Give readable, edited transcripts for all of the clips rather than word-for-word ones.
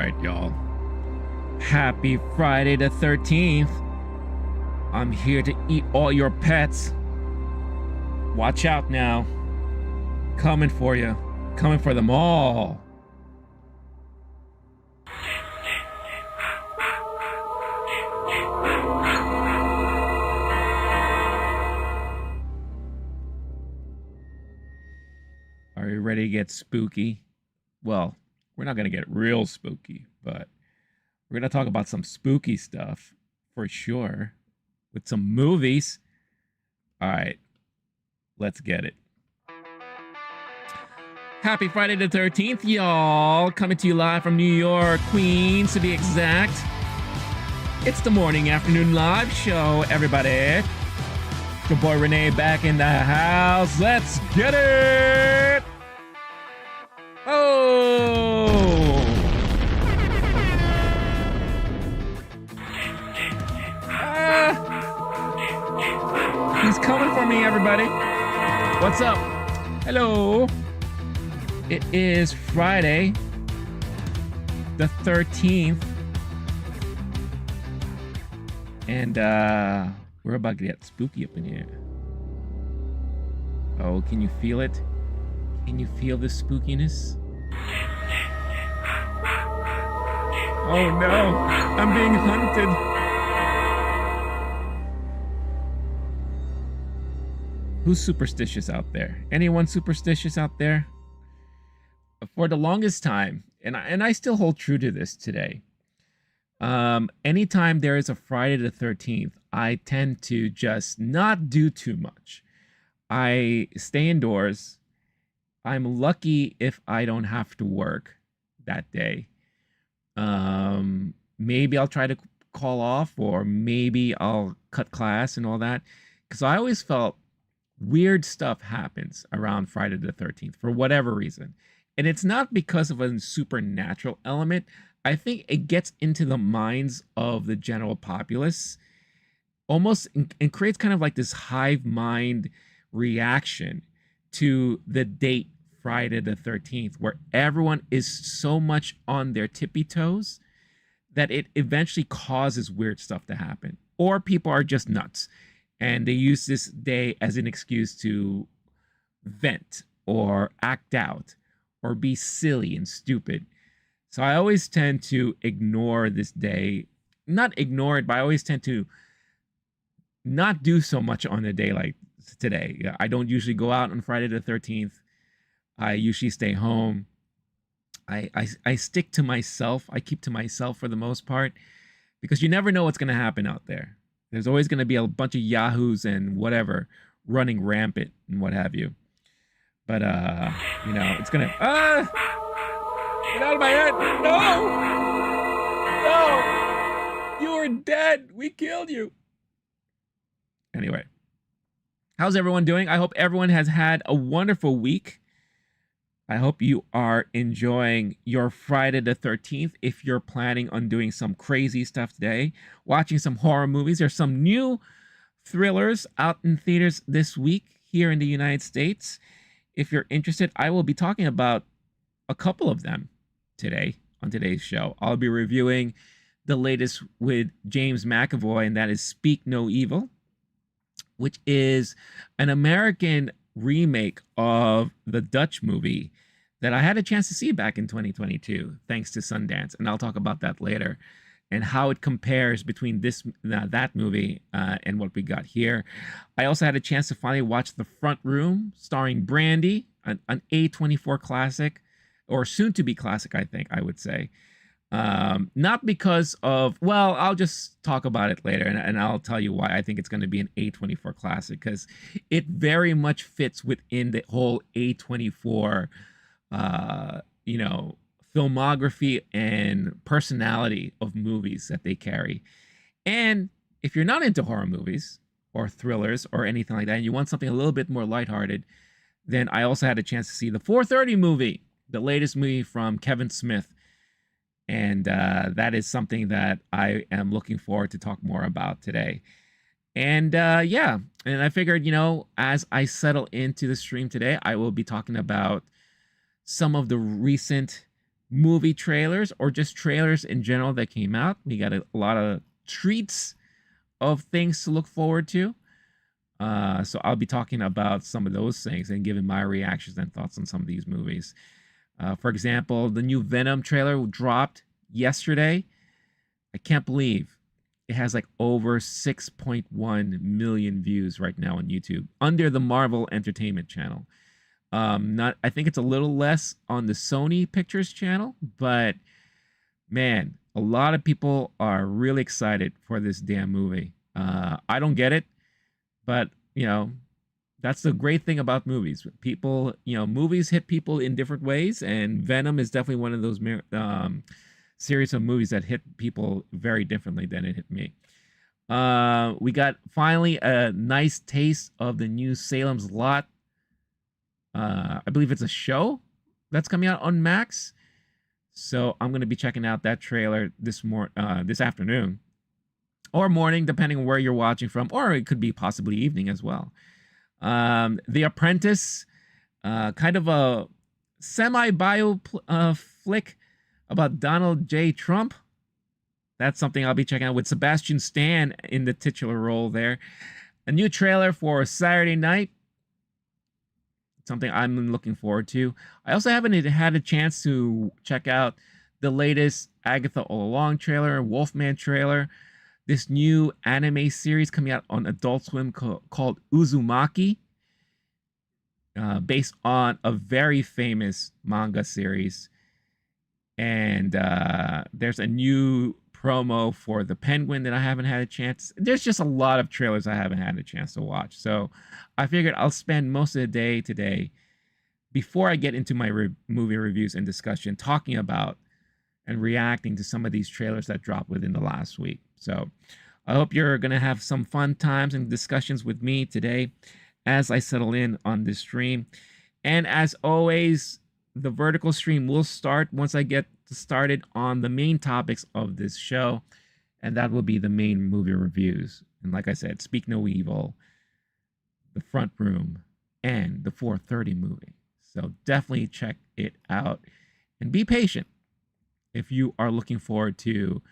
right, y'all. Happy Friday the 13th. I'm here to eat all your pets. Watch out now. Coming for you. Coming for them all. Are you ready to get spooky? Well, we're not going to get real spooky, but we're going to talk about some spooky stuff for sure with some movies. All right, let's get it. Happy Friday the 13th, y'all. Coming to you live from New York, Queens, to be exact. It's the morning afternoon live show, everybody. It's your boy Renee back in the house. Let's get it. Oh! He's coming for me, everybody. What's up? Hello. It is Friday, the 13th. And we're about to get spooky up in here. Oh, can you feel it? Can you feel the spookiness? Oh no, I'm being hunted. Who's superstitious out there? Anyone superstitious out there? For the longest time, and I still hold true to this today. Anytime there is a Friday the 13th, I tend to just not do too much. I stay indoors. I'm lucky if I don't have to work that day. Maybe I'll try to call off, or maybe I'll cut class and all that. Because I always felt weird stuff happens around Friday the 13th for whatever reason. And it's not because of a supernatural element. I think it gets into the minds of the general populace almost and creates kind of like this hive mind reaction to the date Friday the 13th, where everyone is so much on their tippy toes that it eventually causes weird stuff to happen. Or people are just nuts and they use this day as an excuse to vent or act out or be silly and stupid. So I always tend to ignore this day. Not ignore it, but I always tend to not do so much on a day like today. I don't usually go out on Friday the 13th. I usually stay home. I stick to myself. I keep to myself for the most part, because you never know what's going to happen out there. There's always going to be a bunch of yahoos and whatever running rampant and what have you. But, you know, it's going to... Get out of my head! No! No! You are dead! We killed you! Anyway. How's everyone doing? I hope everyone has had a wonderful week. I hope you are enjoying your Friday the 13th. If you're planning on doing some crazy stuff today, watching some horror movies, there's some new thrillers out in theaters this week here in the United States. If you're interested, I will be talking about a couple of them today on today's show. I'll be reviewing the latest with James McAvoy, and that is Speak No Evil, which is an American remake of the Dutch movie that I had a chance to see back in 2022, thanks to Sundance, and I'll talk about that later, and how it compares between that movie and what we got here. I also had a chance to finally watch The Front Room, starring Brandy, an A24 classic, or soon-to-be classic, I think I would say. Not because of, well, I'll just talk about it later, and I'll tell you why I think it's going to be an A24 classic, because it very much fits within the whole A24, you know, filmography and personality of movies that they carry. And if you're not into horror movies or thrillers or anything like that, and you want something a little bit more lighthearted, then I also had a chance to see the 4:30 movie, the latest movie from Kevin Smith. And that is something that I am looking forward to talk more about today. And yeah, and I figured, you know, as I settle into the stream today, I will be talking about some of the recent movie trailers or just trailers in general that came out. We got a lot of treats of things to look forward to. So I'll be talking about some of those things and giving my reactions and thoughts on some of these movies. For example, the new Venom trailer dropped yesterday. I can't believe it has like over 6.1 million views right now on YouTube under the Marvel Entertainment channel. Not, I think it's a little less on the Sony Pictures channel, but man, a lot of people are really excited for this damn movie. I don't get it, but you know, that's the great thing about movies. People, you know, movies hit people in different ways, and Venom is definitely one of those series of movies that hit people very differently than it hit me. We got finally a nice taste of the new Salem's Lot. I believe it's a show that's coming out on Max. So I'm going to be checking out that trailer this afternoon or morning, depending on where you're watching from, or it could be possibly evening as well. The Apprentice, kind of a semi-bio flick about Donald J. Trump. That's something I'll be checking out with Sebastian Stan in the titular role there. A new trailer for Saturday Night. Something I'm looking forward to. I also haven't had a chance to check out the latest Agatha All Along trailer, Wolfman trailer. This new anime series coming out on Adult Swim called Uzumaki, based on a very famous manga series. And there's a new promo for the Penguin that I haven't had a chance. There's just a lot of trailers I haven't had a chance to watch. So I figured I'll spend most of the day today, before I get into my movie reviews and discussion, talking about and reacting to some of these trailers that dropped within the last week. So I hope you're going to have some fun times and discussions with me today as I settle in on this stream. And as always, the vertical stream will start once I get started on the main topics of this show, and that will be the main movie reviews. And like I said, Speak No Evil, The Front Room, and the 4:30 movie. So definitely check it out and be patient if you are looking forward to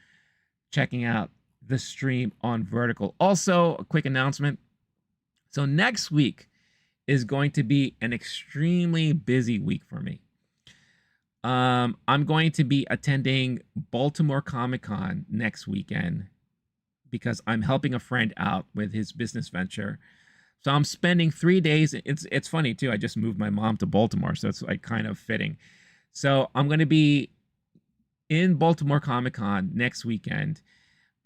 checking out the stream on vertical. Also, a quick announcement. So next week is going to be an extremely busy week for me. I'm going to be attending Baltimore Comic-Con next weekend because I'm helping a friend out with his business venture. So I'm spending 3 days. It's funny too. I just moved my mom to Baltimore, so it's like kind of fitting. So I'm going to be in Baltimore Comic-Con next weekend.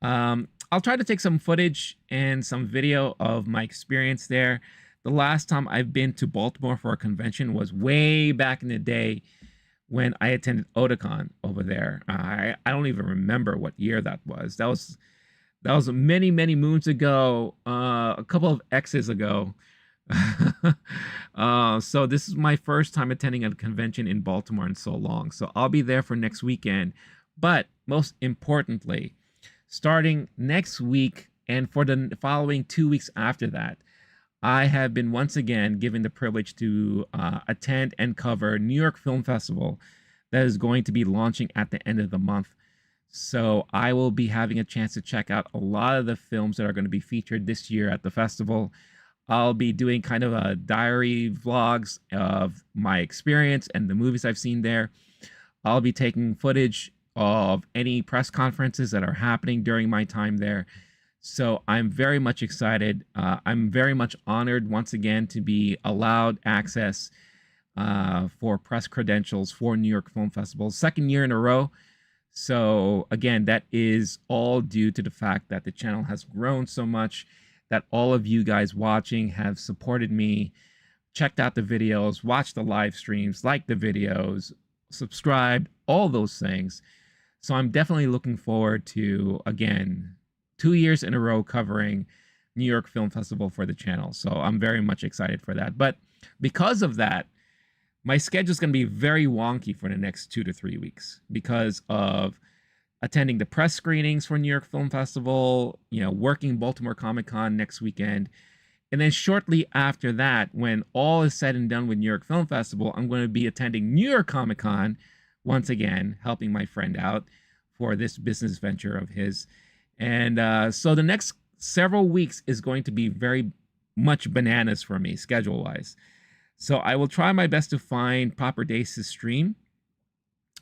I'll try to take some footage and some video of my experience there. The last time I've been to Baltimore for a convention was way back in the day when I attended Otakon over there. I don't even remember what year that was. That was many, many moons ago, a couple of X's ago. So this is my first time attending a convention in Baltimore in so long. So I'll be there for next weekend. But most importantly, starting next week and for the following 2 weeks after that, I have been once again given the privilege to attend and cover New York Film Festival that is going to be launching at the end of the month. So I will be having a chance to check out a lot of the films that are going to be featured this year at the festival. I'll be doing kind of a diary vlogs of my experience and the movies I've seen there. I'll be taking footage of any press conferences that are happening during my time there. So I'm very much excited. I'm very much honored once again to be allowed access for press credentials for New York Film Festival, second year in a row. So again, that is all due to the fact that the channel has grown so much, that all of you guys watching have supported me, checked out the videos, watched the live streams, liked the videos, subscribed, all those things. So I'm definitely looking forward to, again, 2 years in a row covering New York Film Festival for the channel. So I'm very much excited for that. But because of that, my schedule is going to be very wonky for the next 2 to 3 weeks because of attending the press screenings for New York Film Festival, working Baltimore Comic-Con next weekend. And then shortly after that, when all is said and done with New York Film Festival, I'm going to be attending New York Comic-Con once again helping my friend out for this business venture of his. And so the next several weeks is going to be very much bananas for me schedule wise. So I will try my best to find proper days to stream.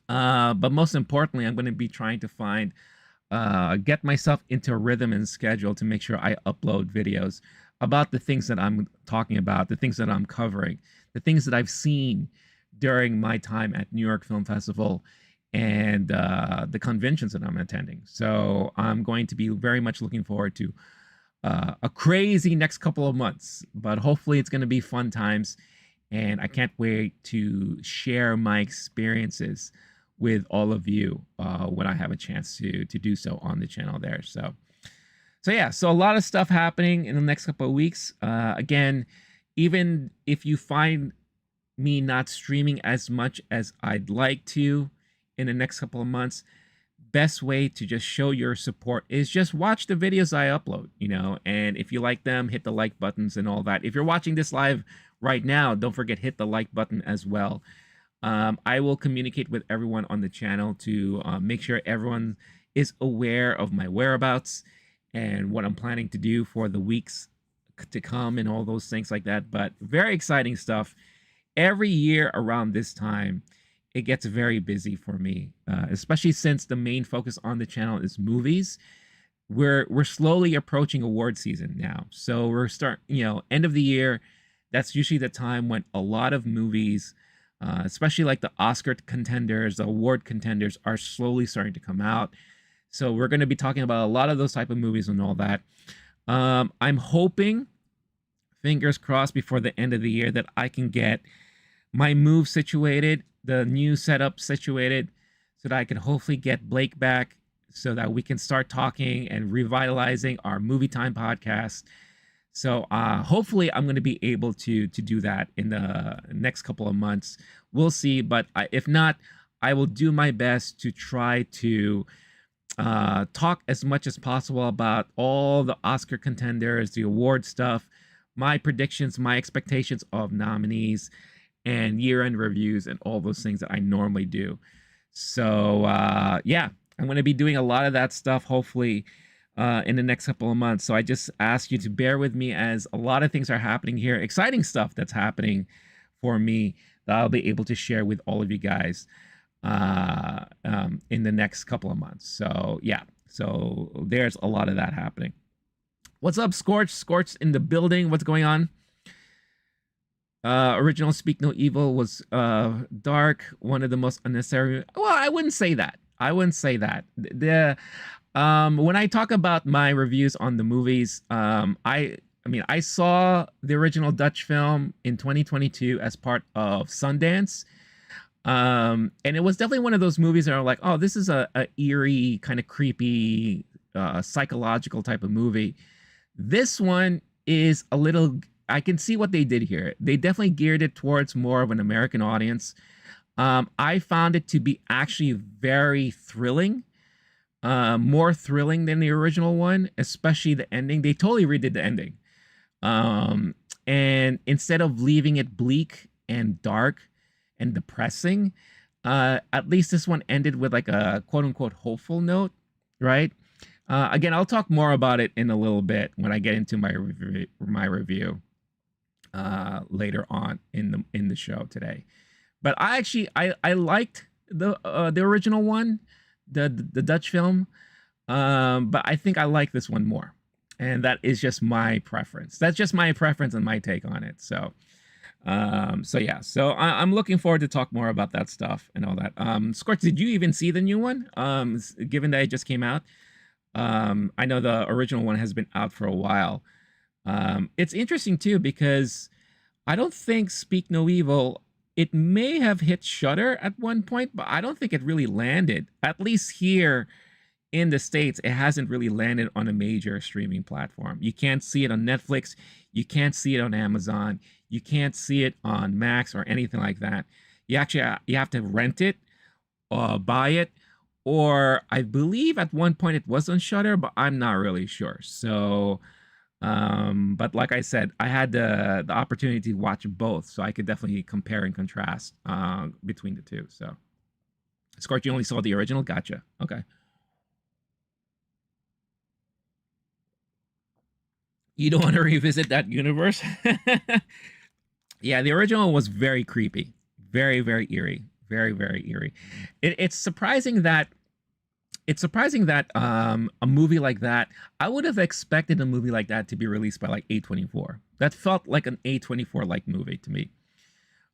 But most importantly, I'm going to be trying to find get myself into a rhythm and schedule to make sure I upload videos about the things that I'm talking about, the things that I'm covering, the things that I've seen during my time at New York Film Festival and the conventions that I'm attending. So I'm going to be very much looking forward to a crazy next couple of months, but hopefully it's going to be fun times. And I can't wait to share my experiences with all of you when I have a chance to do so on the channel there. So yeah, so a lot of stuff happening in the next couple of weeks. Again, even if you find me not streaming as much as I'd like to in the next couple of months, best way to just show your support is just watch the videos I upload, you know, and if you like them, hit the like buttons and all that. If you're watching this live right now, don't forget hit the like button as well. I will communicate with everyone on the channel to make sure everyone is aware of my whereabouts and what I'm planning to do for the weeks to come and all those things like that. But very exciting stuff. Every year around this time, it gets very busy for me, especially since the main focus on the channel is movies. We're slowly approaching award season now. So we're end of the year. That's usually the time when a lot of movies, especially like the Oscar contenders, the award contenders, are slowly starting to come out. So we're going to be talking about a lot of those type of movies and all that. I'm hoping, fingers crossed, before the end of the year that I can get my move situated, the new setup situated, so that I can hopefully get Blake back so that we can start talking and revitalizing our Movie Time podcast. So hopefully I'm going to be able to do that in the next couple of months. We'll see, but if not, I will do my best to try to talk as much as possible about all the Oscar contenders, the award stuff, my predictions, my expectations of nominees, and year-end reviews, and all those things that I normally do. So yeah, I'm going to be doing a lot of that stuff, hopefully, in the next couple of months. So I just ask you to bear with me as a lot of things are happening here, exciting stuff that's happening for me that I'll be able to share with all of you guys in the next couple of months. So yeah, so there's a lot of that happening. What's up, Scorch? Scorch in the building. What's going on? Original Speak No Evil was dark, one of the most unnecessary. Well, I wouldn't say that. I wouldn't say that. When I talk about my reviews on the movies, I mean, I saw the original Dutch film in 2022 as part of Sundance. And it was definitely one of those movies that are like, oh, this is a eerie, kind of creepy, psychological type of movie. This one is a little, I can see what they did here. They definitely geared it towards more of an American audience. I found it to be actually very thrilling, more thrilling than the original one, especially the ending. They totally redid the ending. And instead of leaving it bleak and dark and depressing, at least this one ended with like a quote unquote hopeful note, right? Again, I'll talk more about it in a little bit when I get into my review later on in the show today. But I liked the original one, the Dutch film, but I think I like this one more, and that is just my preference. That's just my preference and my take on it. So yeah, so I'm looking forward to talk more about that stuff and all that. Scorch, did you even see the new one? Given that it just came out, I know the original one has been out for a while. It's interesting too, because I don't think Speak No Evil, it may have hit Shudder at one point, but I don't think it really landed. At least here in the States, it hasn't really landed on a major streaming platform. You can't see it on Netflix. You can't see it on Amazon. You can't see it on Max or anything like that. You have to rent it, buy it, or I believe at one point it was on Shudder, but I'm not really sure. So, but like I said, I had the opportunity to watch both, so I could definitely compare and contrast between the two. So, Scorch, you only saw the original? Gotcha. Okay. You don't want to revisit that universe? Yeah, the original was very creepy. Very, very eerie. Very, very eerie. It's surprising that a movie like that, I would have expected a movie like that to be released by like A24. That felt like an A24 like movie to me.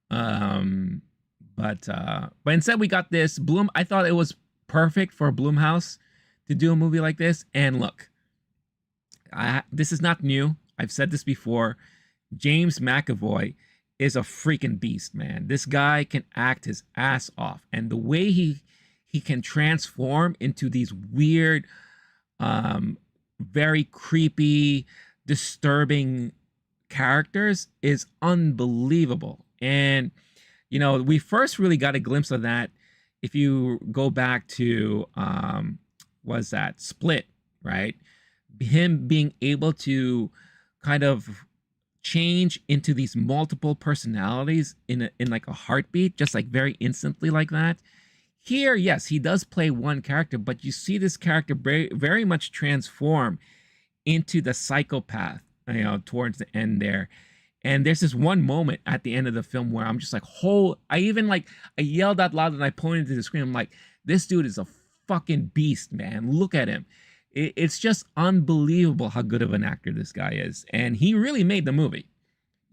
Um, but instead we got this Bloom. I thought it was perfect for Bloomhouse to do a movie like this. And look, this is not new. I've said this before. James McAvoy is a freaking beast, man. This guy can act his ass off, and the way he can transform into these weird, very creepy, disturbing characters is unbelievable. And we first really got a glimpse of that if you go back to was that Split, right? Him being able to kind of change into these multiple personalities in like a heartbeat, just like very instantly like that. Here, yes, he does play one character, but you see this character very, very much transform into the psychopath, towards the end there. And there's this one moment at the end of the film where I'm just like, I yelled out loud and I pointed to the screen. I'm like, this dude is a fucking beast, man. Look at him. It's just unbelievable how good of an actor this guy is. And he really made the movie.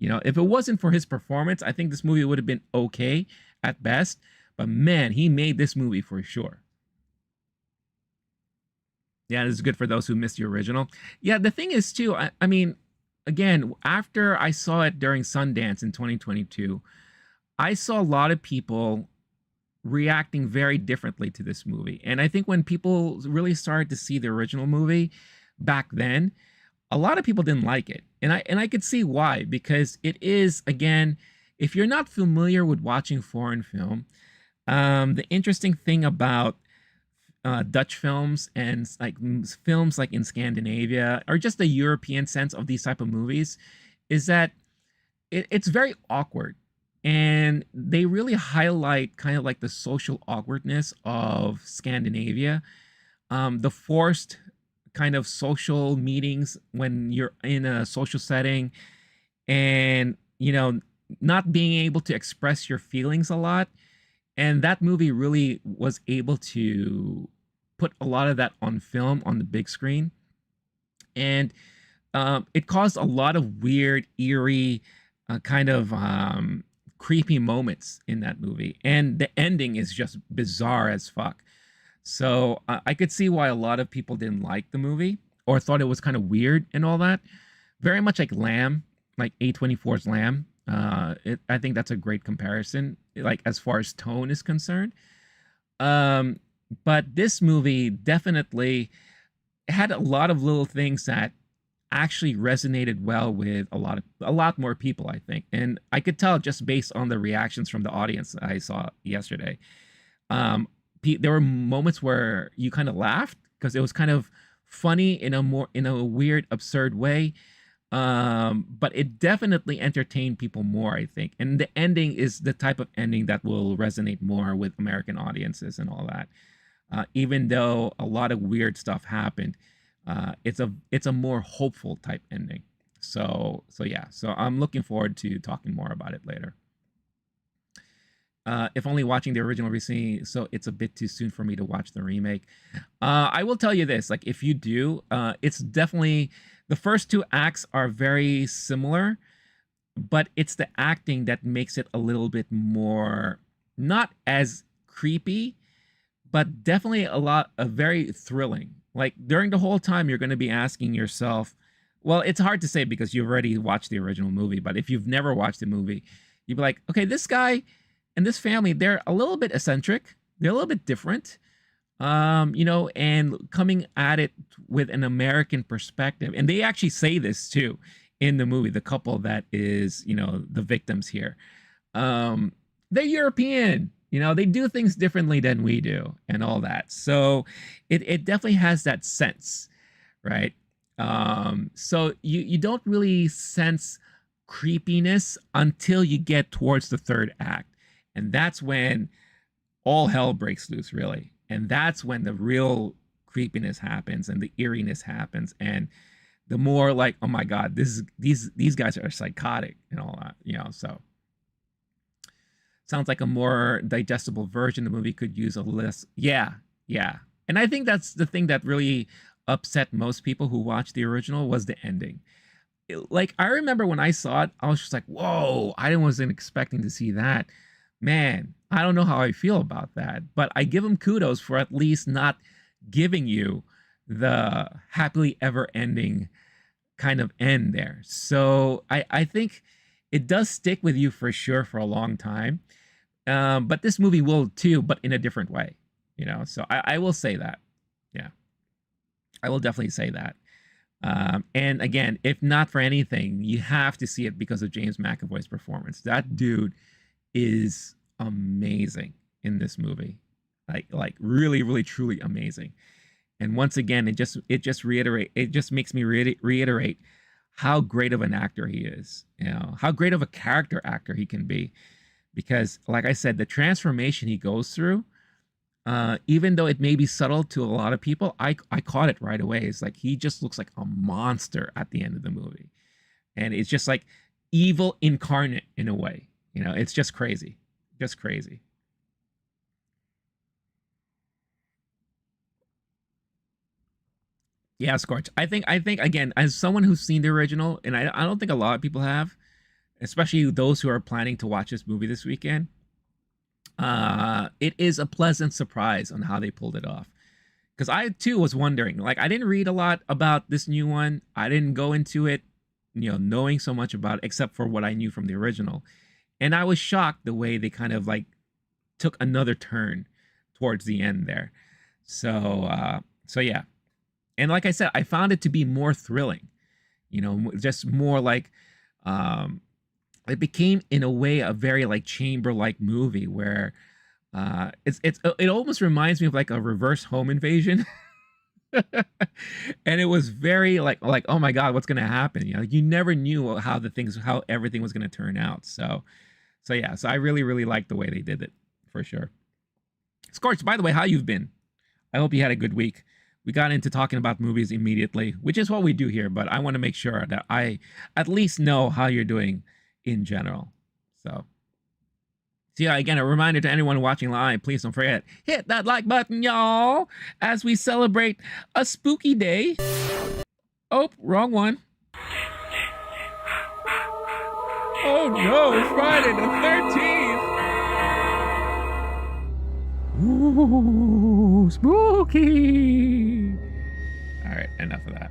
If it wasn't for his performance, I think this movie would have been okay at best. But man, he made this movie for sure. Yeah, this is good for those who missed the original. Yeah, the thing is too, I mean, again, after I saw it during Sundance in 2022, I saw a lot of people reacting very differently to this movie. And I think when people really started to see the original movie back then, a lot of people didn't like it. And I could see why, because it is, again, if you're not familiar with watching foreign film, the interesting thing about Dutch films and like films like in Scandinavia, or just the European sense of these type of movies, is that it's very awkward. And they really highlight kind of like the social awkwardness of Scandinavia, the forced kind of social meetings when you're in a social setting, and not being able to express your feelings a lot. And that movie really was able to put a lot of that on film on the big screen. And it caused a lot of weird, eerie, kind of creepy moments in that movie. And the ending is just bizarre as fuck. So I could see why a lot of people didn't like the movie or thought it was kind of weird and all that. Very much like Lamb, like A24's Lamb. I think that's a great comparison, like as far as tone is concerned. But this movie definitely had a lot of little things that actually resonated well with a lot more people, I think. And I could tell just based on the reactions from the audience that I saw yesterday. There were moments where you kind of laughed because it was kind of funny in a weird, absurd way. But it definitely entertained people more, I think. And the ending is the type of ending that will resonate more with American audiences and all that. Even though a lot of weird stuff happened, it's a more hopeful type ending. So yeah. So I'm looking forward to talking more about it later. If only watching the original recently, so it's a bit too soon for me to watch the remake. I will tell you this, like if you do, it's definitely, the first two acts are very similar, but it's the acting that makes it a little bit more, not as creepy, but definitely very thrilling. Like during the whole time, you're going to be asking yourself, well, it's hard to say because you've already watched the original movie, but if you've never watched the movie, you'd be like, okay, this guy and this family, they're a little bit eccentric. They're a little bit different, and coming at it with an American perspective. And they actually say this too in the movie, the couple that is, the victims here. They're European, they do things differently than we do and all that. So it definitely has that sense, right? So you don't really sense creepiness until you get towards the third act. And that's when all hell breaks loose, really. And that's when the real creepiness happens and the eeriness happens. And the more like, oh my God, these guys are psychotic and all that, so sounds like a more digestible version of the movie could use a less. Yeah. And I think that's the thing that really upset most people who watched the original was the ending. Like, I remember when I saw it, I was just like, whoa, I wasn't expecting to see that. Man, I don't know how I feel about that, but I give them kudos for at least not giving you the happily ever ending kind of end there. So I think it does stick with you for sure for a long time. But this movie will too, but in a different way, so I will say that. Yeah, I will definitely say that. And again, if not for anything, you have to see it because of James McAvoy's performance. That dude is amazing in this movie, like really, really, truly amazing. And once again, it just makes me reiterate how great of an actor he is, how great of a character actor he can be, because like I said, the transformation he goes through, even though it may be subtle to a lot of people, I caught it right away. It's like he just looks like a monster at the end of the movie. And it's just like evil incarnate in a way. It's just crazy. Just crazy. Yeah, Scorch. I think again, as someone who's seen the original, and I don't think a lot of people have, especially those who are planning to watch this movie this weekend, it is a pleasant surprise on how they pulled it off. Because I too was wondering, like, I didn't read a lot about this new one. I didn't go into it, knowing so much about it, except for what I knew from the original. And I was shocked the way they kind of like took another turn towards the end there. So yeah. And like I said, I found it to be more thrilling, just more like, it became in a way a very like chamber-like movie where it almost reminds me of like a reverse home invasion. And it was very like, oh my God, what's gonna happen? You never knew how everything was gonna turn out. So yeah, so I really, really liked the way they did it for sure. Scorch, by the way, how you've been? I hope you had a good week. We got into talking about movies immediately, which is what we do here, but I want to make sure that I at least know how you're doing in general. So yeah, again, a reminder to anyone watching live, please don't forget, hit that like button, y'all, as we celebrate a spooky day. Oh, wrong one. Oh no, Friday the 13th. Ooh, spooky. All right, enough of that.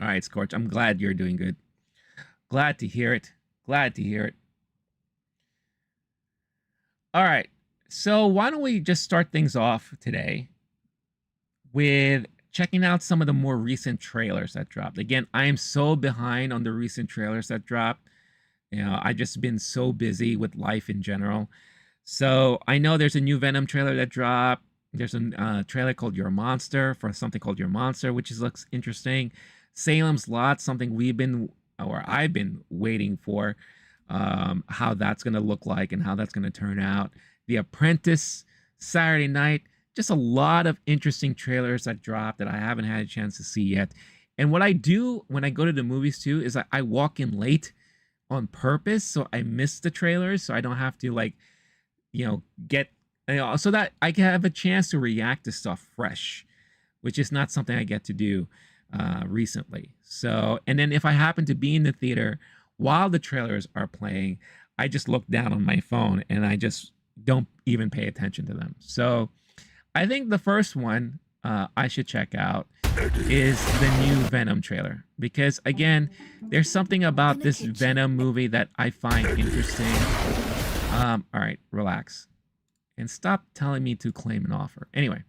All right, Scorch, I'm glad you're doing good. Glad to hear it. Glad to hear it. All right, so why don't we just start things off today with checking out some of the more recent trailers that dropped. Again, I am so behind on the recent trailers that dropped. I've just been so busy with life in general. So I know there's a new Venom trailer that dropped. There's a trailer called Your Monster for something called Your Monster, which looks interesting. Salem's Lot, something I've been waiting for, how that's going to look like and how that's going to turn out. The Apprentice, Saturday night, just a lot of interesting trailers that dropped that I haven't had a chance to see yet. And what I do when I go to the movies too is I walk in late on purpose, so I miss the trailers, so I don't have to get so that I can have a chance to react to stuff fresh, which is not something I get to do recently. So, and then if I happen to be in the theater while the trailers are playing, I just look down on my phone and I just don't even pay attention to them. So I think the first one I should check out is the new Venom trailer, because again, there's something about this Venom movie that I find interesting. All right, relax and stop telling me to claim an offer. Anyway,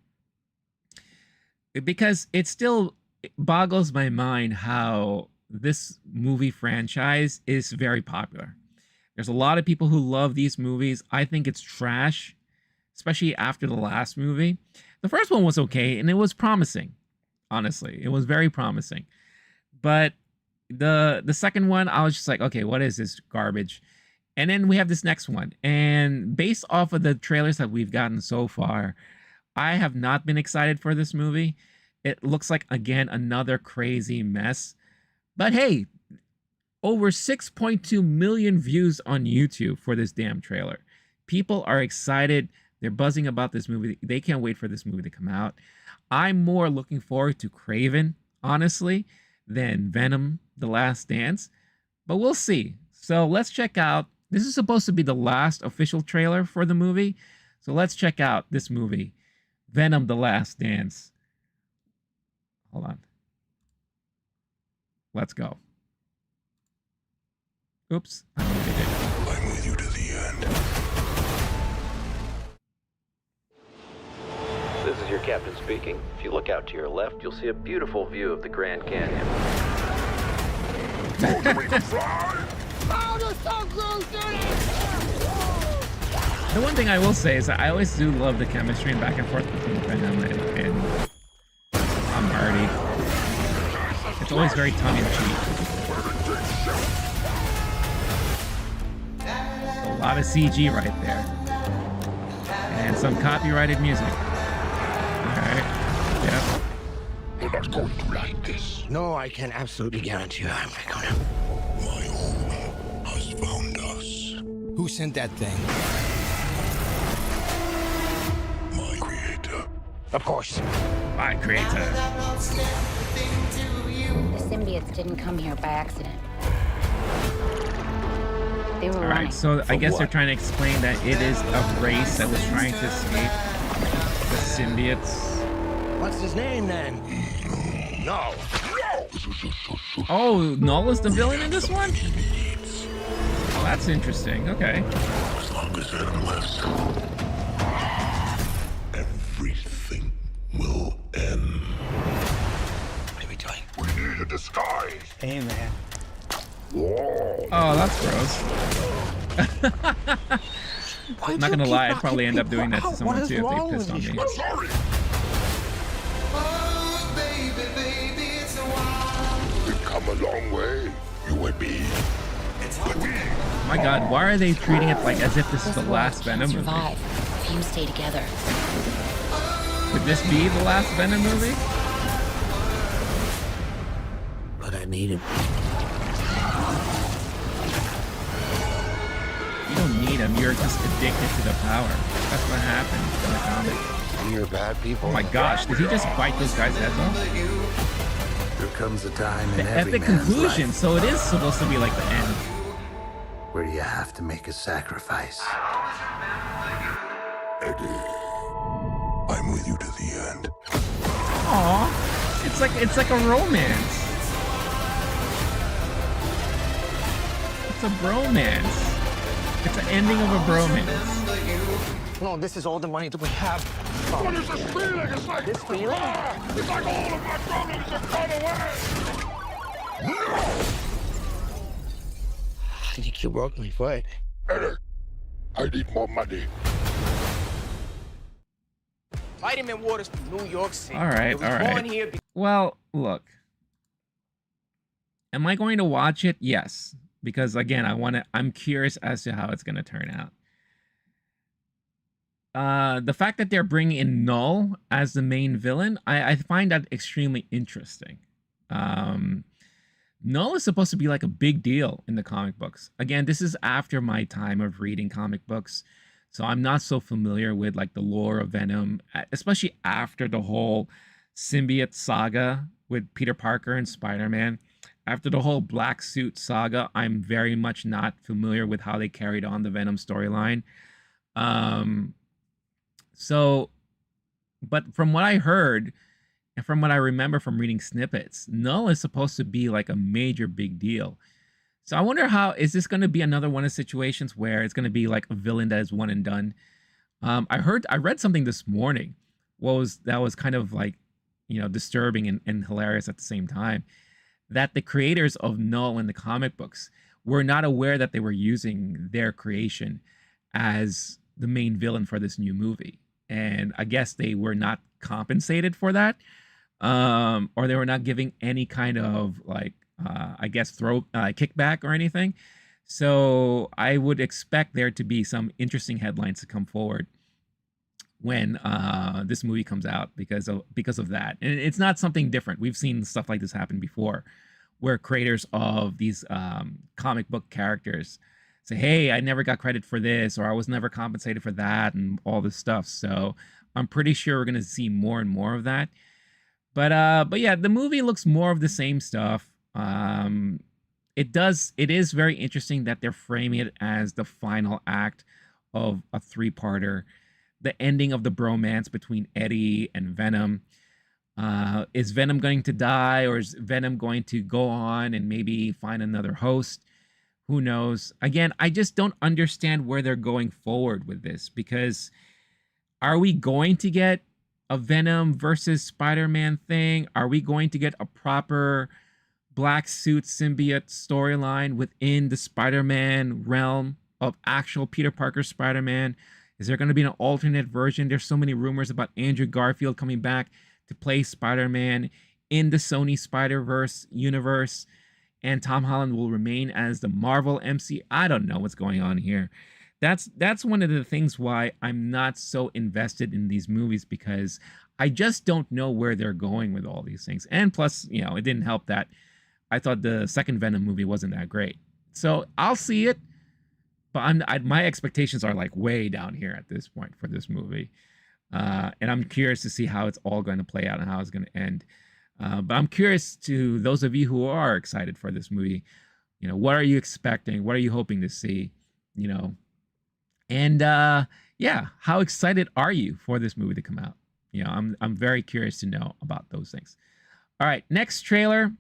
because it still boggles my mind how this movie franchise is very popular. There's a lot of people who love these movies. I think it's trash, especially after the last movie. The first one was okay, and it was promising. Honestly, it was very promising. But the second one, I was just like, okay, what is this garbage? And then we have this next one. And based off of the trailers that we've gotten so far, I have not been excited for this movie. It looks like, again, another crazy mess. But hey, over 6.2 million views on YouTube for this damn trailer. People are excited. They're buzzing about this movie. They can't wait for this movie to come out. I'm more looking forward to Craven, honestly, than Venom: The Last Dance. But we'll see. So let's check out. This is supposed to be the last official trailer for the movie. So let's check out this movie, Venom: The Last Dance. Hold on. Let's go. Oops. I'm with you to the end. This is your captain speaking. If you look out to your left, you'll see a beautiful view of the Grand Canyon. The one thing I will say is that I always do love the chemistry and back and forth between Venom and Marty. It's always very tongue-in-cheek. A lot of CG right there. And some copyrighted music. Alright. Yep. You're not going to like this. No, I can absolutely guarantee you I'm not gonna. My home has found us. Who sent that thing? My creator. Of course. My creator. The symbiotes didn't come here by accident. They were running. Alright, so I guess they're trying to explain that it is a race that was trying to escape the symbiotes. What's his name then? No. Oh, Null is the villain in this one? Well, that's interesting. Okay. As long as Venom lives, everything will end. What are we doing? We need a disguise. Hey, man. Whoa. Oh, that's gross. I'm not gonna lie, I'd probably end up doing that to someone too if they pissed on me. I'm sorry. We've come a long way, you and me. But we... My god, why are they treating it like as if this is the last Venom movie? Survive if you stay together. Could this be the last Venom movie? But I need him. You don't need him, you're just addicted to the power. That's what happens in the comic. You're bad people. Oh my gosh, did he just bite those guys' heads off? There comes a time in The every epic man's conclusion, life so it is supposed to be like the end. where you have to make a sacrifice. Eddie, I'm with you to the end. Aww, it's like a romance. It's a bromance. It's an ending of a bromance. No, this is all the money that we have. What is this feeling? It's like... This feeling? It's like all of my problems have gone away! No! I think you broke my foot. Eddie, I need more money. Vitamin Water's from New York City. All right, It was all right. born here Well, look. Am I going to watch it? Yes, because again, I'm curious as to how it's going to turn out. The fact that they're bringing in Null as the main villain, I find that extremely interesting. Null is supposed to be like a big deal in the comic books. Again, this is after my time of reading comic books, so I'm not so familiar with like the lore of Venom, especially after the whole symbiote saga with Peter Parker and Spider-Man. After the whole Black Suit saga, I'm very much not familiar with how they carried on the Venom storyline. So, but from what I heard, and from what I remember from reading snippets, Null is supposed to be like a major big deal. So I wonder is this going to be another one of the situations where it's going to be like a villain that is one and done? I read something this morning that was kind of like, disturbing and hilarious at the same time, that the creators of Null in the comic books were not aware that they were using their creation as the main villain for this new movie. And I guess they were not compensated for that, or they were not giving any kind of like, I guess, kickback or anything. So I would expect there to be some interesting headlines to come forward when this movie comes out because of that. And it's not something different. We've seen stuff like this happen before, where creators of these comic book characters say, "Hey, I never got credit for this," or "I was never compensated for that," and all this stuff. So I'm pretty sure we're gonna see more and more of that. But yeah, the movie looks more of the same stuff. It is very interesting that they're framing it as the final act of a three-parter, the ending of the bromance between Eddie and Venom. Is Venom going to die, or is Venom going to go on and maybe find another host? Who knows? Again, I just don't understand where they're going forward with this, because are we going to get a Venom versus Spider-Man thing? Are we going to get a proper black suit symbiote storyline within the Spider-Man realm of actual Peter Parker Spider-Man? Is there going to be an alternate version? There's so many rumors about Andrew Garfield coming back to play Spider-Man in the Sony Spider-Verse universe, and Tom Holland will remain as the Marvel MC. I don't know what's going on here. That's one of the things why I'm not so invested in these movies, because I just don't know where they're going with all these things. And plus, you know, it didn't help that I thought the second Venom movie wasn't that great. So I'll see it, but my expectations are like way down here at this point for this movie. And I'm curious to see how it's all going to play out and how it's going to end. But I'm curious to those of you who are excited for this movie, you know, what are you expecting? What are you hoping to see? You know, and yeah, how excited are you for this movie to come out? You know, I'm very curious to know about those things. All right, next trailer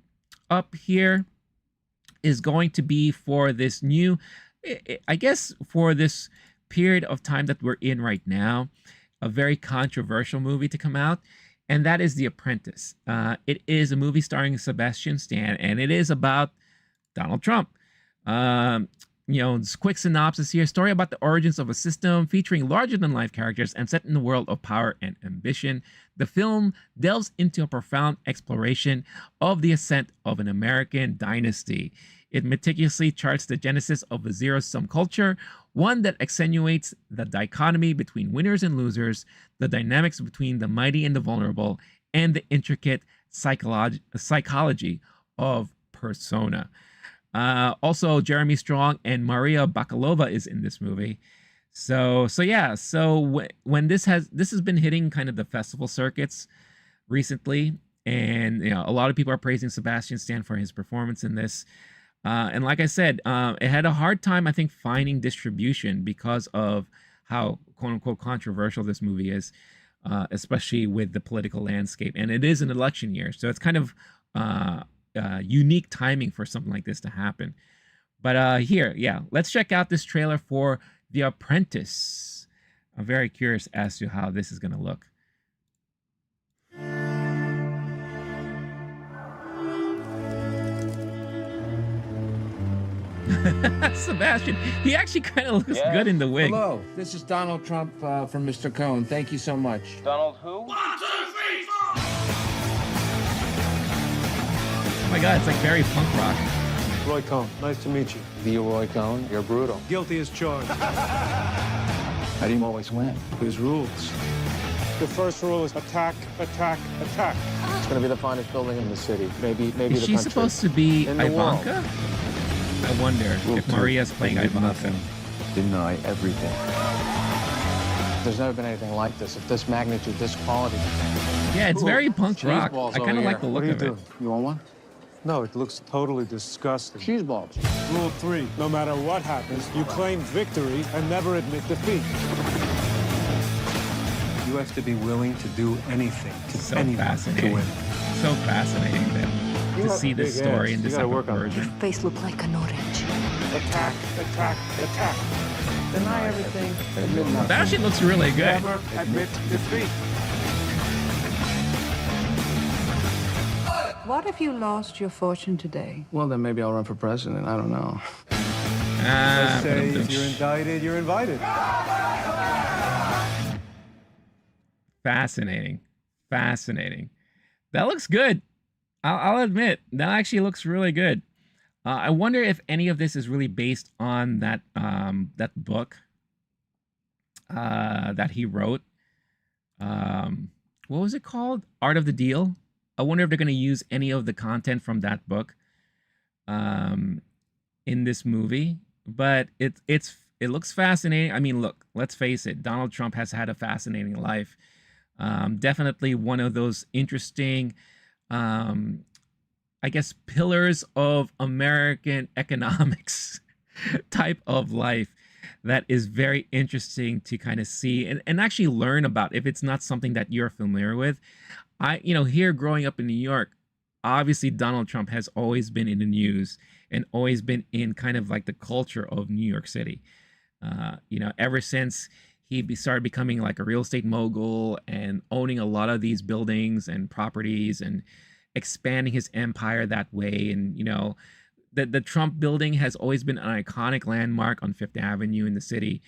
up here is going to be for this new, I guess, for this period of time that we're in right now, a very controversial movie to come out, and that is The Apprentice. It is a movie starring Sebastian Stan, and it is about Donald Trump. You know, this quick synopsis here: story about the origins of a system featuring larger-than-life characters and set in the world of power and ambition. The film delves into a profound exploration of the ascent of an American dynasty. It meticulously charts the genesis of a zero-sum culture, one that accentuates the dichotomy between winners and losers, the dynamics between the mighty and the vulnerable, and the intricate psychology of persona. Also, Jeremy Strong and Maria Bakalova is in this movie. So yeah. So when this has been hitting kind of the festival circuits recently, and you know, a lot of people are praising Sebastian Stan for his performance in this. And like I said, it had a hard time, I think, finding distribution because of how quote unquote controversial this movie is, especially with the political landscape. And it is an election year, so it's kind of unique timing for something like this to happen. But here, yeah, let's check out this trailer for The Apprentice. I'm very curious as to how this is going to look. Sebastian, he actually kind of looks good in the wig. Hello, this is Donald Trump from Mr. Cohn. Thank you so much. Donald who? 1, 2, 3, 4. Oh my God, it's like very punk rock. Roy Cohn, nice to meet you. The Roy Cohn, you're brutal. Guilty as charged. How do you always win? There's rules. The first rule is attack, attack, attack. It's going to be the finest building in the city. Maybe Is the she country. supposed to be In the world. Ivanka? I wonder if Maria's playing Ivanka. Deny everything. There's never been anything like this. Of this magnitude, this quality. Yeah, it's very punk Cheese rock. balls I kind over of like here. the What look are you of doing? it. You want one? No, it looks totally disgusting. Cheese balls. Rule 3, no matter what happens, you claim victory and never admit defeat. You have to be willing to do anything to So anyone to fascinating. win. So fascinating to see this big story ass. in this You gotta type work of on it. version. Face look like an orange. Attack, attack, attack. Deny everything. Admit nothing. That actually looks really good. Never admit defeat. What if you lost your fortune today? Well, then maybe I'll run for president. I don't know. Ah, Say if ba-dum-dum. you're indicted, you're invited. Fascinating. Fascinating. That looks good. I'll admit, that actually looks really good. I wonder if any of this is really based on that book that he wrote. What was it called? Art of the Deal. I wonder if they're going to use any of the content from that book in this movie. But it looks fascinating. I mean, look, let's face it. Donald Trump has had a fascinating life. Definitely one of those interesting, I guess, pillars of American economics type of life that is very interesting to kind of see and actually learn about if it's not something that you're familiar with. Here growing up in New York, obviously Donald Trump has always been in the news and always been in kind of like the culture of New York City. Ever since he started becoming like a real estate mogul and owning a lot of these buildings and properties and expanding his empire that way. And, the Trump building has always been an iconic landmark on Fifth Avenue in the city.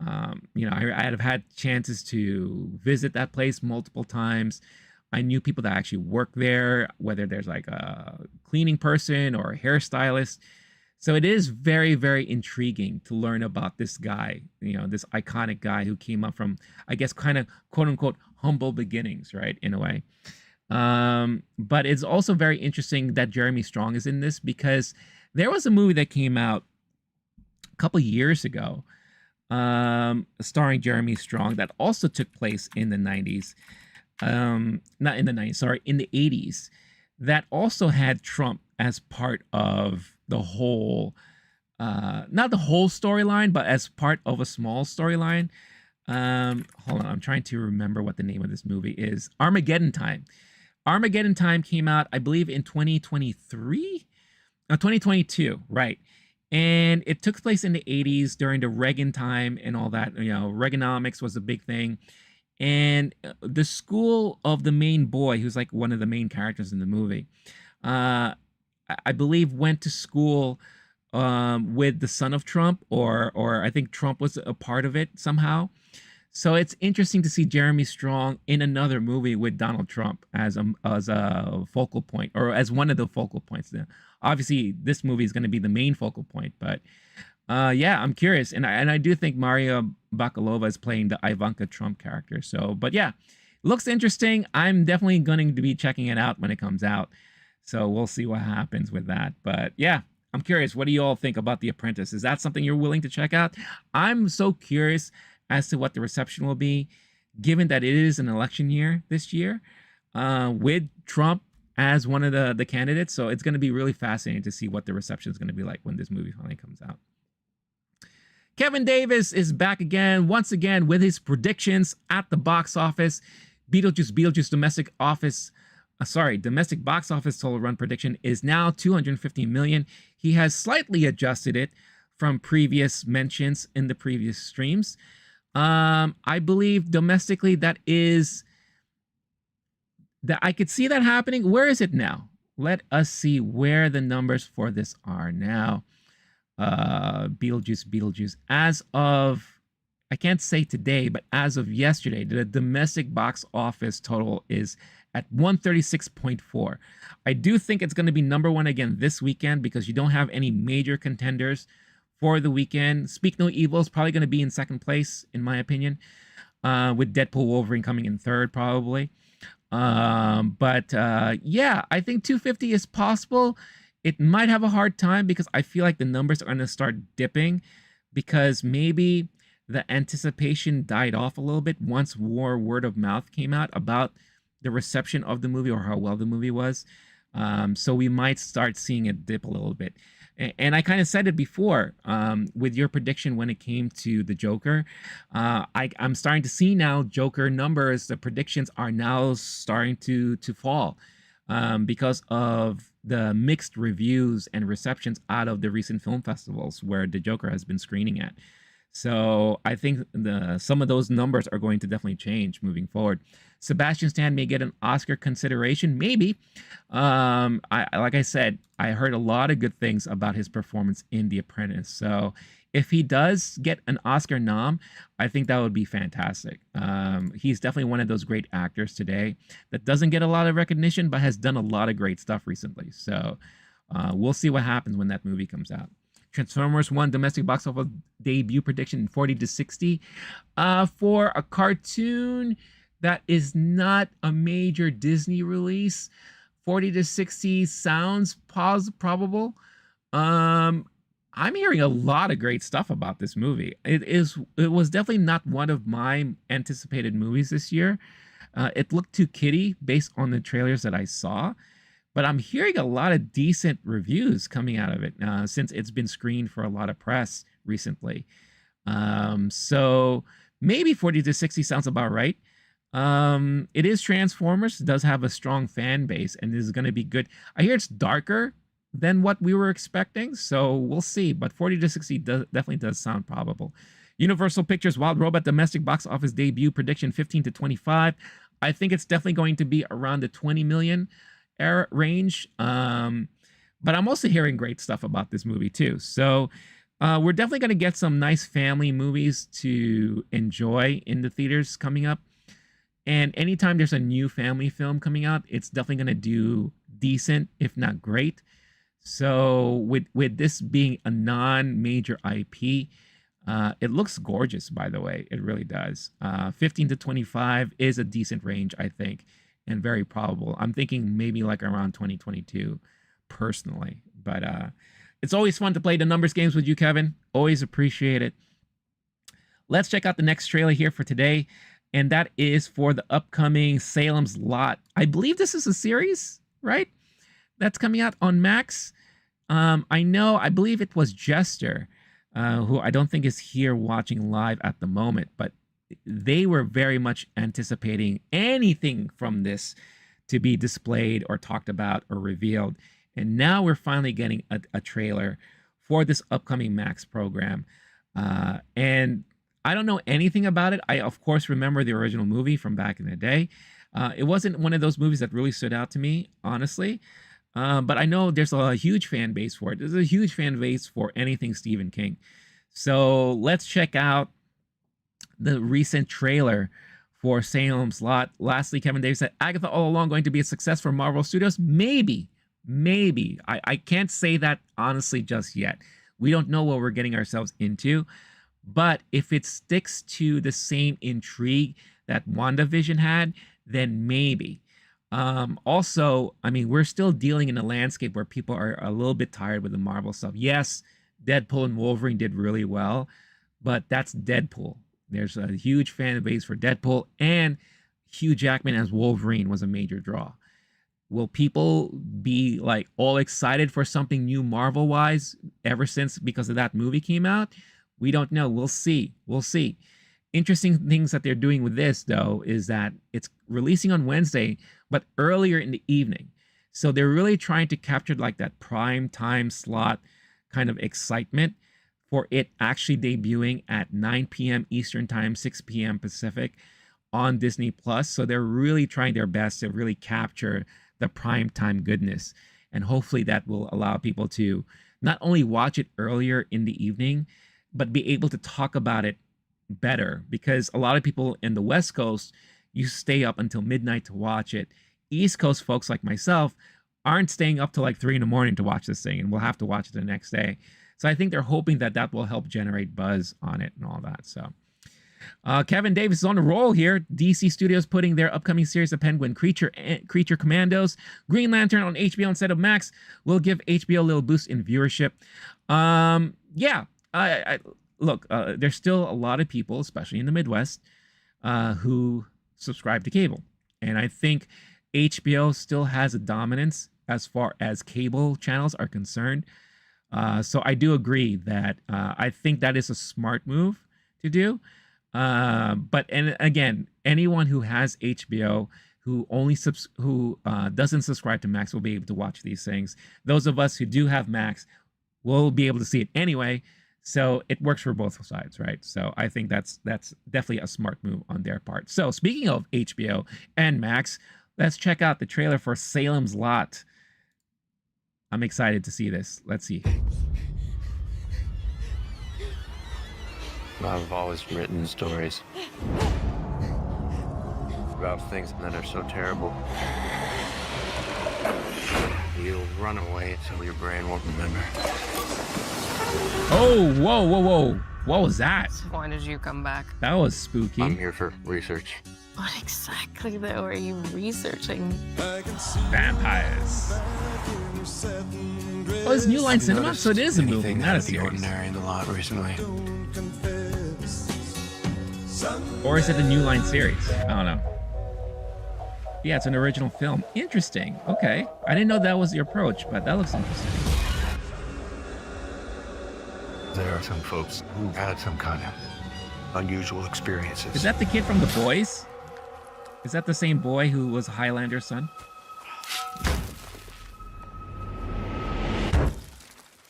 I have had chances to visit that place multiple times. I knew people that actually work there, whether there's like a cleaning person or a hairstylist. So it is very, very intriguing to learn about this guy, this iconic guy who came up from, I guess, kind of quote unquote humble beginnings, right? In a way. But it's also very interesting that Jeremy Strong is in this because there was a movie that came out a couple years ago, starring Jeremy Strong that also took place in the 90s. Not in the 90s, sorry, in the 80s, that also had Trump as part of the whole, not the whole storyline, but as part of a small storyline. Hold on, I'm trying to remember what the name of this movie is. Armageddon Time. Armageddon Time came out, I believe, in 2023? 2022, right. And it took place in the 80s during the Reagan time and all that. Reaganomics was a big thing. And the school of the main boy, who's like one of the main characters in the movie, I believe went to school with the son of Trump, or I think Trump was a part of it somehow. So it's interesting to see Jeremy Strong in another movie with Donald Trump as a focal point, or as one of the focal points. Obviously, this movie is going to be the main focal point, but yeah, I'm curious, and I do think Maria Bakalova is playing the Ivanka Trump character. So, but yeah, looks interesting. I'm definitely going to be checking it out when it comes out. So we'll see what happens with that. But yeah, I'm curious. What do you all think about The Apprentice? Is that something you're willing to check out? I'm so curious as to what the reception will be, given that it is an election year this year, with Trump as one of the candidates. So it's going to be really fascinating to see what the reception is going to be like when this movie finally comes out. Kevin Davis is back again, once again, with his predictions at the box office. Beetlejuice domestic box office total run prediction is now 250 million. He has slightly adjusted it from previous mentions in the previous streams. I believe domestically that I could see that happening. Where is it now? Let us see where the numbers for this are now. Beetlejuice. As of, I can't say today, but as of yesterday, the domestic box office total is at 136.4. I do think it's going to be number one again this weekend because you don't have any major contenders for the weekend. Speak No Evil is probably going to be in second place, in my opinion, with Deadpool Wolverine coming in third, probably. But yeah, I think 250 is possible. It might have a hard time because I feel like the numbers are going to start dipping because maybe the anticipation died off a little bit once more word of mouth came out about the reception of the movie or how well the movie was. So we might start seeing it dip a little bit. And I kind of said it before with your prediction when it came to the Joker. I'm starting to see now Joker numbers, the predictions are now starting to fall because of the mixed reviews and receptions out of the recent film festivals where the Joker has been screening at. So I think some of those numbers are going to definitely change moving forward. Sebastian Stan may get an Oscar consideration, maybe. Like I said, I heard a lot of good things about his performance in The Apprentice. So if he does get an Oscar nom, I think that would be fantastic. He's definitely one of those great actors today that doesn't get a lot of recognition, but has done a lot of great stuff recently. So we'll see what happens when that movie comes out. Transformers 1 domestic box office debut prediction 40 to 60. For a cartoon that is not a major Disney release, 40 to 60 sounds probable. I'm hearing a lot of great stuff about this movie. It was definitely not one of my anticipated movies this year. It looked too kiddie based on the trailers that I saw, but I'm hearing a lot of decent reviews coming out of it since it's been screened for a lot of press recently. So maybe 40 to 60 sounds about right. It is Transformers, does have a strong fan base, and is going to be good. I hear it's darker than what we were expecting, so we'll see. But 40 to 60 definitely does sound probable. Universal Pictures Wild Robot domestic box office debut prediction 15 to 25. I think it's definitely going to be around the 20 million range. But I'm also hearing great stuff about this movie too. So we're definitely going to get some nice family movies to enjoy in the theaters coming up. And anytime there's a new family film coming out, it's definitely going to do decent, if not great. So with this being a non-major IP, it looks gorgeous, by the way. It really does. 15 to 25 is a decent range, I think, and very probable. I'm thinking maybe like around 2022, personally. But it's always fun to play the numbers games with you, Kevin. Always appreciate it. Let's check out the next trailer here for today, and that is for the upcoming Salem's Lot. I believe this is a series, right? That's coming out on Max. I believe it was Jester, who I don't think is here watching live at the moment, but they were very much anticipating anything from this to be displayed or talked about or revealed. And now we're finally getting a trailer for this upcoming Max program. And I don't know anything about it. I, of course, remember the original movie from back in the day. It wasn't one of those movies that really stood out to me, honestly. But I know there's a huge fan base for it. There's a huge fan base for anything Stephen King. So let's check out the recent trailer for Salem's Lot. Lastly, Kevin Davis said, Agatha all along going to be a success for Marvel Studios? Maybe. I can't say that honestly just yet. We don't know what we're getting ourselves into. But if it sticks to the same intrigue that WandaVision had, then maybe. Also, I mean, we're still dealing in a landscape where people are a little bit tired with the Marvel stuff. Yes, Deadpool and Wolverine did really well, but that's Deadpool. There's a huge fan base for Deadpool, and Hugh Jackman as Wolverine was a major draw. Will people be like all excited for something new Marvel-wise ever since because of that movie came out? We don't know. We'll see. Interesting things that they're doing with this, though, is that it's releasing on Wednesday, but earlier in the evening. So they're really trying to capture like that prime time slot kind of excitement for it actually debuting at 9 p.m. Eastern Time, 6 p.m. Pacific on Disney+. So they're really trying their best to really capture the prime time goodness. And hopefully that will allow people to not only watch it earlier in the evening, but be able to talk about it better, because a lot of people in the West Coast, you stay up until midnight to watch it. East Coast folks like myself aren't staying up till like 3 in the morning to watch this thing, and we'll have to watch it the next day. So I think they're hoping that that will help generate buzz on it and all that. So Kevin Davis is on the roll here. DC Studios putting their upcoming series of Penguin Creature Commandos, Green Lantern on HBO instead of Max will give HBO a little boost in viewership. Look, there's still a lot of people, especially in the Midwest, who subscribe to cable. And I think HBO still has a dominance as far as cable channels are concerned. So I do agree that I think that is a smart move to do. But again, anyone who has HBO who doesn't subscribe to Max will be able to watch these things. Those of us who do have Max will be able to see it anyway. So it works for both sides, right? So I think that's definitely a smart move on their part. So speaking of HBO and Max, let's check out the trailer for Salem's Lot. I'm excited to see this. Let's see. I've always written stories about things that are so terrible. You'll run away So your brain won't remember. Oh, whoa, whoa, whoa. What was that? Why did you come back? That was spooky. I'm here for research. What exactly, though, are you researching? Vampires. Oh, it's New Line Cinema? So it is a movie, not a series. Ordinary in the lot recently. Or is it the New Line series? I don't know. Yeah, it's an original film. Interesting. Okay. I didn't know that was your approach, but that looks interesting. There are some folks who had some kind of unusual experiences. Is that the kid from The Boys? Is that the same boy who was Highlander's son?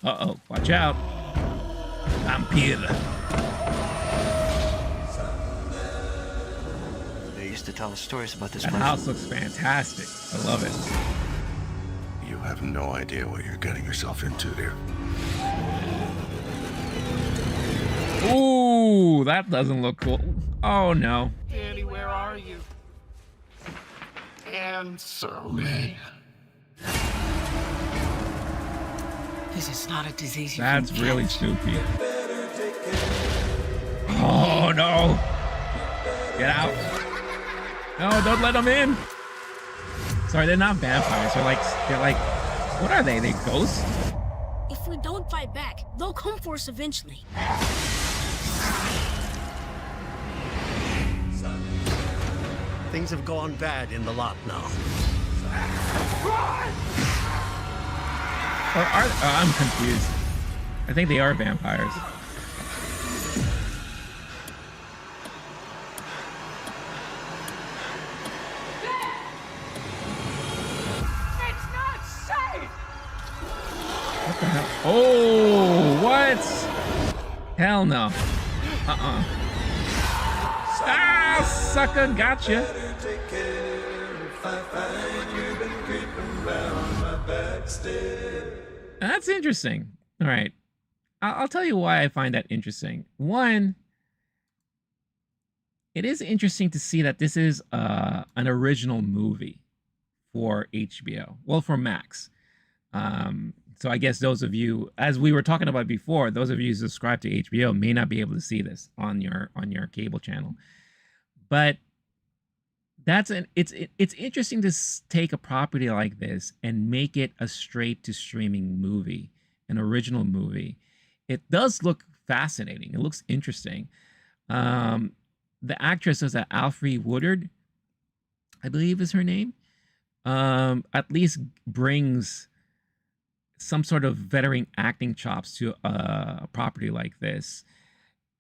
Uh-oh. Watch out. Vampire. They used to tell us stories about this That house looks fantastic. I love it. You have no idea what you're getting yourself into there. Ooh, that doesn't look cool. Oh, no. Danny, where are you? Answer me. This is not a disease. That's really spooky. Oh, no. Get out. No, don't let them in. Sorry, they're not vampires. They're like, what are they? They ghosts? If we don't fight back, they'll come for us eventually. Things have gone bad in the lot now. Or I'm confused. I think they are vampires. It's not safe! What the hell? Oh, what? Hell no. Ah, sucker, gotcha. That's interesting. All right. I'll tell you why I find that interesting. One, it is interesting to see that this is an original movie for HBO. Well, for Max. So I guess those of you, as we were talking about before, those of you who subscribe to HBO may not be able to see this on your cable channel. But it's interesting to take a property like this and make it a straight to streaming movie, an original movie. It does look fascinating. It looks interesting. The actress is Alfre Woodard, I believe is her name. At least brings some sort of veteran acting chops to a property like this.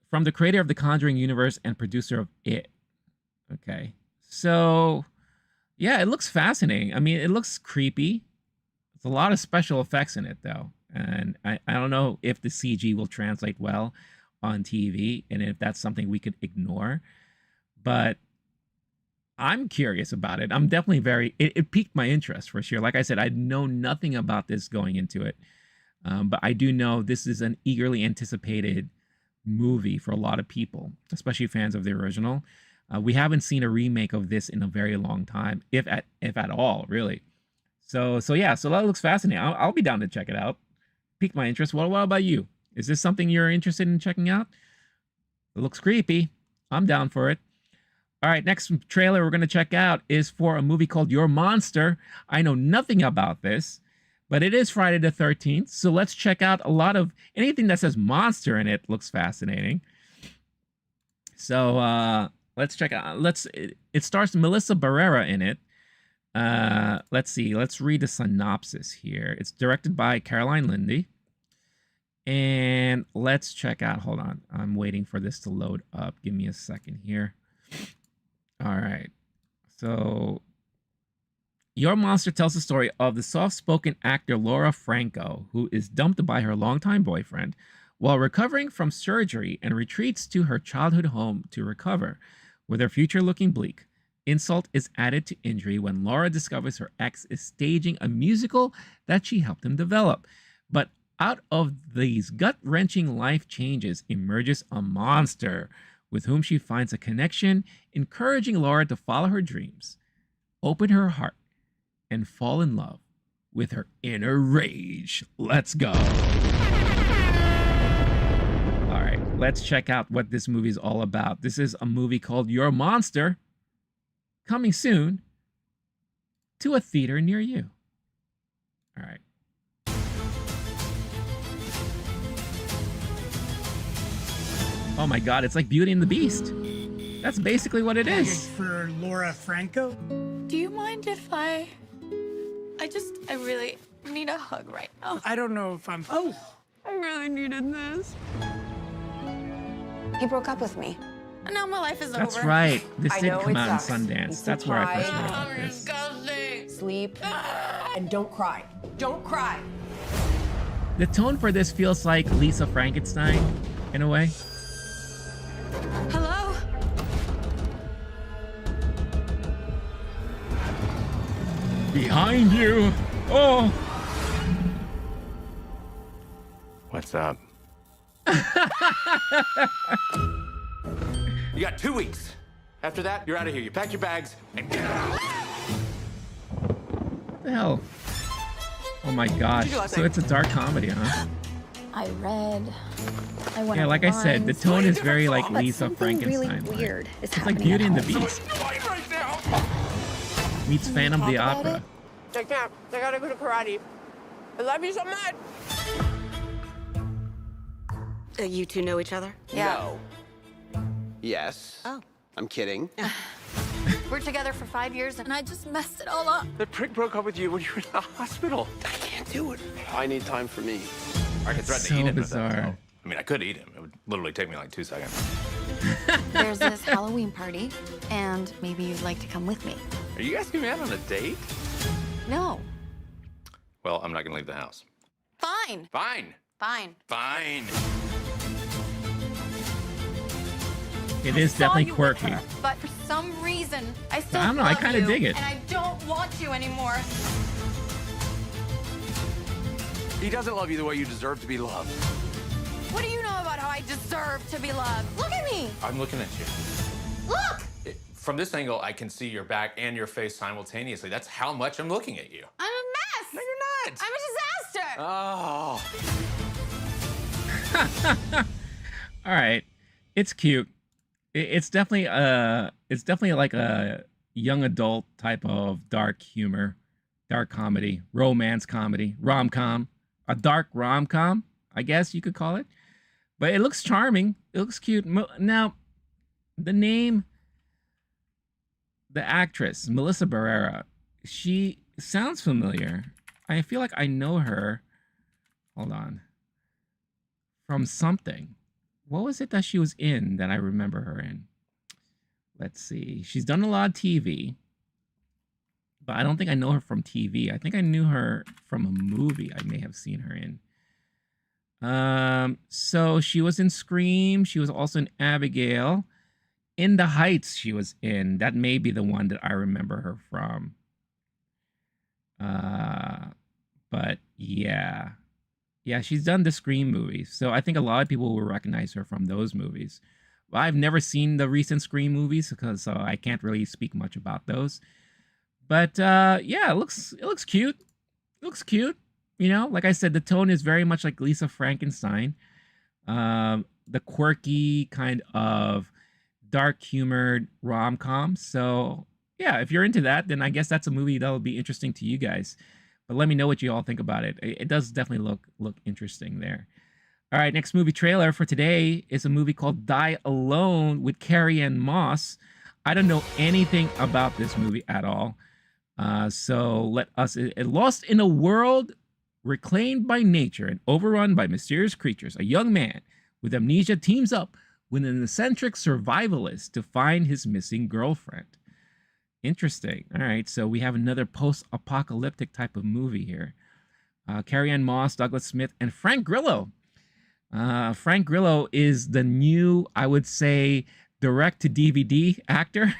From the creator of the Conjuring universe and producer of It. Okay. So, yeah, it looks fascinating. I mean, it looks creepy. There's a lot of special effects in it, though. And I don't know if the CG will translate well on TV and if that's something we could ignore. But I'm curious about it. I'm definitely it piqued my interest for sure. Like I said, I know nothing about this going into it. But I do know this is an eagerly anticipated movie for a lot of people, especially fans of the original. We haven't seen a remake of this in a very long time, if at all, really. So yeah, so that looks fascinating. I'll be down to check it out. Piqued my interest. What about you? Is this something you're interested in checking out? It looks creepy. I'm down for it. All right, next trailer we're going to check out is for a movie called Your Monster. I know nothing about this, but it is Friday the 13th. So let's check out a lot of anything that says monster in it. Looks fascinating. So let's check out. It stars Melissa Barrera in it. Let's see. Let's read the synopsis here. It's directed by Caroline Lindy. And let's check out. Hold on. I'm waiting for this to load up. Give me a second here. All right. So Your Monster tells the story of the soft-spoken actor Laura Franco, who is dumped by her longtime boyfriend while recovering from surgery and retreats to her childhood home to recover. With her future looking bleak, insult is added to injury when Laura discovers her ex is staging a musical that she helped him develop. But out of these gut-wrenching life changes emerges a monster with whom she finds a connection, encouraging Laura to follow her dreams, open her heart, and fall in love with her inner rage. Let's go. All right, let's check out what this movie is all about. This is a movie called Your Monster, coming soon to a theater near you. All right. Oh my God, it's like Beauty and the Beast. That's basically what it is. For Laura Franco? Do you mind if I really need a hug right now. I don't know if I'm... Oh! I really needed this. He broke up with me. And now my life is That's over. right. This I did know come it out in sucks. Sundance. That's where I first heard about Oh, this. disgusting. Sleep. And don't cry. Don't cry. The tone for this feels like Lisa Frankenstein, in a way. Hello? Behind you! Oh! What's up? You got 2 weeks. After that, you're out of here. You pack your bags and get out. What the hell? Oh my gosh. So it's a dark comedy, huh? I read. I went Yeah, like I said, the tone is very like but Lisa something really Frankenstein. weird is It's like happening Beauty at and the home. Beast meets Phantom the talk about Opera. I can't. I gotta go to karate. I love you so much. You two know each other? No. Yes. Oh. I'm kidding. We're together for 5 years and I just messed it all up. The prick broke up with you when you were in the hospital. I can't do it. I need time for me. I could threaten So to eat him. bizarre. I mean, I could eat him. It would literally take me like 2 seconds. There's this Halloween party, and maybe you'd like to come with me. Are you asking me out on a date? No. Well, I'm not gonna leave the house. Fine. Fine. Fine. Fine. It is Saw definitely you with quirky. her, but for some reason, I still I don't know, I love kinda you, dig it. And I don't want you anymore. He doesn't love you the way you deserve to be loved. What do you know about how I deserve to be loved? Look at me. I'm looking at you. Look. From this angle, I can see your back and your face simultaneously. That's how much I'm looking at you. I'm a mess. No, you're not. I'm a disaster. Oh. All right, it's cute. It's definitely like a young adult type of dark humor, dark comedy, romance comedy, rom-com, a dark rom-com, I guess you could call it. But it looks charming. It looks cute. Now, the name, the actress, Melissa Barrera, she sounds familiar. I feel like I know her. Hold on. From something. What was it that she was in that I remember her in? Let's see. She's done a lot of TV. But I don't think I know her from TV. I think I knew her from a movie I may have seen her in. So she was in Scream. She was also in Abigail. In the Heights she was in. That may be the one that I remember her from. But yeah. Yeah, she's done the Scream movies. So I think a lot of people will recognize her from those movies. Well, I've never seen the recent Scream movies because I can't really speak much about those. But yeah, it looks cute. It looks cute. You know, like I said, the tone is very much like Lisa Frankenstein. The quirky kind of dark humored rom-com. So yeah, if you're into that, then I guess that's a movie that'll be interesting to you guys. But let me know what you all think about it. It does definitely look interesting there. All right, next movie trailer for today is a movie called Die Alone with Carrie-Anne Moss. I don't know anything about this movie at all. So let us... Lost in a world reclaimed by nature and overrun by mysterious creatures, a young man with amnesia teams up with an eccentric survivalist to find his missing girlfriend. Interesting. All right, so we have another post-apocalyptic type of movie here. Carrie-Anne Moss, Douglas Smith, and Frank Grillo. Frank Grillo is the new, I would say, direct-to-DVD actor.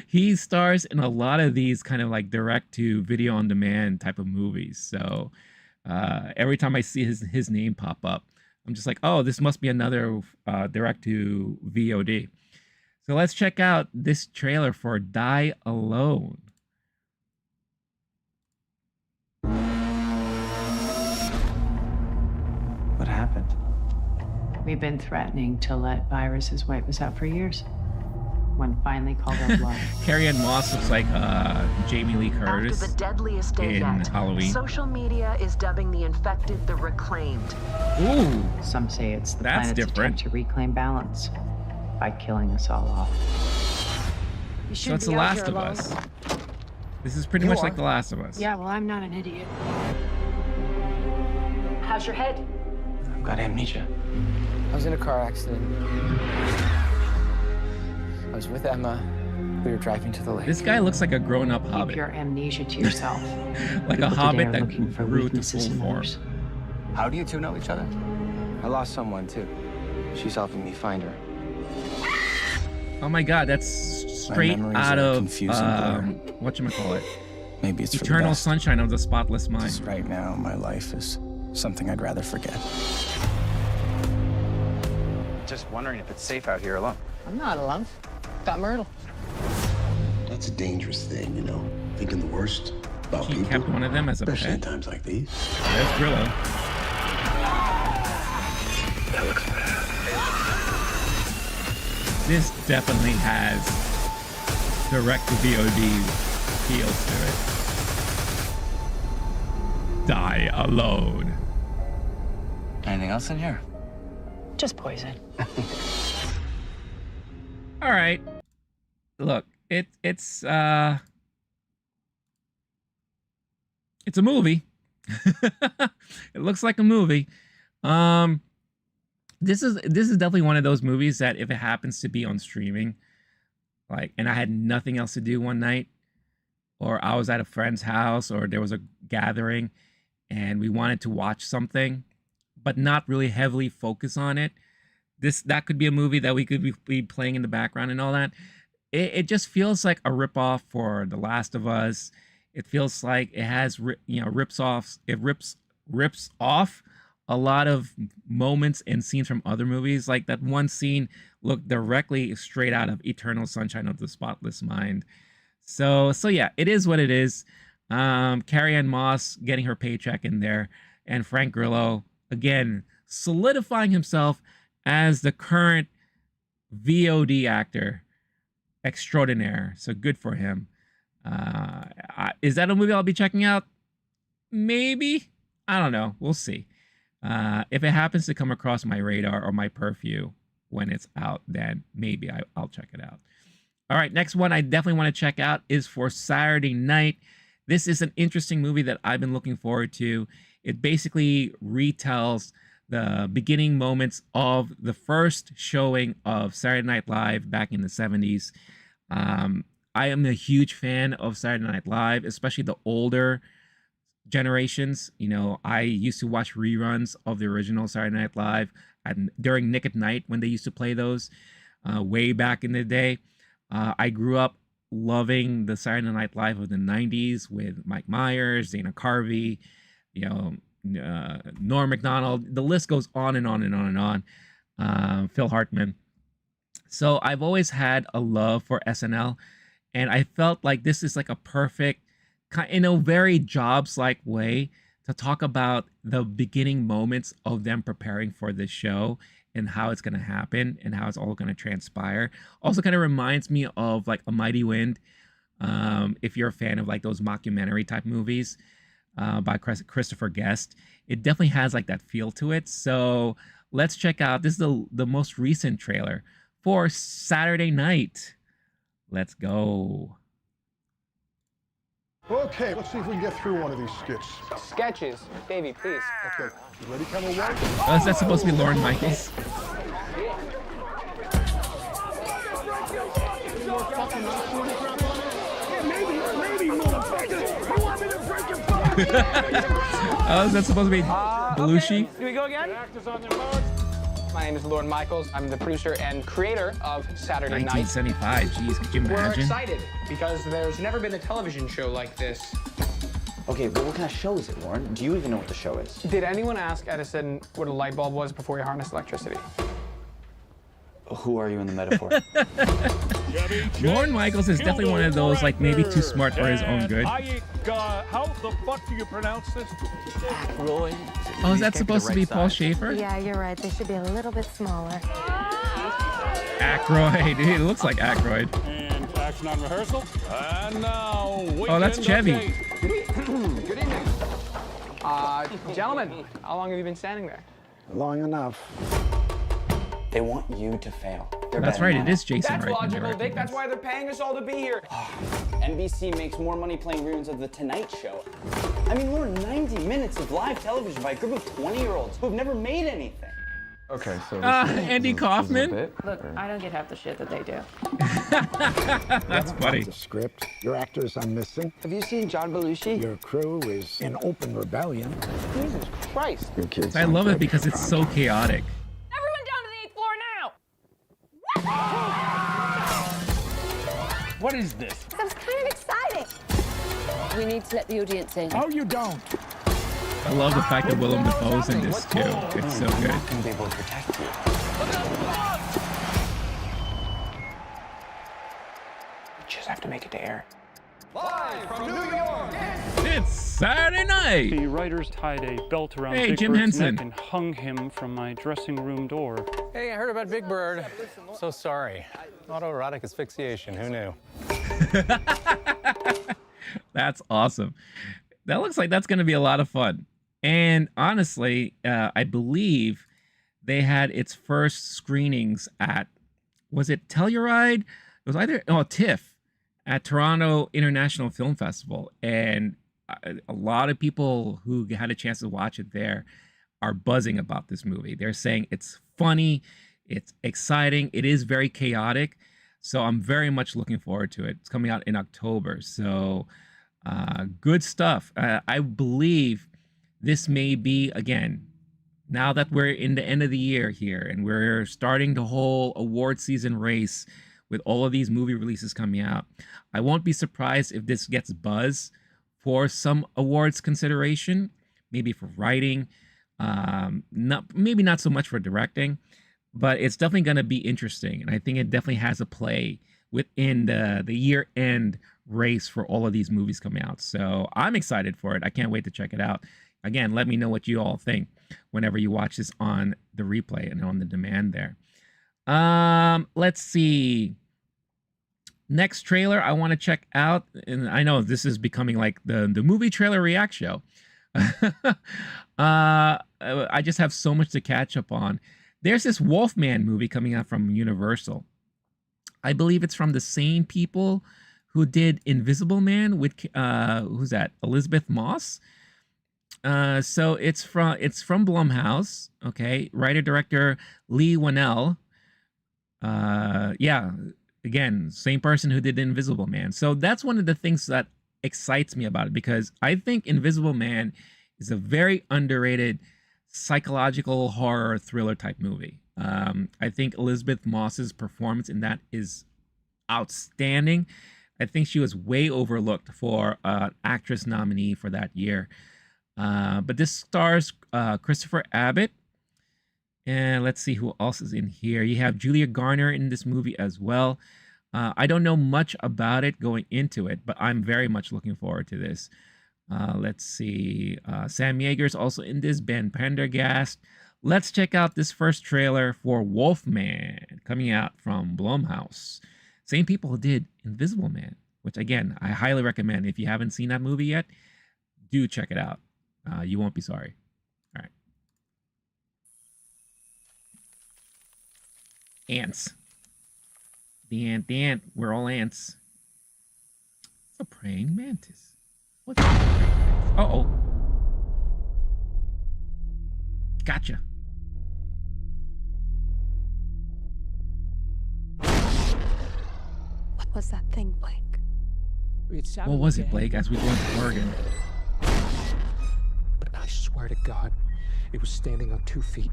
He stars in a lot of these kind of like direct-to-video-on-demand type of movies. So every time I see his name pop up, I'm just like, oh, this must be another direct-to-VOD. So let's check out this trailer for Die Alone. We've been threatening to let viruses wipe us out for years. One finally called our bluff. Carrie-Anne Moss looks like Jamie Lee Curtis After the deadliest day in yet, Halloween. social media is dubbing the infected the reclaimed. Ooh, Some say it's the that's planet's different. attempt to reclaim balance by killing us all off. So it's The Last of Us. This is pretty much like The Last of Us. Yeah, well, I'm not an idiot. How's your head? I've got amnesia. I was in a car accident. I was with Emma. We were driving to the lake. This guy looks like a grown-up Keep hobbit. your amnesia to yourself. Like a People hobbit today are that looking for grew to weaknesses full in form. others. How do you two know each other? I lost someone, too. She's helping me find her. Oh my god, that's straight out of whatchamacallit. Maybe it's Eternal Sunshine of the Spotless Mind. Just right now, my life is something I'd rather forget. Just wondering if it's safe out here alone. I'm not alone. Got Myrtle. That's a dangerous thing, you know. Thinking the worst about He people. kept one of them as a especially in pet. times like these. There's Grillo. That looks bad. This definitely has direct-to-VOD feels to it. Die alone. Anything else in here? Just poison. All right. Look, it's a movie. It looks like a movie. This is definitely one of those movies that if it happens to be on streaming, like, and I had nothing else to do one night, or I was at a friend's house, or there was a gathering, and we wanted to watch something, but not really heavily focus on it. That could be a movie that we could be playing in the background and all that. It just feels like a ripoff for The Last of Us. It feels like it has rips off a lot of moments and scenes from other movies. Like that one scene looked directly straight out of Eternal Sunshine of the Spotless Mind. So yeah, it is what it is. Carrie-Anne Moss getting her paycheck in there, and Frank Grillo again solidifying himself as the current VOD actor extraordinaire. So good for him. Is that a movie I'll be checking out? Maybe. I don't know. We'll see. If it happens to come across my radar or my purview when it's out, then maybe I'll check it out. All right, next one I definitely want to check out is for Saturday night. This is an interesting movie that I've been looking forward to. It basically retells the beginning moments of the first showing of Saturday Night Live back in the 70s. I am a huge fan of Saturday Night Live, especially the older generations. You know, I used to watch reruns of the original Saturday Night Live during Nick at Night when they used to play those way back in the day. I grew up loving the Saturday Night Live of the 90s with Mike Myers, Dana Carvey, Norm Macdonald. The list goes on and on and on and on. Phil Hartman. So I've always had a love for SNL, and I felt like this is like a perfect, in a very Jobs-like way, to talk about the beginning moments of them preparing for this show and how it's going to happen and how it's all going to transpire. Also kind of reminds me of like A Mighty Wind, if you're a fan of like those mockumentary type movies by Christopher Guest. It definitely has like that feel to it. So let's check out, this is the most recent trailer for Saturday night. Let's go. Okay, let's see if we can get through one of these skits. Sketches. Davey, please. Okay, you ready, Camel White? Oh, is that supposed to be Lorne Michaels? Oh, is that supposed to be Belushi? Okay. Do we go again? My name is Lorne Michaels. I'm the producer and creator of Saturday Night. 1975. Jeez, could you We're imagine? excited because there's never been a television show like this. Okay, but what kind of show is it, Lauren? Do you even know what the show is? Did anyone ask Edison what a light bulb was before he harnessed electricity? Who are you in the metaphor? Lorne Michaels is definitely one of those, like, maybe too smart for his own good. How the fuck do you pronounce this? Ackroyd? Is it Oh, is that supposed to be Paul Schaefer? Yeah, you're right. They should be a little bit smaller. Aykroyd. It looks like Aykroyd. And action on rehearsal. And now, Oh, that's Chevy. Good evening. Gentlemen, how long have you been standing there? Long enough. They want you to fail. That's right, it is Jason That's Reitman logical, directing Dick. That's this. why they're paying us all to be here. NBC makes more money playing reruns of The Tonight Show. I mean, Lauren, 90 minutes of live television by a group of 20-year-olds who have never made anything. Okay, so Andy Kaufman. Look, I don't get half the shit that they do. That's funny. The script. Your actors are missing. Have you seen John Belushi? Your crew is in open rebellion. Jesus Christ. Your kids. I love it because it's so chaotic. Everyone down to the 8th floor now! What is this? That was kind of exciting. We need to let the audience in. Oh, you don't. I love the fact that Willem Dafoe's in this too. It's so good. I'm gonna be able to protect you. We just have to make it to air. Live from New York. It's Saturday night. The writers tied a belt around Hey, Big Jim Bird's Henson. neck and hung him from my dressing room door. Hey, I heard about Big Bird. So sorry. Autoerotic asphyxiation. Who knew? That's awesome. That looks like that's going to be a lot of fun. And honestly, I believe they had its first screenings at, was it Telluride? It was either, TIFF at Toronto International Film Festival. And a lot of people who had a chance to watch it there are buzzing about this movie. They're saying it's funny, it's exciting, it is very chaotic. So I'm very much looking forward to it. It's coming out in October. So good stuff. I believe this may be, again, now that we're in the end of the year here and we're starting the whole award season race with all of these movie releases coming out, I won't be surprised if this gets buzz for some awards consideration, maybe for writing, maybe not so much for directing, but it's definitely going to be interesting. And I think it definitely has a play within the year-end race for all of these movies coming out. So I'm excited for it. I can't wait to check it out. Again, let me know what you all think whenever you watch this on the replay and on the demand there. Let's see. Next trailer I want to check out, and I know this is becoming like the movie trailer react show. I just have so much to catch up on. There's this Wolfman movie coming out from Universal. I believe it's from the same people who did Invisible Man with who's that? Elizabeth Moss. So it's from Blumhouse. Okay, writer director Lee Whannell. Yeah, again, same person who did Invisible Man. So that's one of the things that excites me about it, because I think Invisible Man is a very underrated psychological horror thriller type movie. I think Elizabeth Moss's performance in that is outstanding. I think she was way overlooked for an actress nominee for that year. But this stars Christopher Abbott. And let's see who else is in here. You have Julia Garner in this movie as well. I don't know much about it going into it, but I'm very much looking forward to this. Let's see. Sam Yeager's also in this. Ben Pendergast. Let's check out this first trailer for Wolfman, coming out from Blumhouse. Same people who did Invisible Man, which, again, I highly recommend. If you haven't seen that movie yet, do check it out. You won't be sorry. All right. Ants. The ant. We're all ants. It's a praying mantis. What's that? Uh-oh. Gotcha. What was that thing, Blake? What was it, Blake, as we go into Oregon? But I swear to God, it was standing on 2 feet.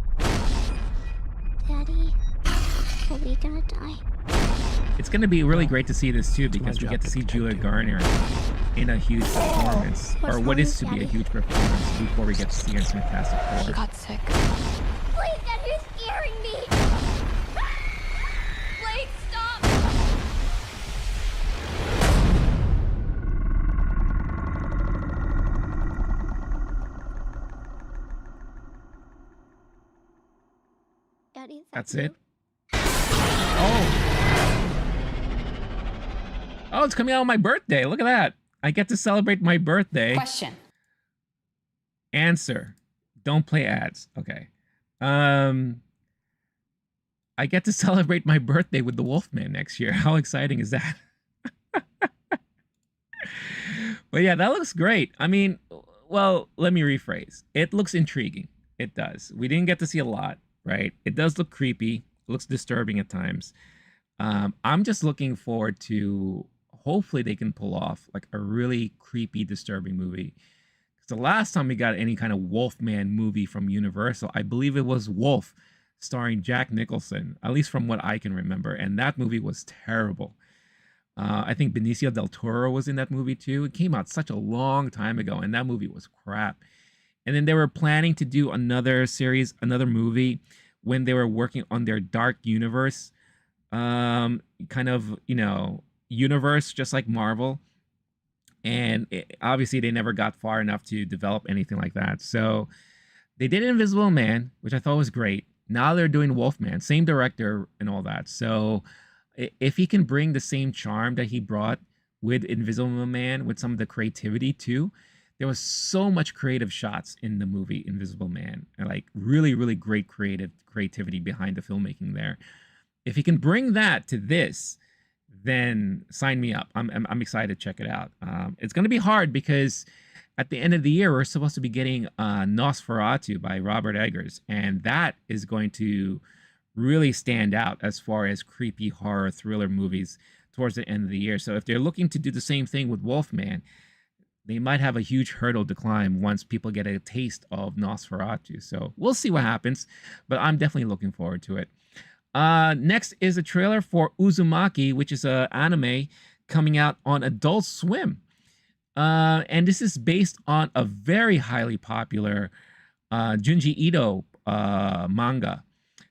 Daddy, are we gonna die? It's going to be really great to see this, too, because we get to see Julia Garner in a huge performance, or what is to be a huge performance, before we get to see her in Fantastic Four. She got sick. Blake, Dad, you're scaring me! Blake, stop! That's it. Oh, it's coming out on my birthday. Look at that. I get to celebrate my birthday. Question. Answer. Don't play ads. Okay. I get to celebrate my birthday with the Wolfman next year. How exciting is that? But yeah, that looks great. I mean, well, let me rephrase. It looks intriguing. It does. We didn't get to see a lot, right? It does look creepy. It looks disturbing at times. I'm just looking forward to, hopefully they can pull off like a really creepy, disturbing movie. Because the last time we got any kind of Wolfman movie from Universal, I believe it was Wolf, starring Jack Nicholson, at least from what I can remember. And that movie was terrible. I think Benicio del Toro was in that movie too. It came out such a long time ago, and that movie was crap. And then they were planning to do another series, another movie, when they were working on their Dark Universe kind of, you know, universe, just like Marvel. And obviously they never got far enough to develop anything like that. So they did Invisible Man, which I thought was great. Now they're doing Wolfman, same director and all that. So if he can bring the same charm that he brought with Invisible Man, with some of the creativity too, there was so much creative shots in the movie Invisible Man, and like really, really great creativity behind the filmmaking there. If he can bring that to this, then sign me up. I'm excited to check it out. It's going to be hard because at the end of the year, we're supposed to be getting Nosferatu by Robert Eggers, and that is going to really stand out as far as creepy horror thriller movies towards the end of the year. So if they're looking to do the same thing with Wolfman, they might have a huge hurdle to climb once people get a taste of Nosferatu. So we'll see what happens, but I'm definitely looking forward to it. Next is a trailer for Uzumaki, which is an anime coming out on Adult Swim. And this is based on a very highly popular Junji Ito manga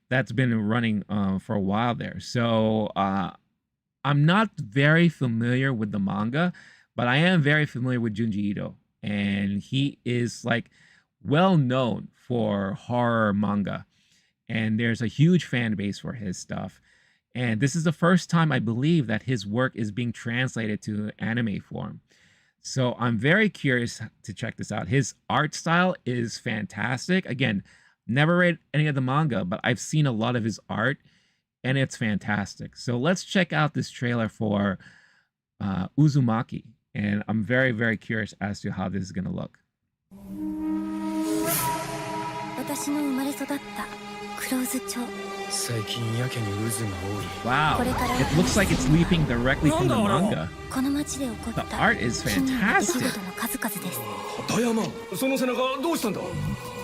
that's been running for a while there. So I'm not very familiar with the manga, but I am very familiar with Junji Ito. And he is like well known for horror manga. And there's a huge fan base for his stuff. And this is the first time I believe that his work is being translated to anime form. So I'm very curious to check this out. His art style is fantastic. Again, never read any of the manga, but I've seen a lot of his art and it's fantastic. So let's check out this trailer for Uzumaki. And I'm very, very curious as to how this is going to look. Wow, it looks like it's leaping directly from the manga. The art is fantastic.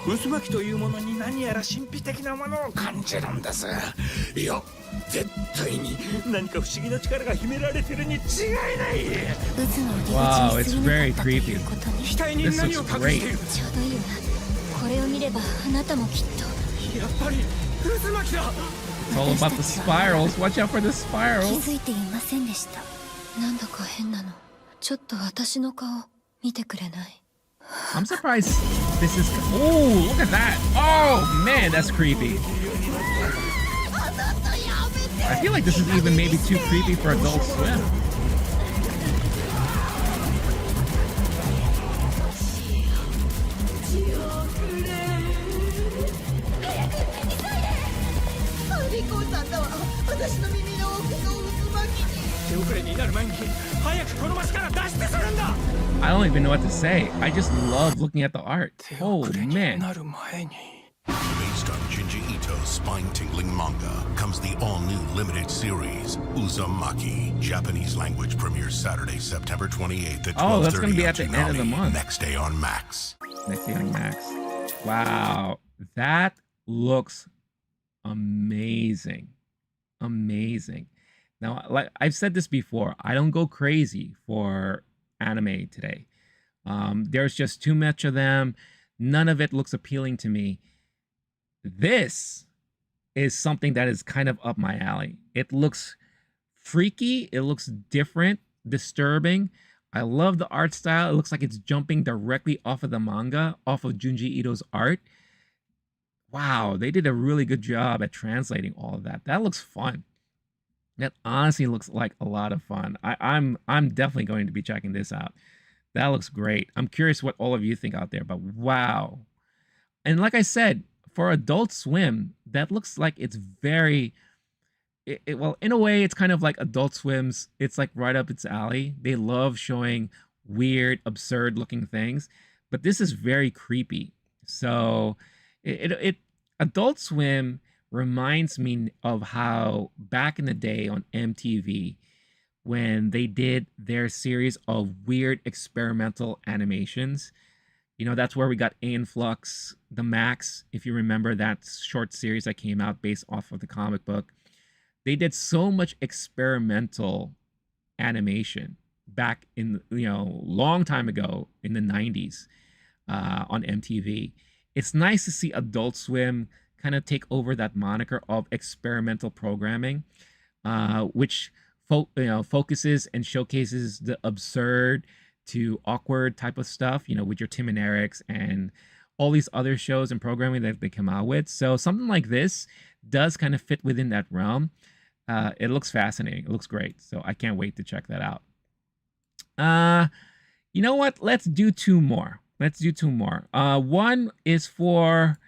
渦巻きというものに何やら神秘的なものを感じるんです。いや、絶対に何か不思議な力が秘められてるに違いない。Wow, it's very creepy. 額に何を隠している。ちょうどいいわ。これを見ればあなたもきっと。やっぱり渦巻きだ。 It's all about the spirals. Watch out for the spirals. 気づいていませんでした。なんだか変なの。ちょっと私の顔見てくれない。 I'm surprised this is... Oh, look at that. Oh, man, that's creepy. I feel like this is even maybe too creepy for Adult Swim. I don't even know what to say. I just love looking at the art. Oh, man. Based on Junji Ito's spine-tingling manga comes the all-new limited series, Uzumaki. Japanese language premieres Saturday, September 28th at 12:30. Oh, that's going to be at the end of the month. Next day on Max. Next day on Max. Wow. That looks amazing. Amazing. Now, like I've said this before, I don't go crazy for anime today. There's just too much of them. None of it looks appealing to me. This is something that is kind of up my alley. It looks freaky. It looks different, disturbing. I love the art style. It looks like it's jumping directly off of the manga, off of Junji Ito's art. wow, they did a really good job at translating all of that. That looks fun. That honestly looks like a lot of fun. I'm definitely going to be checking this out. That looks great. I'm curious what all of you think out there, but wow. And like I said, for Adult Swim, that looks like it's very well, in a way, it's kind of like Adult Swim's. It's like right up its alley. They love showing weird, absurd looking things, but this is very creepy. So it Adult Swim reminds me of how back in the day on MTV, when they did their series of weird experimental animations. You know, that's where we got Aeon Flux, The Max, if you remember that short series that came out based off of the comic book. They did so much experimental animation back in, long time ago in the 90s on MTV. It's nice to see Adult Swim kind of take over that moniker of experimental programming, which focuses and showcases the absurd to awkward type of stuff, with your Tim and Eric's and all these other shows and programming that they come out with. So something like this does kind of fit within that realm. It looks fascinating. It looks great. So I can't wait to check that out. You know what? Let's do two more. One is for,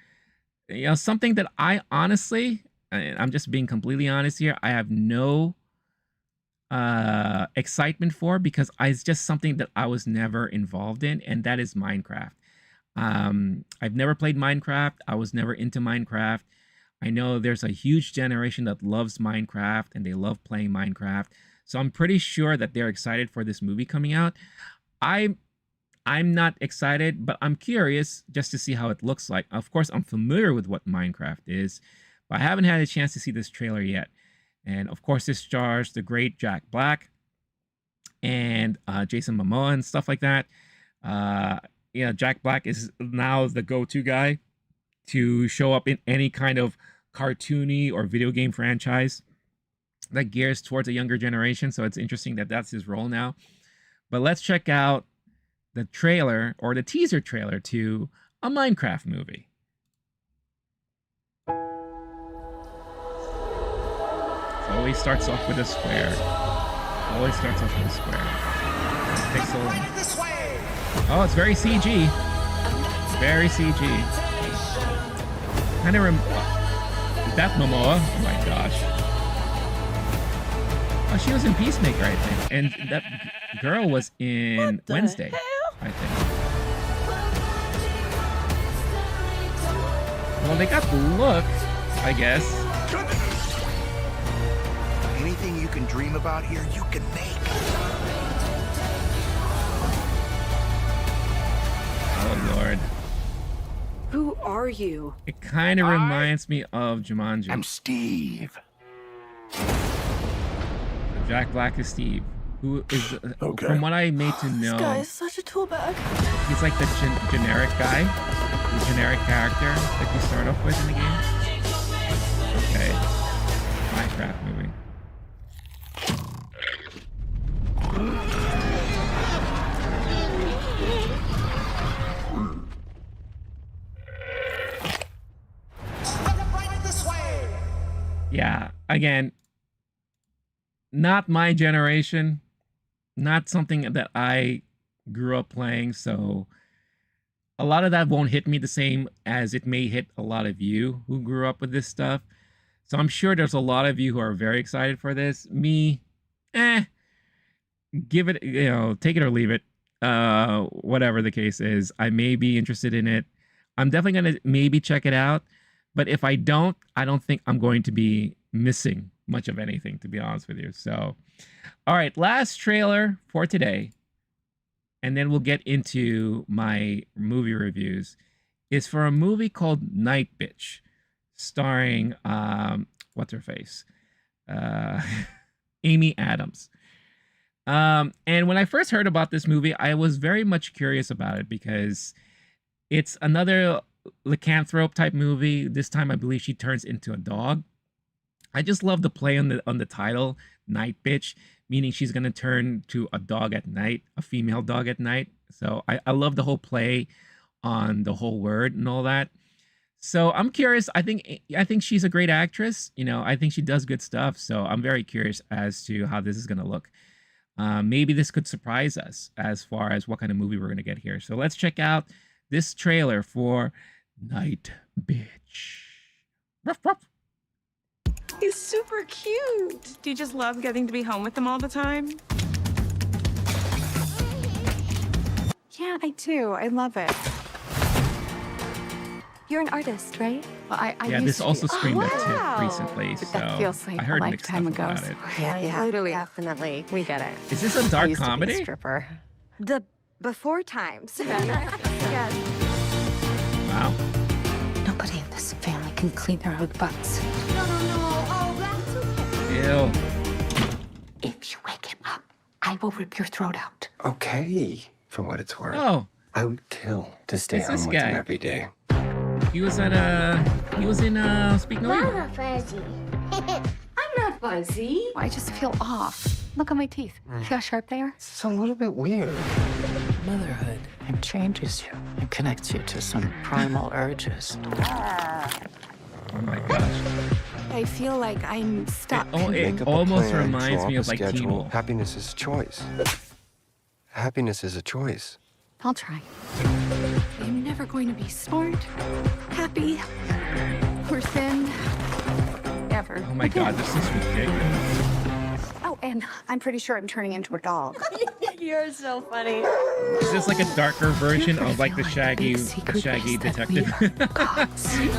something that I honestly, and I'm just being completely honest here, I have no excitement for, because it's just something that I was never involved in, and that is Minecraft. I've never played Minecraft. I was never into Minecraft. I know there's a huge generation that loves Minecraft and they love playing Minecraft. So I'm pretty sure that they're excited for this movie coming out. I'm not excited, but I'm curious just to see how it looks like. Of course, I'm familiar with what Minecraft is, but I haven't had a chance to see this trailer yet. And of course, this stars the great Jack Black and Jason Momoa and stuff like that. Jack Black is now the go-to guy to show up in any kind of cartoony or video game franchise that gears towards a younger generation. So it's interesting that that's his role now. But let's check out the trailer, or the teaser trailer, to a Minecraft movie. Always starts off with a square. Pixel. Oh, it's very CG. Very CG. Kind of that Momoa. Oh my gosh. Oh, she was in Peacemaker, I think, and that girl was in Wednesday, I think. Well, they got the look, I guess. Anything you can dream about here, you can make. Oh, Lord. Who are you? It kind of reminds me of Jumanji. I'm Steve. Jack Black is Steve, who is, from what I made to know, This guy is such a tool bag. he's like the generic guy, the generic character that you start off with in the game. Okay. Minecraft movie. Yeah, again, not my generation, not something that I grew up playing, so a lot of that won't hit me the same as it may hit a lot of you who grew up with this stuff. So I'm sure there's a lot of you who are very excited for this. Me, give it, take it or leave it. Whatever the case is, I may be interested in it. I'm definitely going to maybe check it out. But if I don't think I'm going to be missing much of anything, to be honest with you. So, all right, last trailer for today, and then we'll get into my movie reviews, is for a movie called Nightbitch, starring, what's her face? Amy Adams. And when I first heard about this movie, I was very much curious about it because it's another lycanthrope type movie. This time I believe she turns into a dog. I just love the play on the title, Nightbitch, meaning she's going to turn to a dog at night, a female dog at night. So I love the whole play on the whole word and all that. So I'm curious. I think she's a great actress. You know, I think she does good stuff. So I'm very curious as to how this is going to look. Maybe this could surprise us as far as what kind of movie we're going to get here. So let's check out this trailer for Nightbitch. Ruff, ruff. He's super cute. Do you just love getting to be home with him all the time? Yeah, I do. I love it. You're an artist, right? Well, I Yeah, used this to also be. streamed at Wow. TIFF recently, so That feels like I heard a mixed lifetime stuff ago. about it. Yeah, totally. Definitely. We get it. Is this a I dark used to be a comedy? stripper. The before times. Yes. Wow. Nobody in this family can clean their own butts. No. Oh, that's okay. Ew. If you wake him up, I will rip your throat out. Okay, for what it's worth. Oh, I would kill to stay Who's this home with him guy? every day. he was in Speak No Evil. Mama Fuzzy. I'm not fuzzy. I just feel off. Look at my teeth. See how sharp they are? It's a little bit weird. Motherhood, it changes you and connects you to some primal urges. Oh my gosh. I feel like I'm stuck. It Make up a almost plan, reminds draw me up of a like Teen schedule. Wolf. Happiness is a choice. Happiness is a choice. I'll try. I'm never going to be smart, happy, or thin. Ever. Oh my god, this is ridiculous. Oh, and I'm pretty sure I'm turning into a dog. You're so funny. Is this like a darker version of like the Shaggy detective?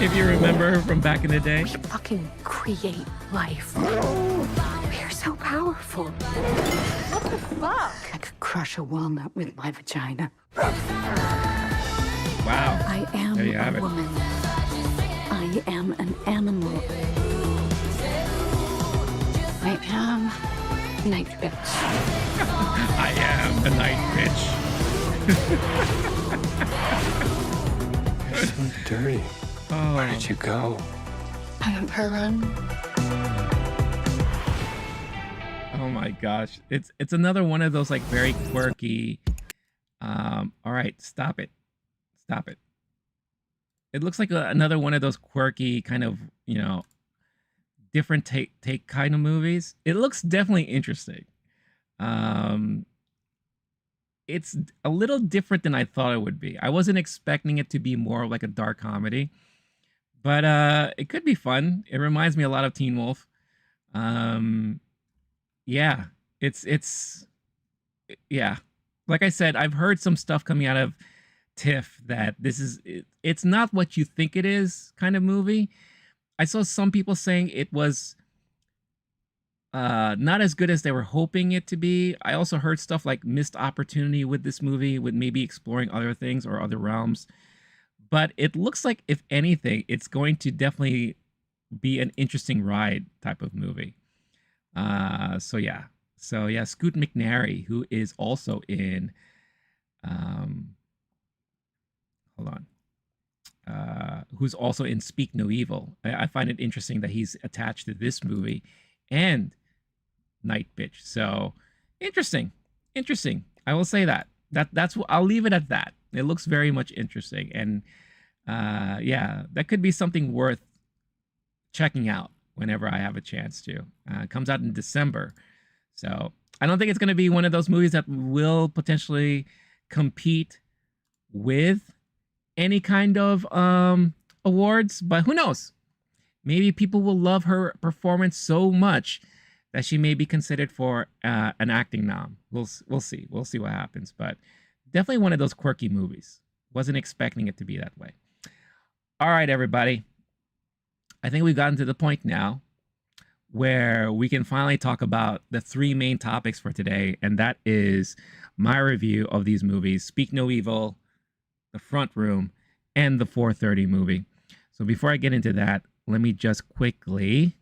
If you remember from back in the day. We fucking create life. We are so powerful. What the fuck? I could crush a walnut with my vagina. Wow. I am There you a have it. woman. I am an animal. I am Nightbitch. I am the Nightbitch. You're so dirty. Oh. Where did you go? I am her run. Oh my gosh. It's another one of those like very quirky. All right, stop it. Stop it. It looks like another one of those quirky kind of, you know, different take kind of movies. It looks definitely interesting. It's a little different than I thought it would be. I wasn't expecting it to be more of like a dark comedy, but it could be fun. It reminds me a lot of Teen Wolf. Yeah, yeah. Like I said, I've heard some stuff coming out of TIFF that it's not what you think it is kind of movie. I saw some people saying it was not as good as they were hoping it to be. I also heard stuff like missed opportunity with this movie, with maybe exploring other things or other realms. But it looks like, if anything, it's going to definitely be an interesting ride type of movie. So yeah, Scoot McNairy, who is also in, hold on. Who's also in Speak No Evil. I find it interesting that he's attached to this movie and Nightbitch. So interesting. I will say that's what I'll leave it at that. It looks very much interesting, and yeah, that could be something worth checking out whenever I have a chance to. It comes out in December, so I don't think it's going to be one of those movies that will potentially compete with any kind of awards, but who knows? Maybe people will love her performance so much that she may be considered for an acting nom. We'll see. We'll see what happens, but definitely one of those quirky movies. Wasn't expecting it to be that way. All right, everybody. I think we've gotten to the point now where we can finally talk about the three main topics for today, and that is my review of these movies: Speak No Evil, The Front Room, and the 4:30 movie. So before I get into that, let me just quickly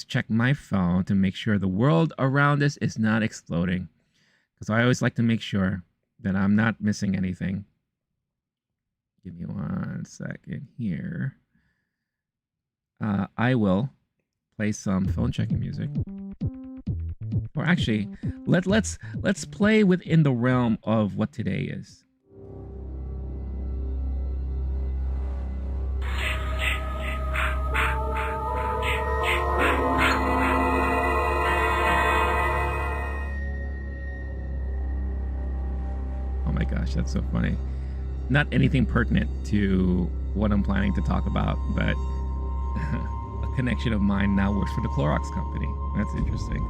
check my phone to make sure the world around us is not exploding, because I always like to make sure that I'm not missing anything. Give me 1 second here. I will play some phone checking music. Or actually, let's play within the realm of what today is. gosh, that's so funny. Not anything pertinent to what I'm planning to talk about, but a connection of mine now works for the Clorox company. That's interesting.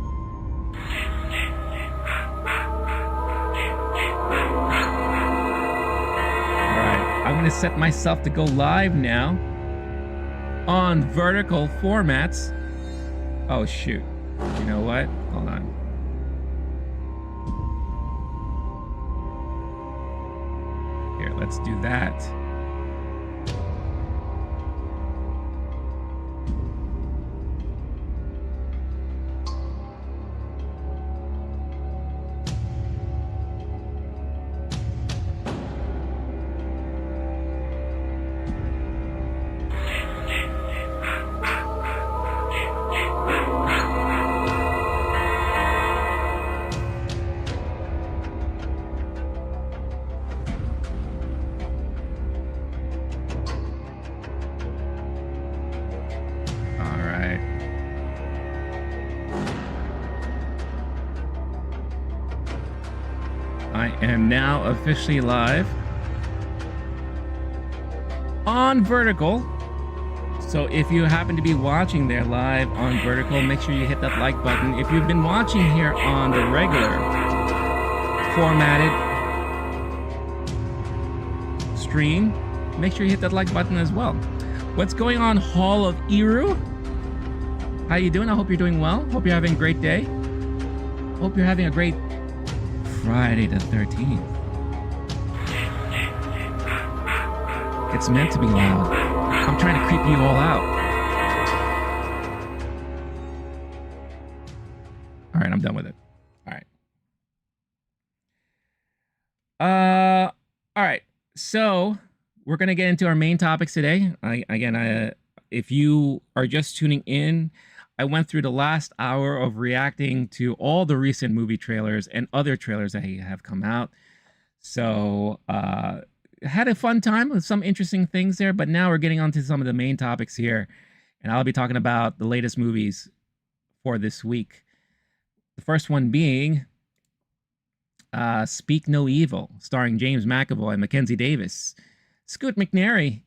Alright, I'm going to set myself to go live now on vertical formats. Oh, shoot. You know what? Hold on. Here, let's do that. Now officially live on vertical. So if you happen to be watching there live on vertical, make sure you hit that like button. If you've been watching here on the regular formatted stream, make sure you hit that like button as well. What's going on, Hall of Iru? How you doing? I hope you're doing well. Hope you're having a great day. Hope you're having a great Friday the 13th. It's meant to be loud. I'm trying to creep you all out. All right, I'm done with it. All right. All right. So we're gonna get into our main topics today. If you are just tuning in, I went through the last hour of reacting to all the recent movie trailers and other trailers that have come out. So had a fun time with some interesting things there, but now we're getting on to some of the main topics here. And I'll be talking about the latest movies for this week. The first one being Speak No Evil, starring James McAvoy and Mackenzie Davis. Scoot McNairy,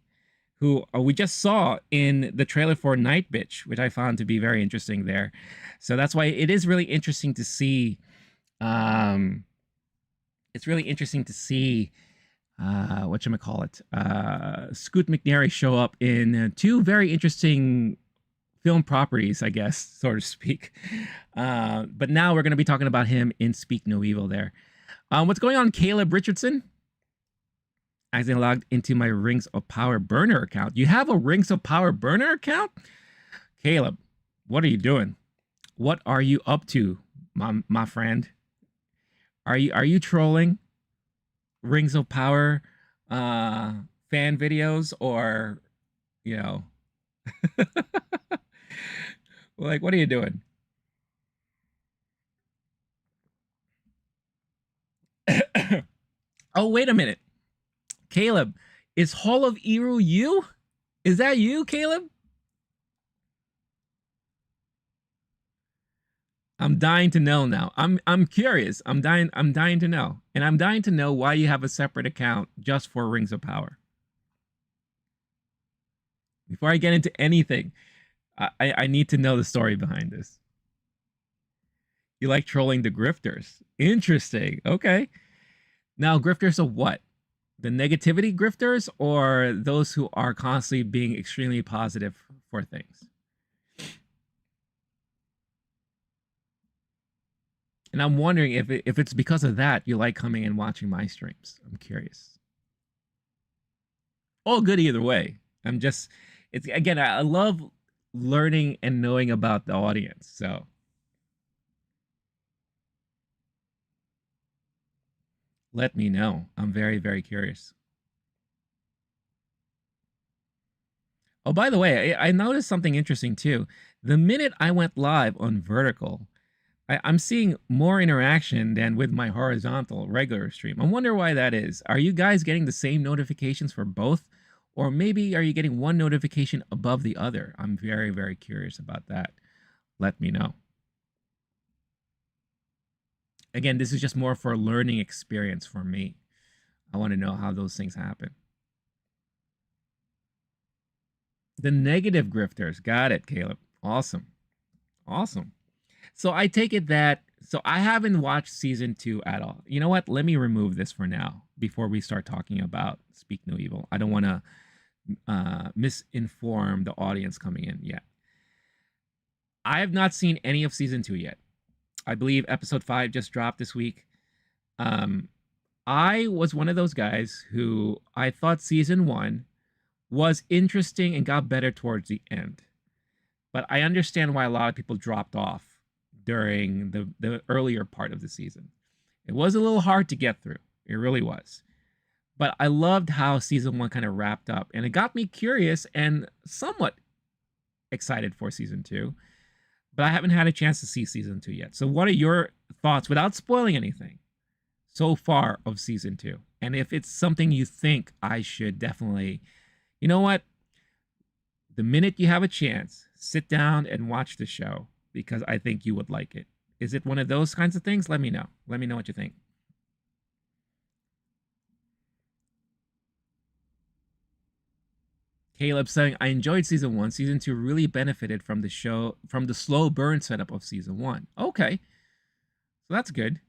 who we just saw in the trailer for Nightbitch, which I found to be very interesting there. So that's why it is really interesting to see. It's really interesting to see whatchamacallit, Scoot McNairy show up in two very interesting film properties, I guess, so to speak. But now we're going to be talking about him in Speak No Evil there. What's going on, Caleb Richardson? I accidentally logged into my Rings of Power burner account. You have a Rings of Power burner account? Caleb, what are you doing? What are you up to, my friend? Are you trolling Rings of Power fan videos, or, you know, like, what are you doing? Oh, wait a minute. Caleb, is Hall of Iru you? Is that you, Caleb? I'm dying to know now. I'm curious. I'm dying to know. And I'm dying to know why you have a separate account just for Rings of Power. Before I get into anything, I need to know the story behind this. You like trolling the grifters. Interesting. Okay. Now, grifters of what? The negativity grifters, or those who are constantly being extremely positive for things? And I'm wondering if it's because of that you like coming and watching my streams. I'm curious. All good either way. It's again, I love learning and knowing about the audience. So let me know. I'm very, very curious. Oh, by the way, I noticed something interesting too. The minute I went live on vertical, I'm seeing more interaction than with my horizontal regular stream. I wonder why that is. Are you guys getting the same notifications for both? Or maybe are you getting one notification above the other? I'm very, very curious about that. Let me know. Again, this is just more for a learning experience for me. I want to know how those things happen. The negative grifters. Got it, Caleb. Awesome. Awesome. So I take it that, so I haven't watched season 2 at all. You know what? Let me remove this for now before we start talking about Speak No Evil. I don't want to misinform the audience coming in yet. I have not seen any of season 2 yet. I believe episode 5 just dropped this week. I was one of those guys who I thought season 1 was interesting and got better towards the end. But I understand why a lot of people dropped off during the earlier part of the season. It was a little hard to get through. It really was. But I loved how season 1 kind of wrapped up. And it got me curious and somewhat excited for season 2. But I haven't had a chance to see season 2 yet. So what are your thoughts, without spoiling anything, so far of season 2? And if it's something you think I should definitely, you know what? The minute you have a chance, sit down and watch the show, because I think you would like it. Is it one of those kinds of things? Let me know. Let me know what you think. Caleb saying, I enjoyed season 1. Season 2 really benefited from the show, from the slow burn setup of season 1. Okay. So that's good.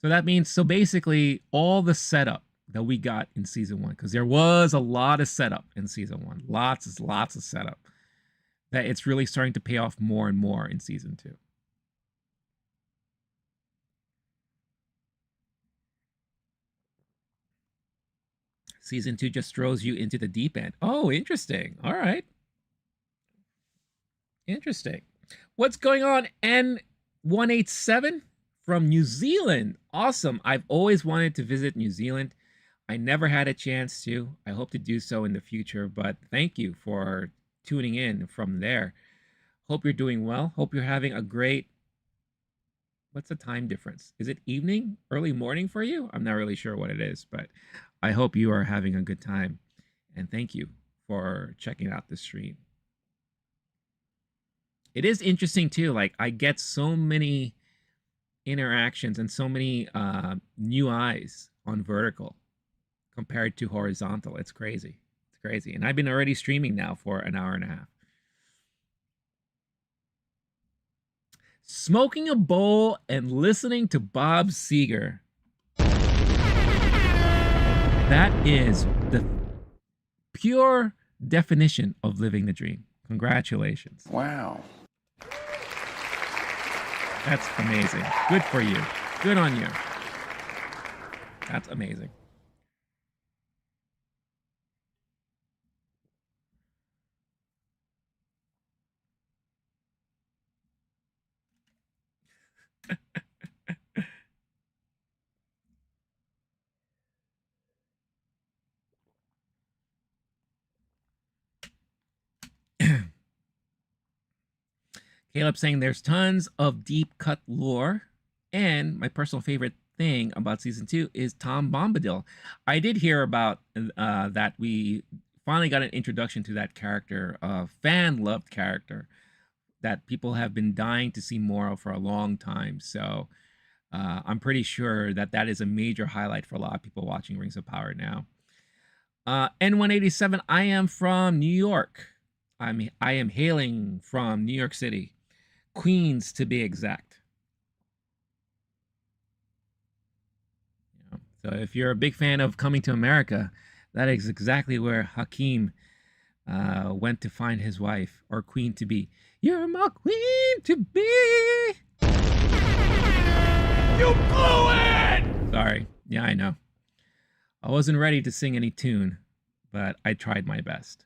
So that means, so basically all the setup that we got in season 1, because there was a lot of setup in season 1. Lots of setup. That it's really starting to pay off more and more in season 2. Season 2 just throws you into the deep end. Oh, interesting. All right. Interesting. What's going on, N187 from New Zealand? Awesome. I've always wanted to visit New Zealand. I never had a chance to. I hope to do so in the future, but thank you for tuning in from there. Hope you're doing well. Hope you're having a great, what's the time difference? Is it evening, early morning for you? I'm not really sure what it is, but I hope you are having a good time. And thank you for checking out the stream. It is interesting too. Like, I get so many interactions and so many new eyes on vertical compared to horizontal. It's crazy. It's crazy. And I've been already streaming now for an hour and a half. Smoking a bowl and listening to Bob Seger. That is the pure definition of living the dream. Congratulations. Wow. That's amazing. Good for you. Good on you. That's amazing. Caleb saying there's tons of deep cut lore, and my personal favorite thing about season 2 is Tom Bombadil. I did hear about that. We finally got an introduction to that character, a fan-loved character that people have been dying to see more of for a long time. So I'm pretty sure that that is a major highlight for a lot of people watching Rings of Power now. N187, I am from New York. I am hailing from New York City, Queens to be exact. So if you're a big fan of Coming to America, that is exactly where Hakeem went to find his wife, or queen to be. You're my queen to be. You blew it! Sorry. Yeah, I know. I wasn't ready to sing any tune, but I tried my best.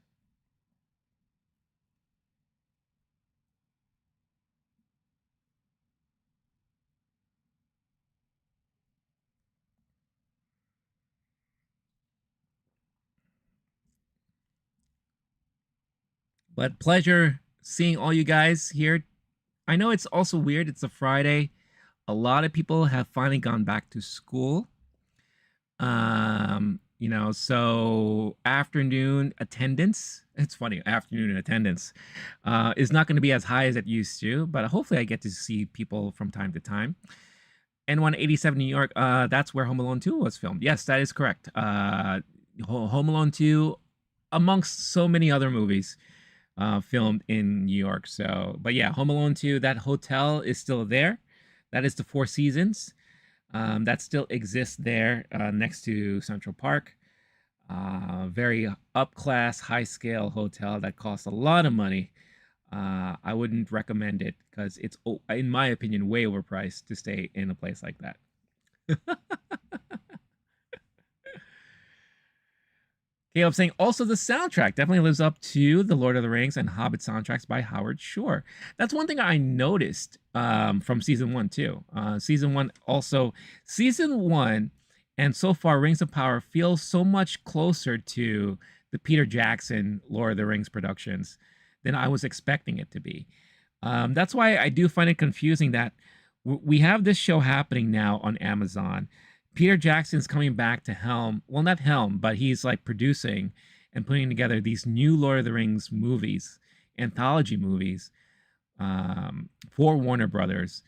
But pleasure seeing all you guys here. I know it's also weird. It's a Friday. A lot of people have finally gone back to school. You know, so afternoon attendance, it's funny, afternoon attendance is not going to be as high as it used to, but hopefully I get to see people from time to time. N187 New York, that's where Home Alone 2 was filmed. Yes, that is correct. Home Alone 2, amongst so many other movies, filmed in New York. So, but yeah, Home Alone 2, that hotel is still there. That is the Four Seasons. That still exists there next to Central Park. Very up-class, high-scale hotel that costs a lot of money. I wouldn't recommend it because it's, in my opinion, way overpriced to stay in a place like that. Caleb saying, also the soundtrack definitely lives up to the Lord of the Rings and Hobbit soundtracks by Howard Shore. That's one thing I noticed from season 1 too. Season 1 and so far Rings of Power feels so much closer to the Peter Jackson Lord of the Rings productions than I was expecting it to be. That's why I do find it confusing that we have this show happening now on Amazon. Peter Jackson's coming back to helm. Well, not helm, but he's like producing and putting together these new Lord of the Rings movies, anthology movies, for Warner Brothers.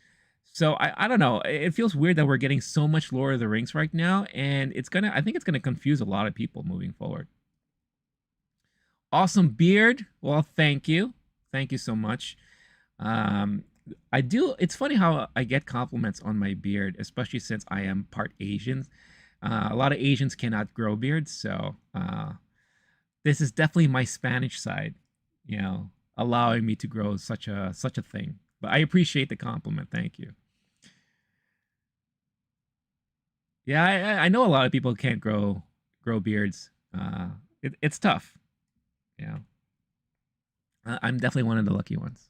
So I don't know. It feels weird that we're getting so much Lord of the Rings right now, and I think it's gonna confuse a lot of people moving forward. Awesome beard. Well, thank you. Thank you so much. It's funny how I get compliments on my beard, especially since I am part Asian. A lot of Asians cannot grow beards, so this is definitely my Spanish side, allowing me to grow such a thing. But I appreciate the compliment. Thank you. Yeah, I know a lot of people can't grow beards. It's tough. I'm definitely one of the lucky ones.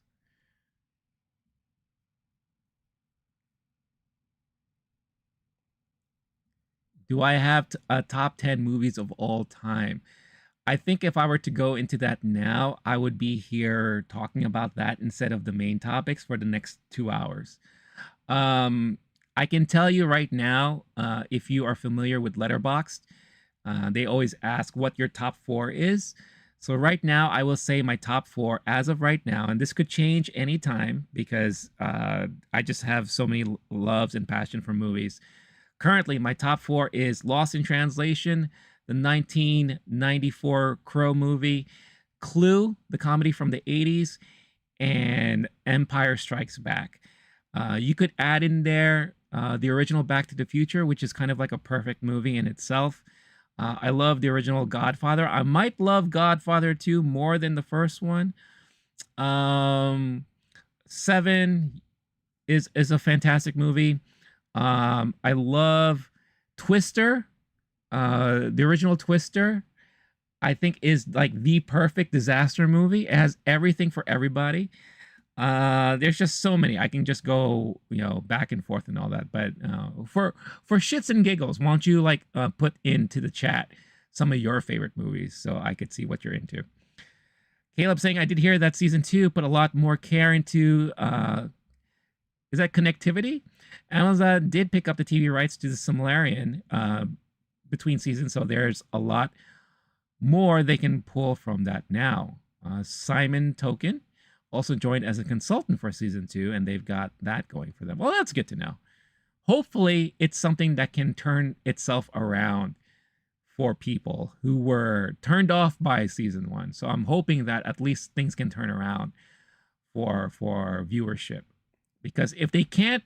Do I have a top 10 movies of all time? I think if I were to go into that now, I would be here talking about that instead of the main topics for the next 2 hours. I can tell you right now, if you are familiar with Letterboxd, they always ask what your top 4 is. So right now, I will say my top 4 as of right now, and this could change anytime because I just have so many loves and passion for movies. Currently, my top 4 is Lost in Translation, the 1994 Crow movie, Clue, the comedy from the 80s, and Empire Strikes Back. You could add in there the original Back to the Future, which is kind of like a perfect movie in itself. I love the original Godfather. I might love Godfather 2 more than the first one. 7 is a fantastic movie. I love Twister. The original Twister, I think, is like the perfect disaster movie. It has everything for everybody. There's just so many. I can just go, back and forth and all that. But for shits and giggles, why don't you put into the chat some of your favorite movies so I could see what you're into. Caleb saying, I did hear that season 2 put a lot more care into, is that connectivity? Amazon did pick up the TV rights to the Silmarillion between seasons, so there's a lot more they can pull from that now. Simon Token also joined as a consultant for season 2, and they've got that going for them. Well, that's good to know. Hopefully, it's something that can turn itself around for people who were turned off by season 1. So I'm hoping that at least things can turn around for viewership. Because if they can't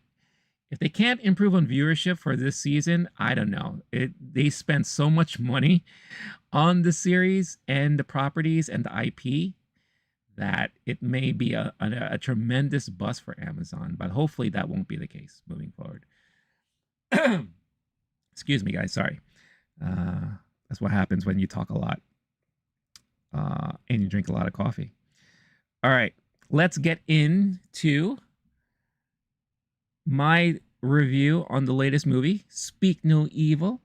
improve on viewership for this season, I don't know. They spent so much money on the series and the properties and the IP that it may be a tremendous bust for Amazon. But hopefully that won't be the case moving forward. Excuse me, guys. Sorry. That's what happens when you talk a lot and you drink a lot of coffee. All right. Let's get into my review on the latest movie, Speak No Evil,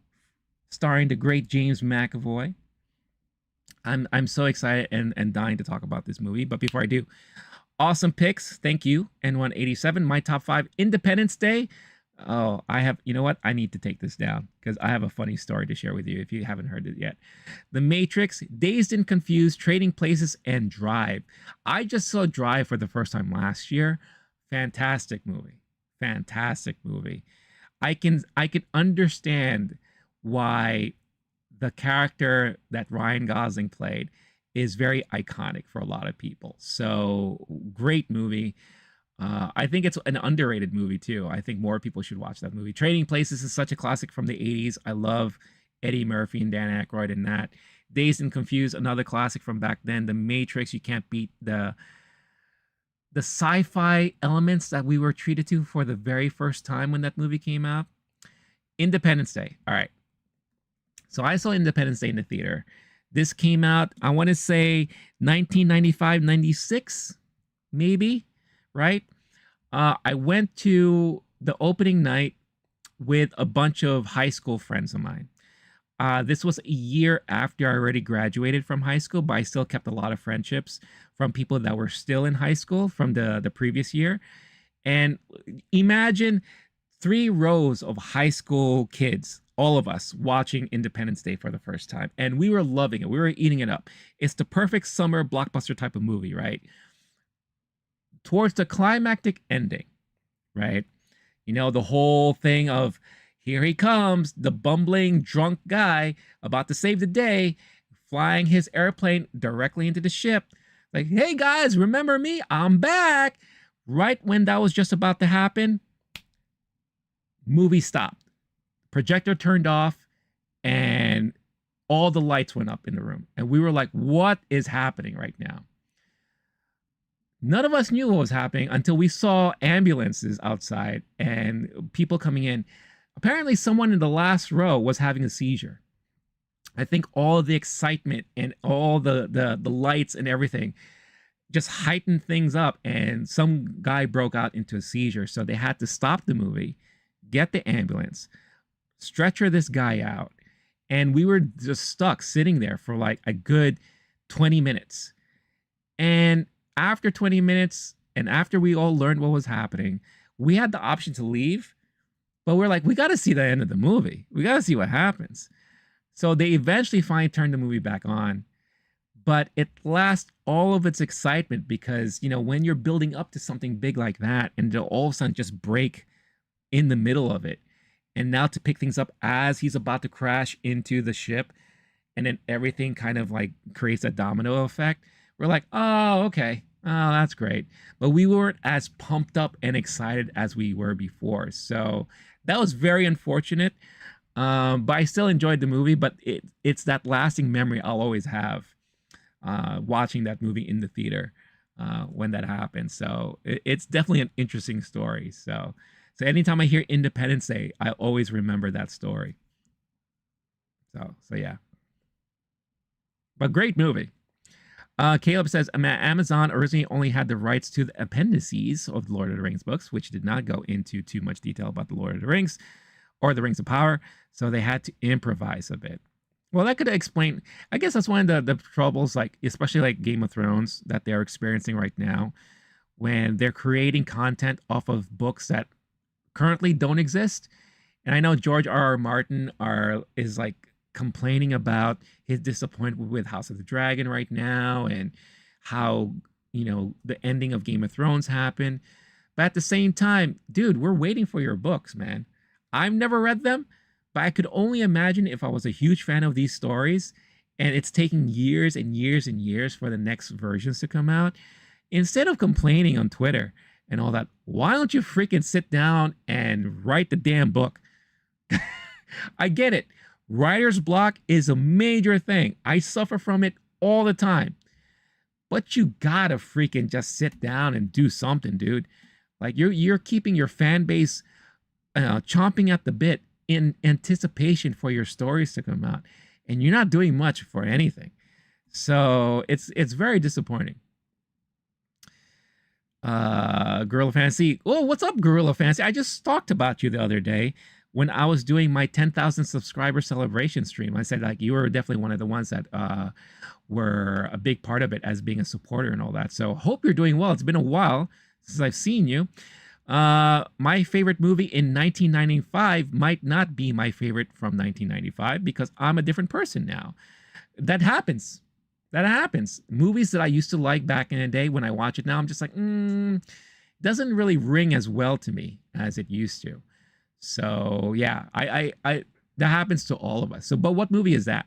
starring the great James McAvoy. I'm so excited and dying to talk about this movie. But before I do, awesome picks. Thank you, N187. My top 5, Independence Day. Oh, you know what? I need to take this down because I have a funny story to share with you if you haven't heard it yet. The Matrix, Dazed and Confused, Trading Places, and Drive. I just saw Drive for the first time last year. Fantastic movie. Fantastic movie. I can understand why the character that Ryan Gosling played is very iconic for a lot of people. So great movie. I think it's an underrated movie too. I think more people should watch that movie. Trading Places is such a classic from the 80s. I love Eddie Murphy and Dan Aykroyd in that. Dazed and Confused, another classic from back then. The Matrix, you can't beat the sci-fi elements that we were treated to for the very first time when that movie came out. Independence Day. All right. So I saw Independence Day in the theater. This came out, I want to say 1995, 96, maybe, right? I went to the opening night with a bunch of high school friends of mine. This was a year after I already graduated from high school, but I still kept a lot of friendships from people that were still in high school from the previous year. And imagine 3 rows of high school kids, all of us, watching Independence Day for the first time. And we were loving it. We were eating it up. It's the perfect summer blockbuster type of movie, right? Towards the climactic ending, right? You know, the whole thing of, here he comes, the bumbling drunk guy about to save the day, flying his airplane directly into the ship. Like, hey guys, remember me? I'm back. Right when that was just about to happen, movie stopped. Projector turned off and all the lights went up in the room. And we were like, what is happening right now? None of us knew what was happening until we saw ambulances outside and people coming in. Apparently someone in the last row was having a seizure. I think all of the excitement and all the lights and everything just heightened things up, and some guy broke out into a seizure. So they had to stop the movie, get the ambulance, stretcher this guy out, and we were just stuck sitting there for like a good 20 minutes. And after 20 minutes, and after we all learned what was happening, we had the option to leave, but we're like, we got to see the end of the movie. We got to see what happens. So they eventually finally turned the movie back on, but it lost all of its excitement because, you know, when you're building up to something big like that and to all of a sudden just break in the middle of it, and now to pick things up as he's about to crash into the ship, and then everything kind of like creates a domino effect. We're like, oh, okay. Oh, that's great. But we weren't as pumped up and excited as we were before. So that was very unfortunate. But I still enjoyed the movie, but it's that lasting memory I'll always have watching that movie in the theater when that happened. So it's definitely an interesting story. So anytime I hear Independence Day, I always remember that story. So yeah. But great movie. Caleb says, Amazon originally only had the rights to the appendices of the Lord of the Rings books, which did not go into too much detail about the Lord of the Rings or the Rings of Power, so they had to improvise a bit. Well, that could explain, I guess that's one of the troubles, like especially like Game of Thrones, that they're experiencing right now, when they're creating content off of books that currently don't exist. And I know George R.R. Martin is like complaining about his disappointment with House of the Dragon right now and how, you know, the ending of Game of Thrones happened. But at the same time, dude, we're waiting for your books, man. I've never read them, but I could only imagine if I was a huge fan of these stories and it's taking years and years and years for the next versions to come out. Instead of complaining on Twitter and all that, why don't you freaking sit down and write the damn book? I get it. Writer's block is a major thing. I suffer from it all the time. But you gotta freaking just sit down and do something, dude. Like you're keeping your fan base chomping at the bit in anticipation for your stories to come out, and you're not doing much for anything. So it's very disappointing. Gorilla Fantasy. Oh, what's up, Gorilla Fantasy? I just talked about you the other day when I was doing my 10,000 subscriber celebration stream. I said, like, you were definitely one of the ones that were a big part of it as being a supporter and all that. So hope you're doing well. It's been a while since I've seen you. My favorite movie in 1995 might not be my favorite from 1995 because I'm a different person now. That happens. That happens. Movies that I used to like back in the day, when I watch it now, I'm just like, doesn't really ring as well to me as it used to. So yeah, I that happens to all of us. So, but what movie is that?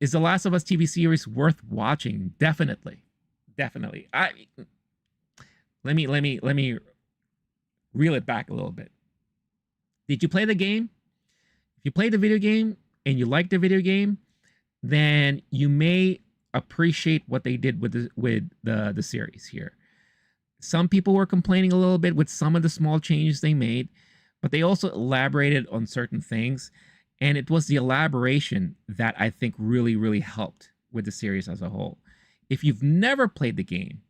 Is The Last of Us TV series worth watching? Definitely, definitely. Let me reel it back a little bit. Did you play the game? If you played the video game and you liked the video game, then you may appreciate what they did with the series here. Some people were complaining a little bit with some of the small changes they made, but they also elaborated on certain things. And it was the elaboration that I think really, really helped with the series as a whole. If you've never played the game,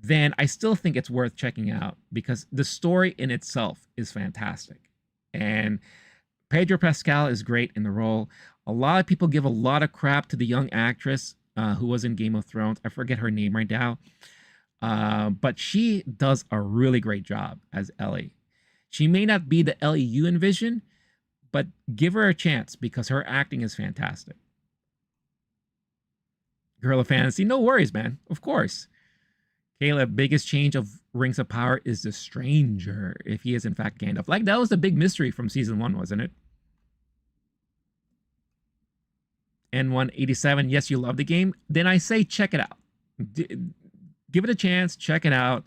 then I still think it's worth checking out because the story in itself is fantastic. And Pedro Pascal is great in the role. A lot of people give a lot of crap to the young actress who was in Game of Thrones. I forget her name right now. But she does a really great job as Ellie. She may not be the Ellie you envision, but give her a chance because her acting is fantastic. Girl of Fantasy, no worries, man. Of course. Caleb, biggest change of Rings of Power is the Stranger, if he is in fact Gandalf. Like, that was the big mystery from season 1, wasn't it? N187, yes, you love the game. Then I say check it out. Give it a chance, check it out.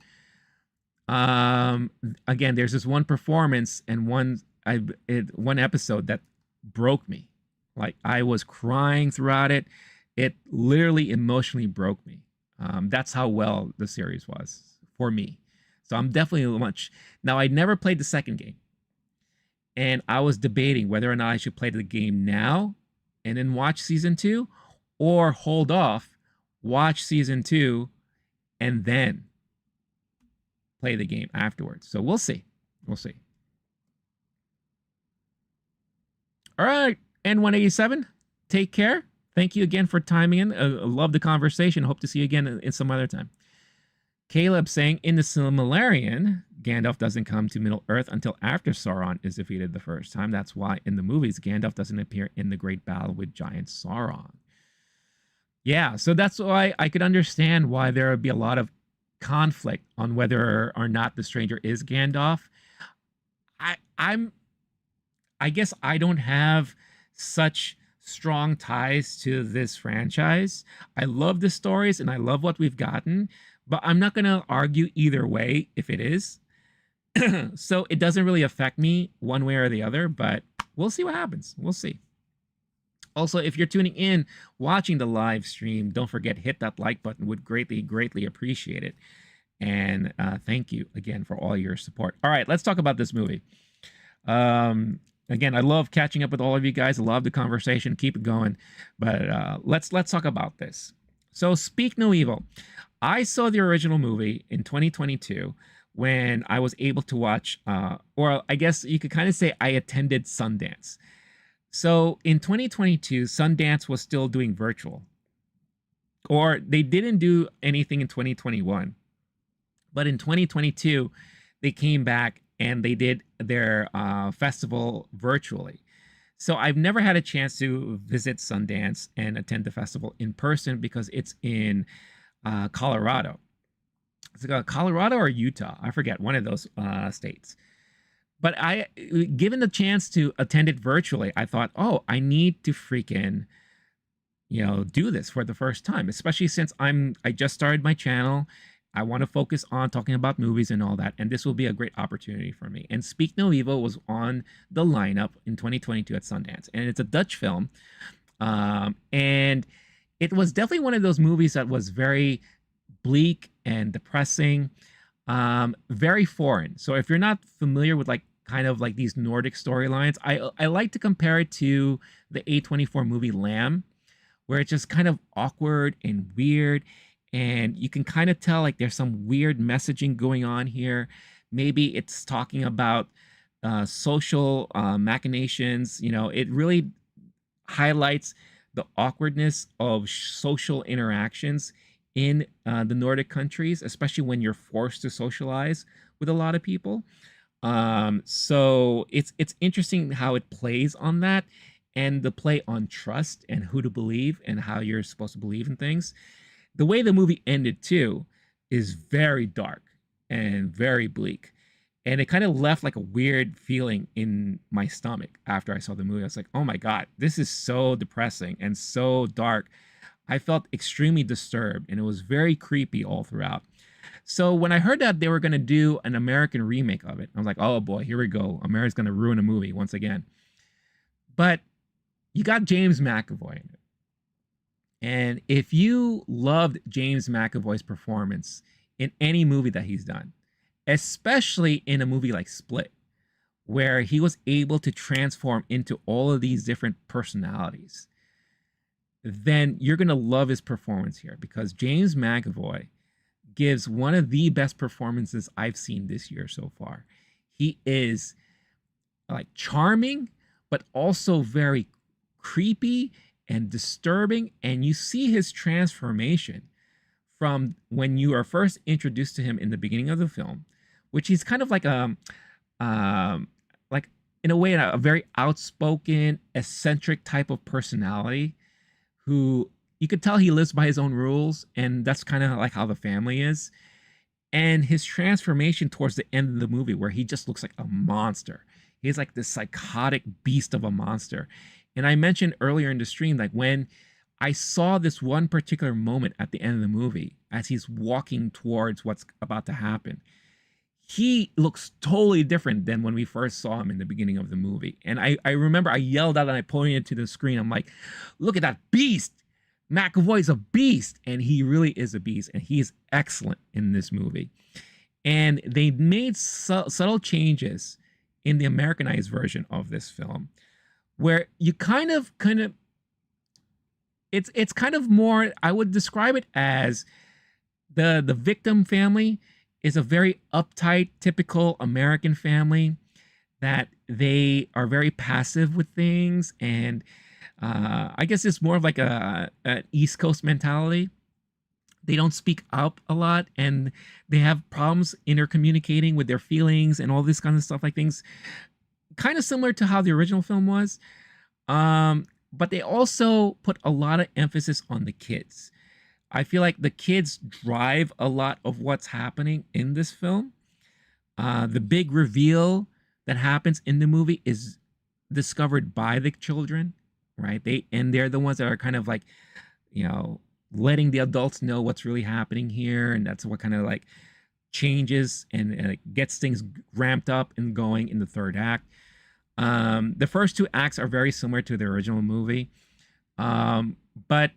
Again, there's this one performance and one episode that broke me. Like, I was crying throughout it. It literally emotionally broke me. That's how well the series was for me. So I'm definitely much. Now, I never played the second game. And I was debating whether or not I should play the game now and then watch season 2 or hold off, watch season 2, and then play the game afterwards. So we'll see. We'll see. All right, N187, take care. Thank you again for timing in. Love the conversation. Hope to see you again in some other time. Caleb saying, in the Silmarillion, Gandalf doesn't come to Middle-earth until after Sauron is defeated the first time. That's why in the movies, Gandalf doesn't appear in the great battle with giant Sauron. Yeah, so that's why I could understand why there would be a lot of conflict on whether or not the stranger is Gandalf. I guess I don't have such strong ties to this franchise. I love the stories and I love what we've gotten, but I'm not going to argue either way if it is. So it doesn't really affect me one way or the other, but we'll see what happens. We'll see. Also, if you're tuning in, watching the live stream, don't forget, hit that like button. Would greatly, greatly appreciate it. And thank you again for all your support. All right, let's talk about this movie. Again, I love catching up with all of you guys. I love the conversation. Keep it going. But let's talk about this. So, Speak No Evil. I saw the original movie in 2022 when I was able to watch, or I guess you could kind of say I attended Sundance. So in 2022, Sundance was still doing virtual. Or they didn't do anything in 2021. But in 2022, they came back and they did their festival virtually. So I've never had a chance to visit Sundance and attend the festival in person because it's in Colorado. It's Colorado or Utah. I forget, one of those states. But given the chance to attend it virtually, I thought, oh, I need to freaking, do this for the first time, especially since I just started my channel. I want to focus on talking about movies and all that, and this will be a great opportunity for me. And Speak No Evil was on the lineup in 2022 at Sundance, and it's a Dutch film. And it was definitely one of those movies that was very bleak and depressing, very foreign. So if you're not familiar with kind of like these Nordic storylines, I like to compare it to the A24 movie Lamb, where it's just kind of awkward and weird, and you can kind of tell like there's some weird messaging going on here. Maybe it's talking about social machinations. It really highlights the awkwardness of social interactions in the Nordic countries, especially when you're forced to socialize with a lot of people. So it's interesting how it plays on that, and the play on trust and who to believe and how you're supposed to believe in things. The way the movie ended too is very dark and very bleak. And it kind of left like a weird feeling in my stomach after I saw the movie. I was like, oh my God, this is so depressing and so dark. I felt extremely disturbed, and it was very creepy all throughout. So when I heard that they were going to do an American remake of it, I was like, oh boy, here we go. America's going to ruin a movie once again. But you got James McAvoy in it. And if you loved James McAvoy's performance in any movie that he's done, especially in a movie like Split, where he was able to transform into all of these different personalities, then you're going to love his performance here, because James McAvoy gives one of the best performances I've seen this year so far. He is like charming, but also very creepy and disturbing. And you see his transformation from when you are first introduced to him in the beginning of the film, which he's kind of like like in a way, a very outspoken, eccentric type of personality who you could tell he lives by his own rules, and that's kind of like how the family is. And his transformation towards the end of the movie, where he just looks like a monster. He's like this psychotic beast of a monster. And I mentioned earlier in the stream, like when I saw this one particular moment at the end of the movie, as he's walking towards what's about to happen, he looks totally different than when we first saw him in the beginning of the movie. And I remember I yelled out and I pointed to the screen. I'm like, look at that beast. McAvoy's a beast. And he really is a beast. And he's excellent in this movie. And they made subtle changes in the Americanized version of this film, where you kind of it's kind of more, I would describe it as the victim family is a very uptight, typical American family, that they are very passive with things. And I guess it's more of like an East Coast mentality. They don't speak up a lot, and they have problems intercommunicating with their feelings and all this kind of stuff, like things kind of similar to how the original film was. But they also put a lot of emphasis on the kids. I feel like the kids drive a lot of what's happening in this film. The big reveal that happens in the movie is discovered by the children, right? They're the ones that are kind of like, you know, letting the adults know what's really happening here, and that's what kind of like changes and it gets things ramped up and going in the third act. The first two acts are very similar to the original movie, but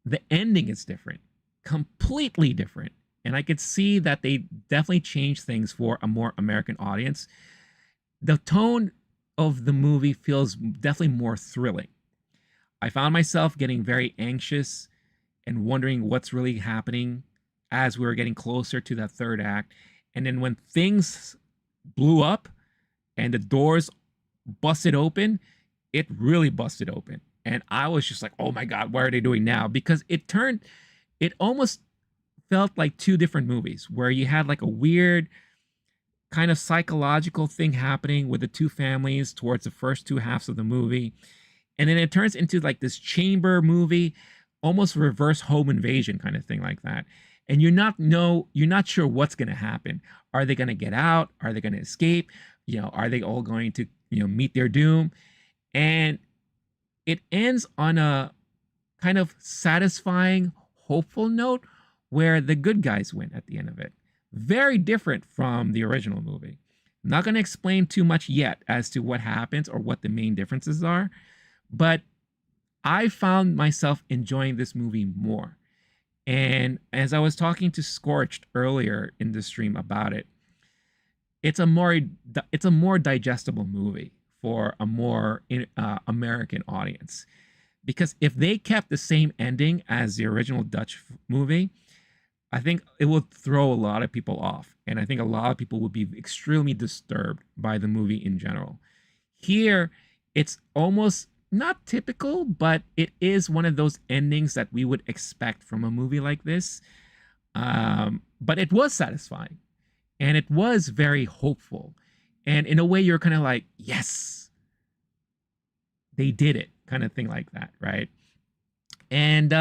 the ending is different, completely different. And I could see that they definitely changed things for a more American audience. The tone of the movie feels definitely more thrilling. I found myself getting very anxious and wondering what's really happening as we were getting closer to that third act. And then when things blew up and the doors busted open, it really busted open. And I was just like, oh my God, what are they doing now? Because it almost felt like two different movies, where you had like a weird kind of psychological thing happening with the two families towards the first two halves of the movie. And then it turns into like this chamber movie, almost reverse home invasion kind of thing like that. And you're not sure what's going to happen. Are they going to get out? Are they going to escape? You know, are they all going to, you know, meet their doom? And it ends on a kind of satisfying, hopeful note where the good guys win at the end of it. Very different from the original movie. I'm not going to explain too much yet as to what happens or what the main differences are, but I found myself enjoying this movie more. And as I was talking to Scorched earlier in the stream about it, it's a more digestible movie for a more American audience. Because if they kept the same ending as the original Dutch movie, I think it would throw a lot of people off. And I think a lot of people would be extremely disturbed by the movie in general. Here, it's almost not typical, but it is one of those endings that we would expect from a movie like this. But it was satisfying. And it was very hopeful. And in a way, you're kind of like, yes, they did it, kind of thing like that, right? And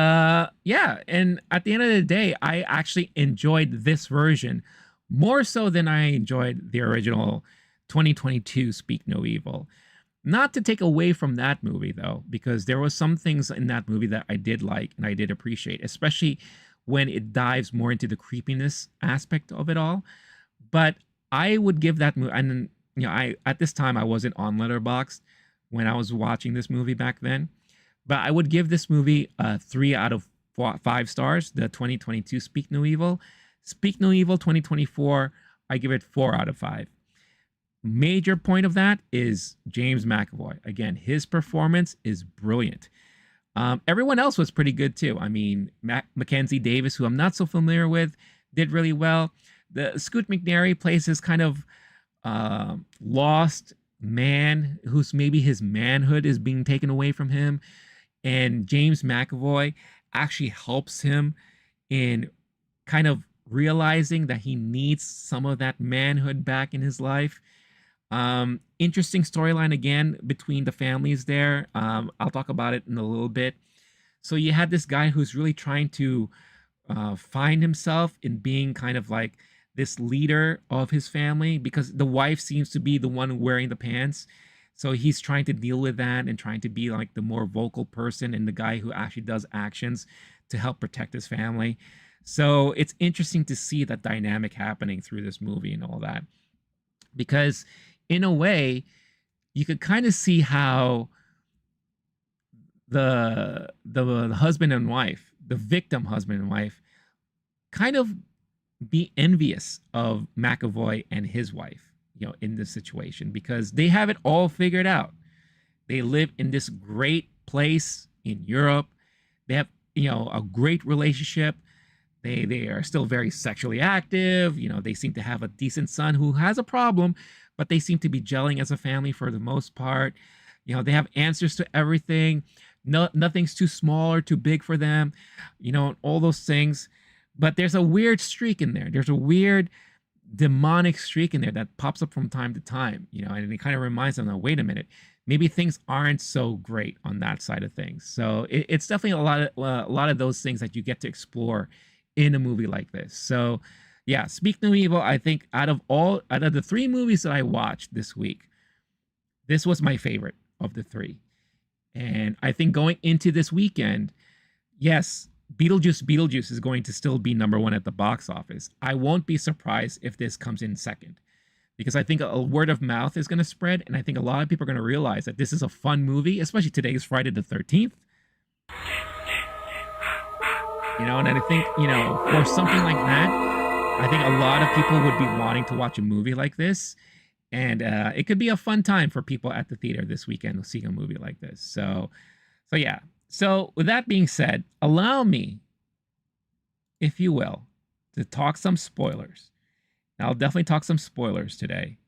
yeah, and at the end of the day, I actually enjoyed this version more so than I enjoyed the original 2022 Speak No Evil. Not to take away from that movie, though, because there was some things in that movie that I did like and I did appreciate, especially when it dives more into the creepiness aspect of it all. But I would give that movie, and I at this time I wasn't on Letterboxd when I was watching this movie back then, but I would give this movie a 3 out of 5 stars. The 2022 Speak No Evil. Speak No Evil 2024, I give it 4 out of 5. Major point of that is James McAvoy. Again, his performance is brilliant. Everyone else was pretty good too. I mean, Mackenzie Davis, who I'm not so familiar with, did really well. The Scoot McNairy plays this kind of lost man who's maybe his manhood is being taken away from him. And James McAvoy actually helps him in kind of realizing that he needs some of that manhood back in his life. Interesting storyline again between the families there. I'll talk about it in a little bit. So you had this guy who's really trying to find himself in being kind of like this leader of his family, because the wife seems to be the one wearing the pants. So he's trying to deal with that and trying to be like the more vocal person and the guy who actually does actions to help protect his family. So it's interesting to see that dynamic happening through this movie and all that, because in a way you could kind of see how the husband and wife, the victim husband and wife, kind of be envious of McAvoy and his wife, in this situation, because they have it all figured out. They live in this great place in Europe. They have, a great relationship. They are still very sexually active. They seem to have a decent son who has a problem, but they seem to be gelling as a family for the most part. They have answers to everything. Nothing's too small or too big for them, all those things. But there's a weird streak in there. There's a weird demonic streak in there that pops up from time to time, and it kind of reminds them, wait a minute, maybe things aren't so great on that side of things. So it's definitely a lot of those things that you get to explore in a movie like this. So yeah, Speak No Evil, I think out of the 3 movies that I watched this week, this was my favorite of the 3. And I think going into this weekend, yes, Beetlejuice is going to still be number 1 at the box office. I won't be surprised if this comes in second, because I think a word of mouth is going to spread, and I think a lot of people are going to realize that this is a fun movie, especially today is Friday the 13th. And I think, for something like that, I think a lot of people would be wanting to watch a movie like this, and it could be a fun time for people at the theater this weekend seeing a movie like this. So yeah. So with that being said, allow me, if you will, to talk some spoilers. And I'll definitely talk some spoilers today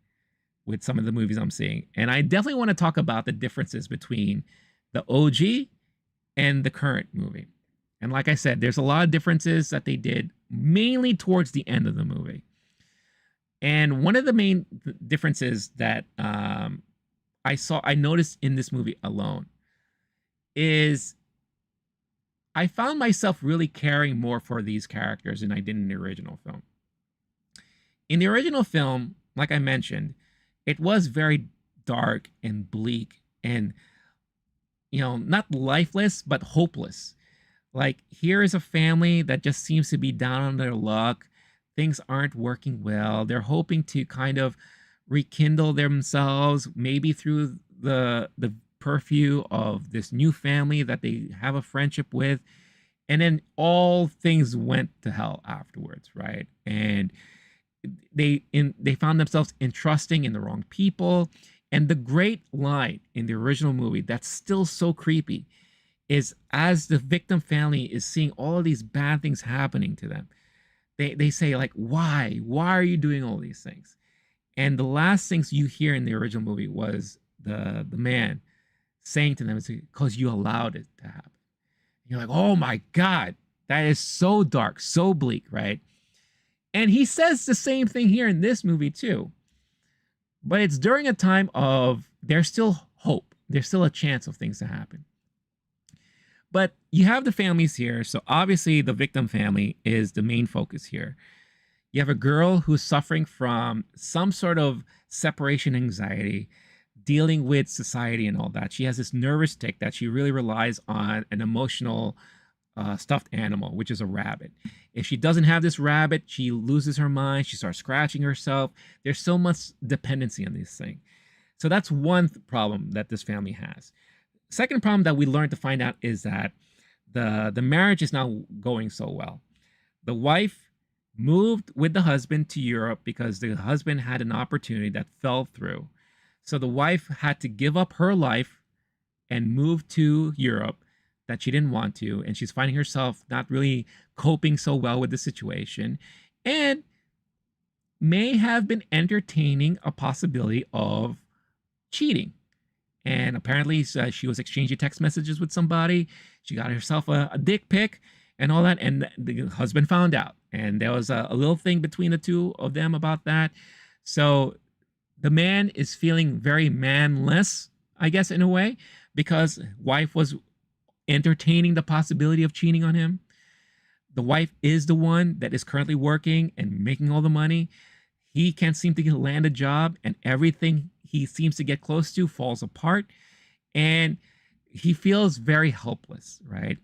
with some of the movies I'm seeing. And I definitely want to talk about the differences between the OG and the current movie. And like I said, there's a lot of differences that they did mainly towards the end of the movie. And one of the main differences that I noticed in this movie alone is I found myself really caring more for these characters than I did in the original film. In the original film, like I mentioned, it was very dark and bleak and, not lifeless, but hopeless. Like, here is a family that just seems to be down on their luck. Things aren't working well. They're hoping to kind of rekindle themselves, maybe through the purview of this new family that they have a friendship with, and then all things went to hell afterwards, right? And they found themselves entrusting in the wrong people. And the great line in the original movie that's still so creepy is, as the victim family is seeing all of these bad things happening to them, they say, like, why are you doing all these things? And the last things you hear in the original movie was the man saying to them, it's because you allowed it to happen. And you're like, oh my God, that is so dark, so bleak, right? And he says the same thing here in this movie too. But it's during a time of, there's still hope. There's still a chance of things to happen. But you have the families here. So obviously the victim family is the main focus here. You have a girl who's suffering from some sort of separation anxiety, dealing with society and all that. She has this nervous tick that she really relies on an emotional stuffed animal, which is a rabbit. If she doesn't have this rabbit, she loses her mind. She starts scratching herself. There's so much dependency on this thing. So that's one problem that this family has. Second problem that we learned to find out is that the marriage is not going so well. The wife moved with the husband to Europe because the husband had an opportunity that fell through. So the wife had to give up her life and move to Europe that she didn't want to, and she's finding herself not really coping so well with the situation, and may have been entertaining a possibility of cheating. And apparently she was exchanging text messages with somebody. She got herself a dick pic and all that, and the husband found out. And there was a little thing between the two of them about that. So the man is feeling very manless, I guess, in a way, because wife was entertaining the possibility of cheating on him. The wife is the one that is currently working and making all the money. He can't seem to land a job, and everything he seems to get close to falls apart, and he feels very helpless, right?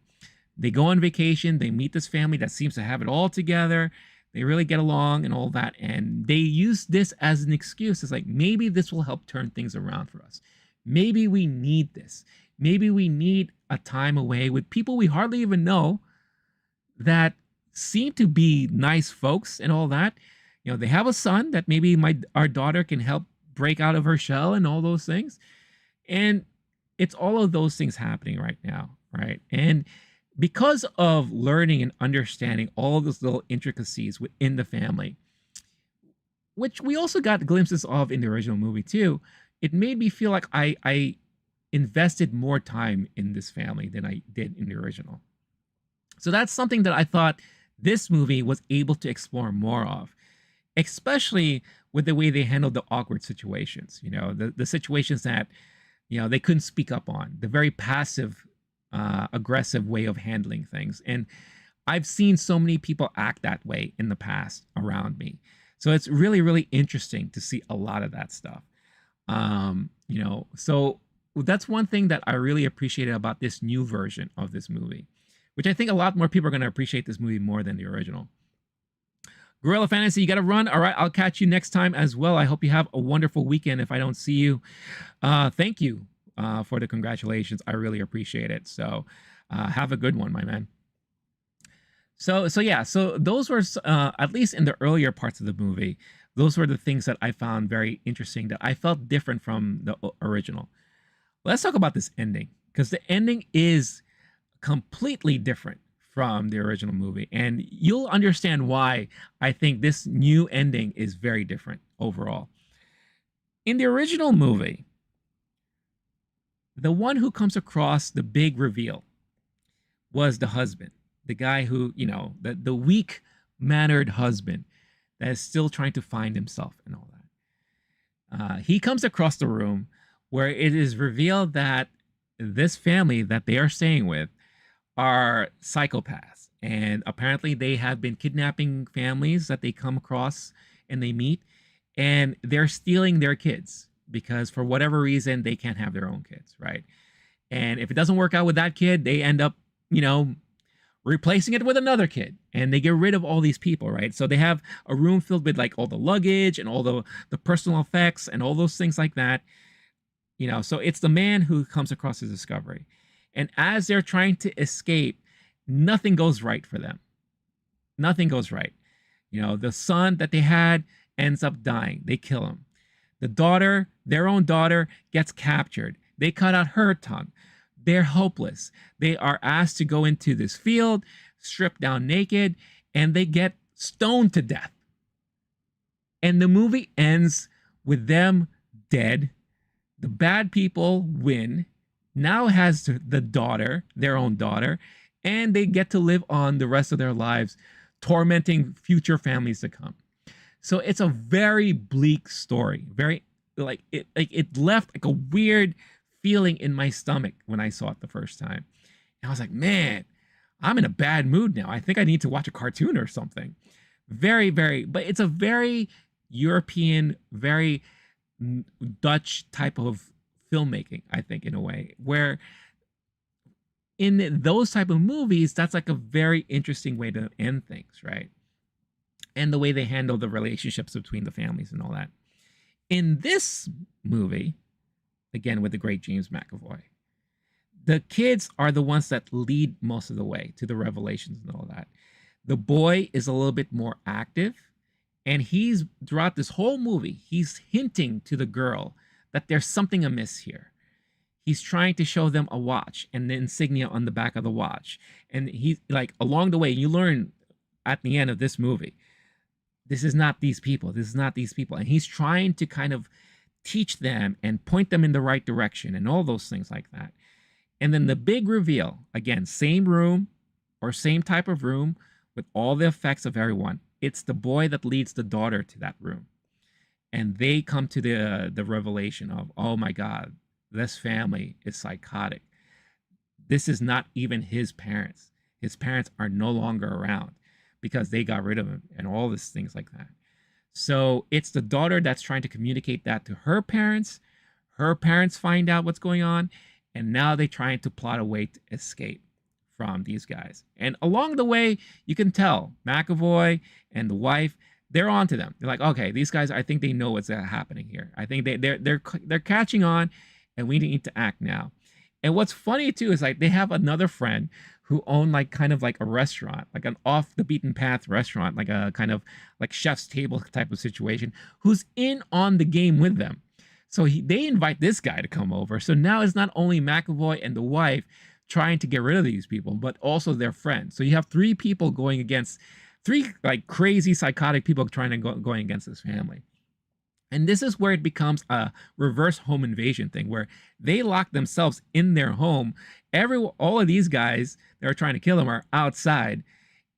They go on vacation, they meet this family that seems to have it all together. They really get along and all that, and they use this as an excuse. It's like, maybe this will help turn things around for us. Maybe we need this. Maybe we need a time away with people we hardly even know that seem to be nice folks and all that. You know, they have a son that maybe our daughter can help break out of her shell and all those things. And it's all of those things happening right now, right? And because of learning and understanding all of those little intricacies within the family, which we also got glimpses of in the original movie too, it made me feel like I invested more time in this family than I did in the original. So that's something that I thought this movie was able to explore more of, especially with the way they handled the awkward situations, you know, the situations that, you know, they couldn't speak up on, the very passive, aggressive way of handling things. And I've seen so many people act that way in the past around me. So it's really, really interesting to see a lot of that stuff. You know, so that's one thing that I really appreciated about this new version of this movie, which I think a lot more people are going to appreciate this movie more than the original. Gorilla Fantasy, you got to run. All right, I'll catch you next time as well. I hope you have a wonderful weekend. If I don't see you, thank you for the congratulations. I really appreciate it. So have a good one, my man. So yeah, so those were, at least in the earlier parts of the movie, those were the things that I found very interesting, that I felt different from the original. Let's talk about this ending, because the ending is completely different from the original movie, and you'll understand why I think this new ending is very different overall. In the original movie, the one who comes across the big reveal was the husband, the guy who, you know, the weak-mannered husband that is still trying to find himself and all that. He comes across the room where it is revealed that this family that they are staying with are psychopaths, and apparently they have been kidnapping families that they come across and they meet, and they're stealing their kids because for whatever reason they can't have their own kids, right? And if it doesn't work out with that kid, they end up, you know, replacing it with another kid, and they get rid of all these people, right? So they have a room filled with like all the luggage and all the personal effects and all those things like that. You know, so it's the man who comes across his discovery. And as they're trying to escape, nothing goes right for them. Nothing goes right. You know, the son that they had ends up dying. They kill him. The daughter, their own daughter, gets captured. They cut out her tongue. They're hopeless. They are asked to go into this field, stripped down naked, and they get stoned to death. And the movie ends with them dead. The bad people win. Now has the daughter, their own daughter, and they get to live on the rest of their lives, tormenting future families to come. So it's a very bleak story. Very it left like a weird feeling in my stomach when I saw it the first time. And I was like, man, I'm in a bad mood now. I think I need to watch a cartoon or something. Very, very, but it's a very European, very Dutch type of filmmaking, I think, in a way, where in those type of movies, that's like a very interesting way to end things, right? And the way they handle the relationships between the families and all that. In this movie, again, with the great James McAvoy, the kids are the ones that lead most of the way to the revelations and all that. The boy is a little bit more active, and he's, throughout this whole movie, he's hinting to the girl that there's something amiss here. He's trying to show them a watch and the insignia on the back of the watch. And he's like, along the way, you learn at the end of this movie, this is not these people. This is not these people. And he's trying to kind of teach them and point them in the right direction and all those things like that. And then the big reveal, again, same room or same type of room with all the effects of everyone. It's the boy that leads the daughter to that room. And they come to the revelation of, oh my God, this family is psychotic. This is not even his parents. His parents are no longer around because they got rid of him and all these things like that. So it's the daughter that's trying to communicate that to her parents. Her parents find out what's going on, and now they're trying to plot a way to escape from these guys. And along the way, you can tell McAvoy and the wife, they're onto them. They're like, okay, these guys, I think they know what's happening here. I think they're catching on, and we need to act now. And what's funny too is like they have another friend who owned like kind of like a restaurant, like an off the beaten path restaurant, like a kind of like chef's table type of situation, who's in on the game with them. So they invite this guy to come over. So now it's not only McAvoy and the wife trying to get rid of these people, but also their friends. So you have three people going against, three like crazy psychotic people trying to going against this family. And this is where it becomes a reverse home invasion thing, where they lock themselves in their home. All of these guys that are trying to kill them are outside,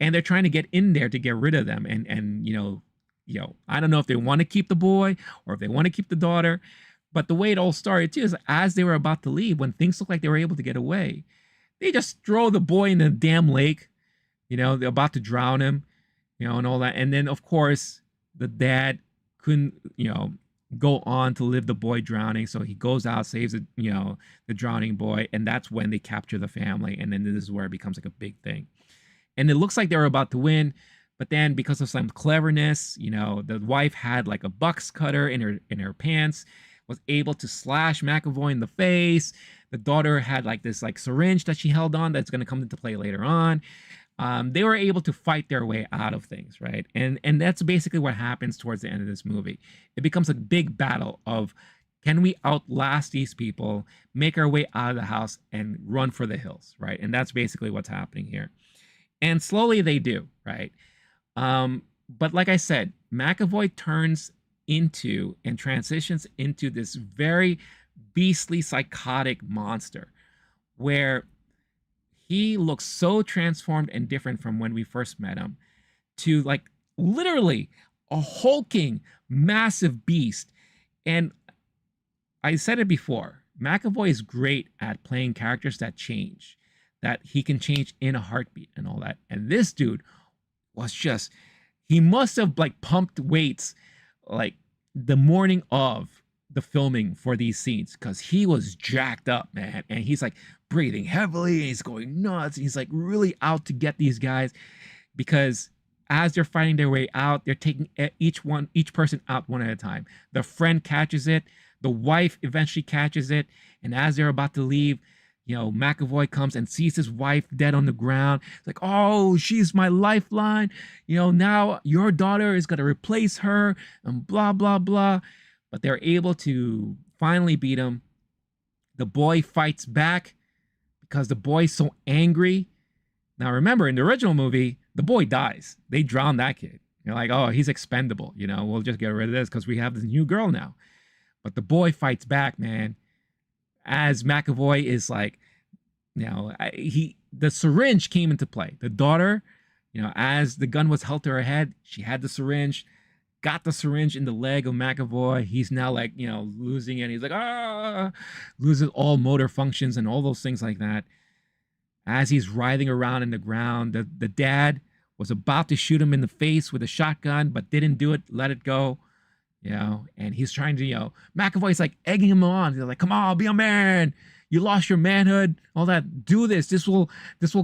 and they're trying to get in there to get rid of them. And you know, I don't know if they want to keep the boy or if they want to keep the daughter. But the way it all started too is as they were about to leave, when things looked like they were able to get away, they just throw the boy in the damn lake. You know, they're about to drown him, you know, and all that. And then of course the dad couldn't, you know, go on to live the boy drowning. So he goes out, saves the, you know, the drowning boy. And that's when they capture the family. And then this is where it becomes like a big thing. And it looks like they were about to win. But then because of some cleverness, you know, the wife had like a box cutter in her pants, was able to slash McAvoy in the face. The daughter had like this like syringe that she held on that's going to come into play later on. They were able to fight their way out of things, right? And that's basically what happens towards the end of this movie. It becomes a big battle of, can we outlast these people, make our way out of the house, and run for the hills, right? And that's basically what's happening here. And slowly they do, right? But like I said, McAvoy turns into and transitions into this very beastly, psychotic monster where he looks so transformed and different from when we first met him to like literally a hulking, massive beast. And I said it before, McAvoy is great at playing characters that change, that he can change in a heartbeat and all that. And this dude was just, he must have like pumped weights like the morning of the filming for these scenes, because he was jacked up, man. And he's like breathing heavily, and he's going nuts, and he's like really out to get these guys, because as they're fighting their way out, they're taking each person out one at a time. The friend catches it, the wife eventually catches it, and as they're about to leave, you know, McAvoy comes and sees his wife dead on the ground. It's like, oh, she's my lifeline. You know, now your daughter is going to replace her and blah, blah, blah. But they're able to finally beat him. The boy fights back because the boy's so angry. Now, remember, in the original movie, the boy dies. They drown that kid. You're like, oh, he's expendable. You know, we'll just get rid of this because we have this new girl now. But the boy fights back, man. As McAvoy is like, you know, the syringe came into play. The daughter, you know, as the gun was held to her head, she had the syringe, got the syringe in the leg of McAvoy. He's now like, you know, losing it. He's like, loses all motor functions and all those things like that. As he's writhing around in the ground, the dad was about to shoot him in the face with a shotgun, but didn't do it, let it go, you know, and he's trying to, you know, McAvoy's like egging him on. He's like, come on, be a man. You lost your manhood, all that. Do this. This will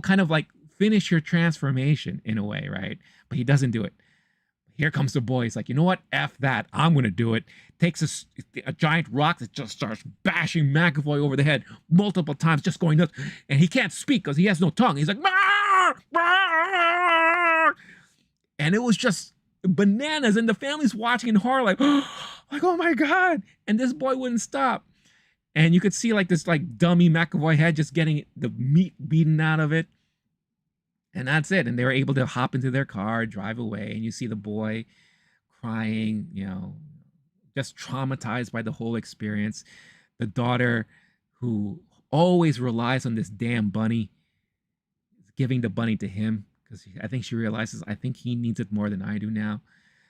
kind of like finish your transformation in a way, right? But he doesn't do it. Here comes the boy. He's like, you know what? F that. I'm going to do it. Takes a giant rock that just starts bashing McAvoy over the head multiple times, just going nuts. And he can't speak because he has no tongue. He's like, "Bah! Bah!" And it was just bananas. And the family's watching in horror, like, oh my God. And this boy wouldn't stop. And you could see like this like dummy McAvoy head just getting the meat beaten out of it. And that's it. And they were able to hop into their car, drive away. And you see the boy crying, you know, just traumatized by the whole experience. The daughter who always relies on this damn bunny, giving the bunny to him because I think she realizes, I think he needs it more than I do now.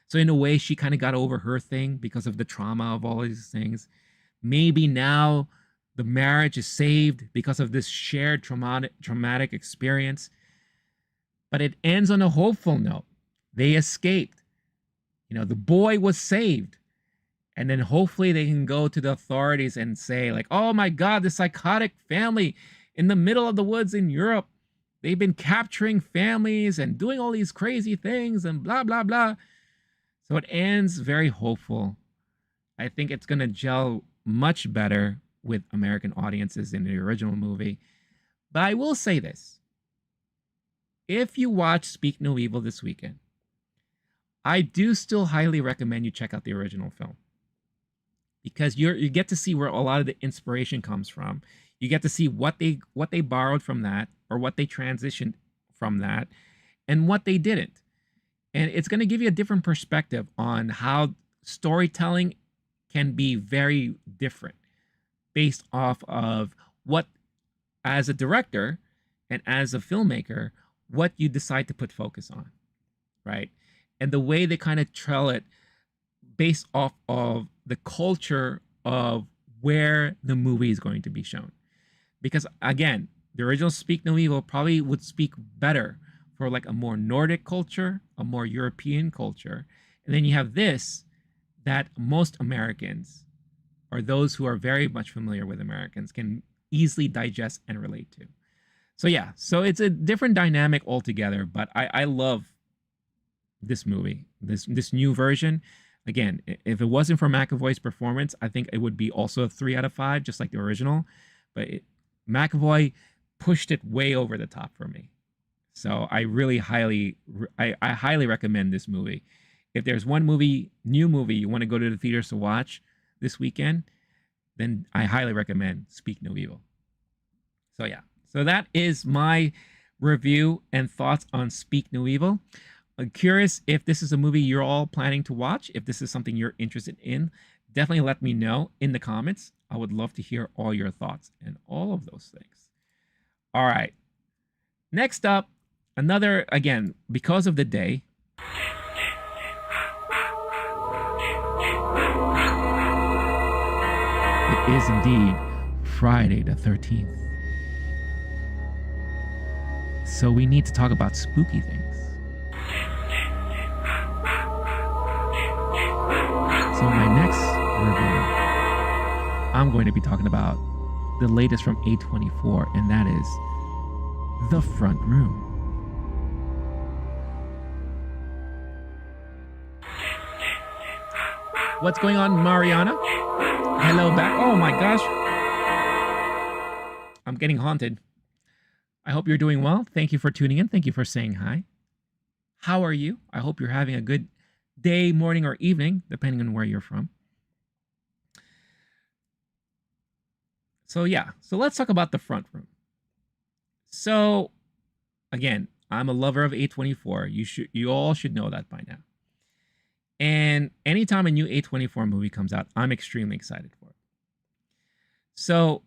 So in a way, she kind of got over her thing because of the trauma of all these things. Maybe now the marriage is saved because of this shared traumatic experience. But it ends on a hopeful note. They escaped. You know, the boy was saved. And then hopefully they can go to the authorities and say like, oh my God, the psychotic family in the middle of the woods in Europe, they've been capturing families and doing all these crazy things and blah, blah, blah. So it ends very hopeful. I think it's going to gel much better with American audiences in the original movie. But I will say this. If you watch Speak No Evil this weekend, I do still highly recommend you check out the original film. Because you get to see where a lot of the inspiration comes from. You get to see what they borrowed from that, or what they transitioned from that, and what they didn't. And it's going to give you a different perspective on how storytelling can be very different based off of what, as a director and as a filmmaker, what you decide to put focus on, right? And the way they kind of trail it based off of the culture of where the movie is going to be shown. Because again, the original Speak No Evil probably would speak better for like a more Nordic culture, a more European culture. And then you have this that most Americans, or those who are very much familiar with Americans, can easily digest and relate to. So yeah, so it's a different dynamic altogether, but I love this movie, this new version. Again, if it wasn't for McAvoy's performance, I think it would be also a 3 out of 5, just like the original. But McAvoy pushed it way over the top for me. So I really highly recommend this movie. If there's one new movie you want to go to the theaters to watch this weekend, then I highly recommend Speak No Evil. So yeah, so that is my review and thoughts on Speak No Evil. I'm curious if this is a movie you're all planning to watch. If this is something you're interested in, definitely let me know in the comments. I would love to hear all your thoughts and all of those things. All right. Next up, another, again, because of the day. It is indeed Friday the 13th. So we need to talk about spooky things. So my next review, I'm going to be talking about the latest from A24, and that is The Front Room. What's going on, Mariana? Hello back. Oh my gosh. I'm getting haunted. I hope you're doing well. Thank you for tuning in. Thank you for saying hi. How are you? I hope you're having a good day, morning, or evening, depending on where you're from. So yeah, so let's talk about The Front Room. So again, I'm a lover of A24. You all should know that by now. And anytime a new A24 movie comes out, I'm extremely excited for it. So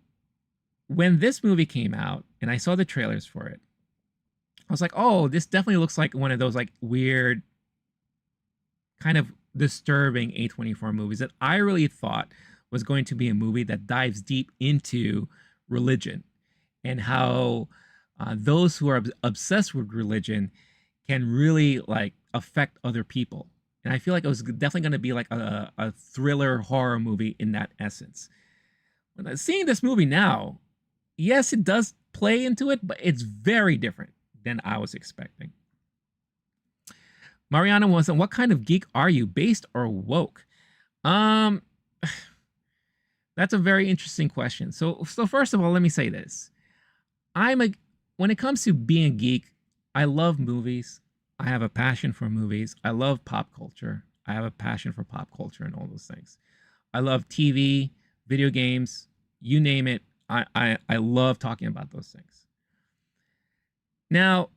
when this movie came out and I saw the trailers for it, I was like, oh, this definitely looks like one of those like weird, kind of disturbing A24 movies that I really thought was going to be a movie that dives deep into religion and how those who are obsessed with religion can really like affect other people. And I feel like it was definitely going to be like a thriller horror movie in that essence. When seeing this movie now, yes, it does play into it, but it's very different than I was expecting. Mariana wants, what kind of geek are you, based or woke? That's a very interesting question. So first of all, let me say this. When it comes to being a geek, I love movies. I have a passion for movies. I love pop culture. I have a passion for pop culture and all those things. I love TV, video games, you name it. I love talking about those things. Now,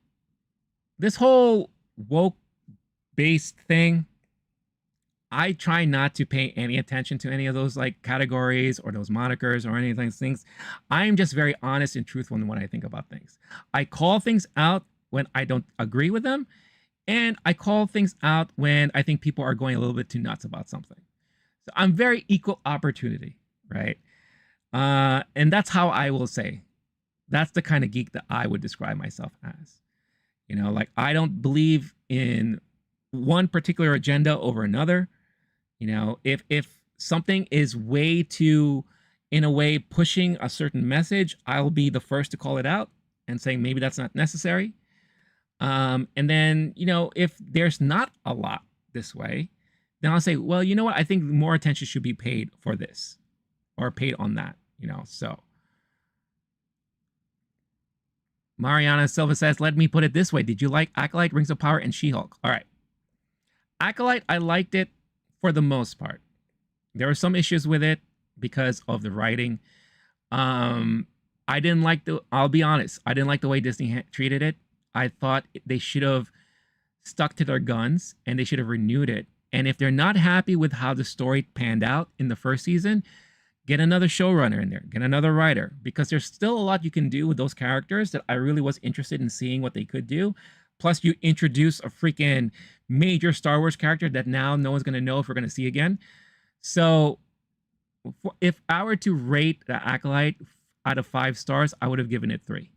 this whole woke-based thing, I try not to pay any attention to any of those like categories or those monikers or any of those things. I'm just very honest and truthful in what I think about things. I call things out when I don't agree with them, and I call things out when I think people are going a little bit too nuts about something. So I'm very equal opportunity, right? And that's how I will say. That's the kind of geek that I would describe myself as. You know, like I don't believe in one particular agenda over another. You know, if something is way too, in a way, pushing a certain message, I'll be the first to call it out and saying maybe that's not necessary. And then, you know, if there's not a lot this way, then I'll say, well, you know what? I think more attention should be paid for this or paid on that, you know, so. Mariana Silva says, let me put it this way. Did you like Acolyte, Rings of Power, and She-Hulk? All right. Acolyte, I liked it for the most part. There were some issues with it because of the writing. I didn't like I'll be honest, I didn't like the way Disney treated it. I thought they should have stuck to their guns and they should have renewed it. And if they're not happy with how the story panned out in the first season, get another showrunner in there, get another writer, because there's still a lot you can do with those characters that I really was interested in seeing what they could do. Plus, you introduce a freaking major Star Wars character that now no one's going to know if we're going to see again. So if I were to rate the Acolyte out of 5 stars, I would have given it 3.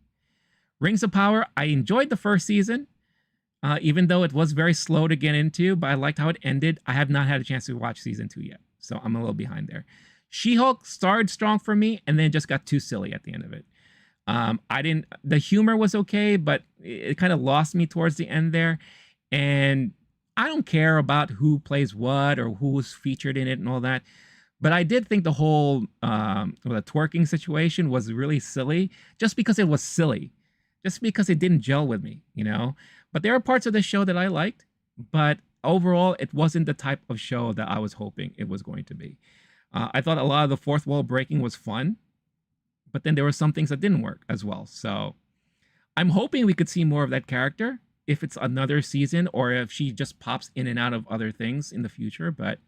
Rings of Power, I enjoyed the first season, even though it was very slow to get into, but I liked how it ended. I have not had a chance to watch season 2 yet, so I'm a little behind there. She-Hulk started strong for me and then just got too silly at the end of it. The humor was okay, but it kind of lost me towards the end there. And I don't care about who plays what or who's featured in it and all that. But I did think the whole the twerking situation was really silly just because it was silly. Just because it didn't gel with me, you know? But there are parts of the show that I liked, but overall, it wasn't the type of show that I was hoping it was going to be. I thought a lot of the fourth wall breaking was fun, but then there were some things that didn't work as well. So I'm hoping we could see more of that character if it's another season or if she just pops in and out of other things in the future. But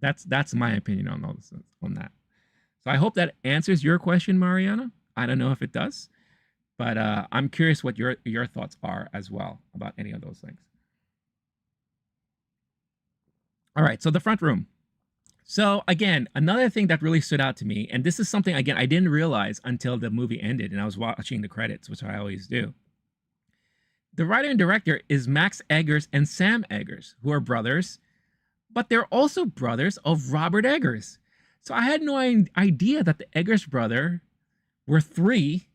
that's my opinion on that. So I hope that answers your question, Mariana. I don't know if it does, but I'm curious what your thoughts are as well about any of those things. All right, so the front room. So again, another thing that really stood out to me, and this is something, again, I didn't realize until the movie ended and I was watching the credits, which I always do. The writer and director is Max Eggers and Sam Eggers, who are brothers, but they're also brothers of Robert Eggers. So I had no idea that the Eggers brother were 3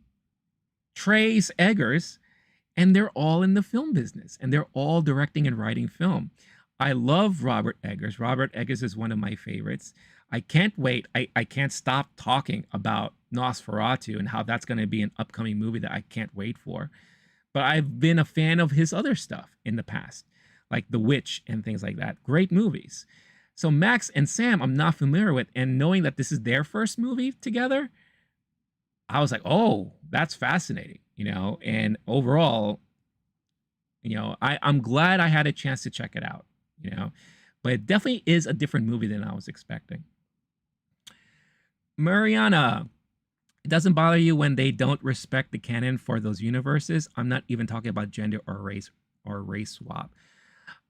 Trace Eggers, and they're all in the film business, and they're all directing and writing film. I love Robert Eggers. Robert Eggers is one of my favorites. I can't wait. I can't stop talking about Nosferatu and how that's going to be an upcoming movie that I can't wait for. But I've been a fan of his other stuff in the past, like The Witch and things like that. Great movies. So Max and Sam, I'm not familiar with, and knowing that this is their first movie together, I was like, oh, that's fascinating, you know? And overall, you know, I'm glad I had a chance to check it out. You know, but it definitely is a different movie than I was expecting. Mariana, it doesn't bother you when they don't respect the canon for those universes? I'm not even talking about gender or race swap.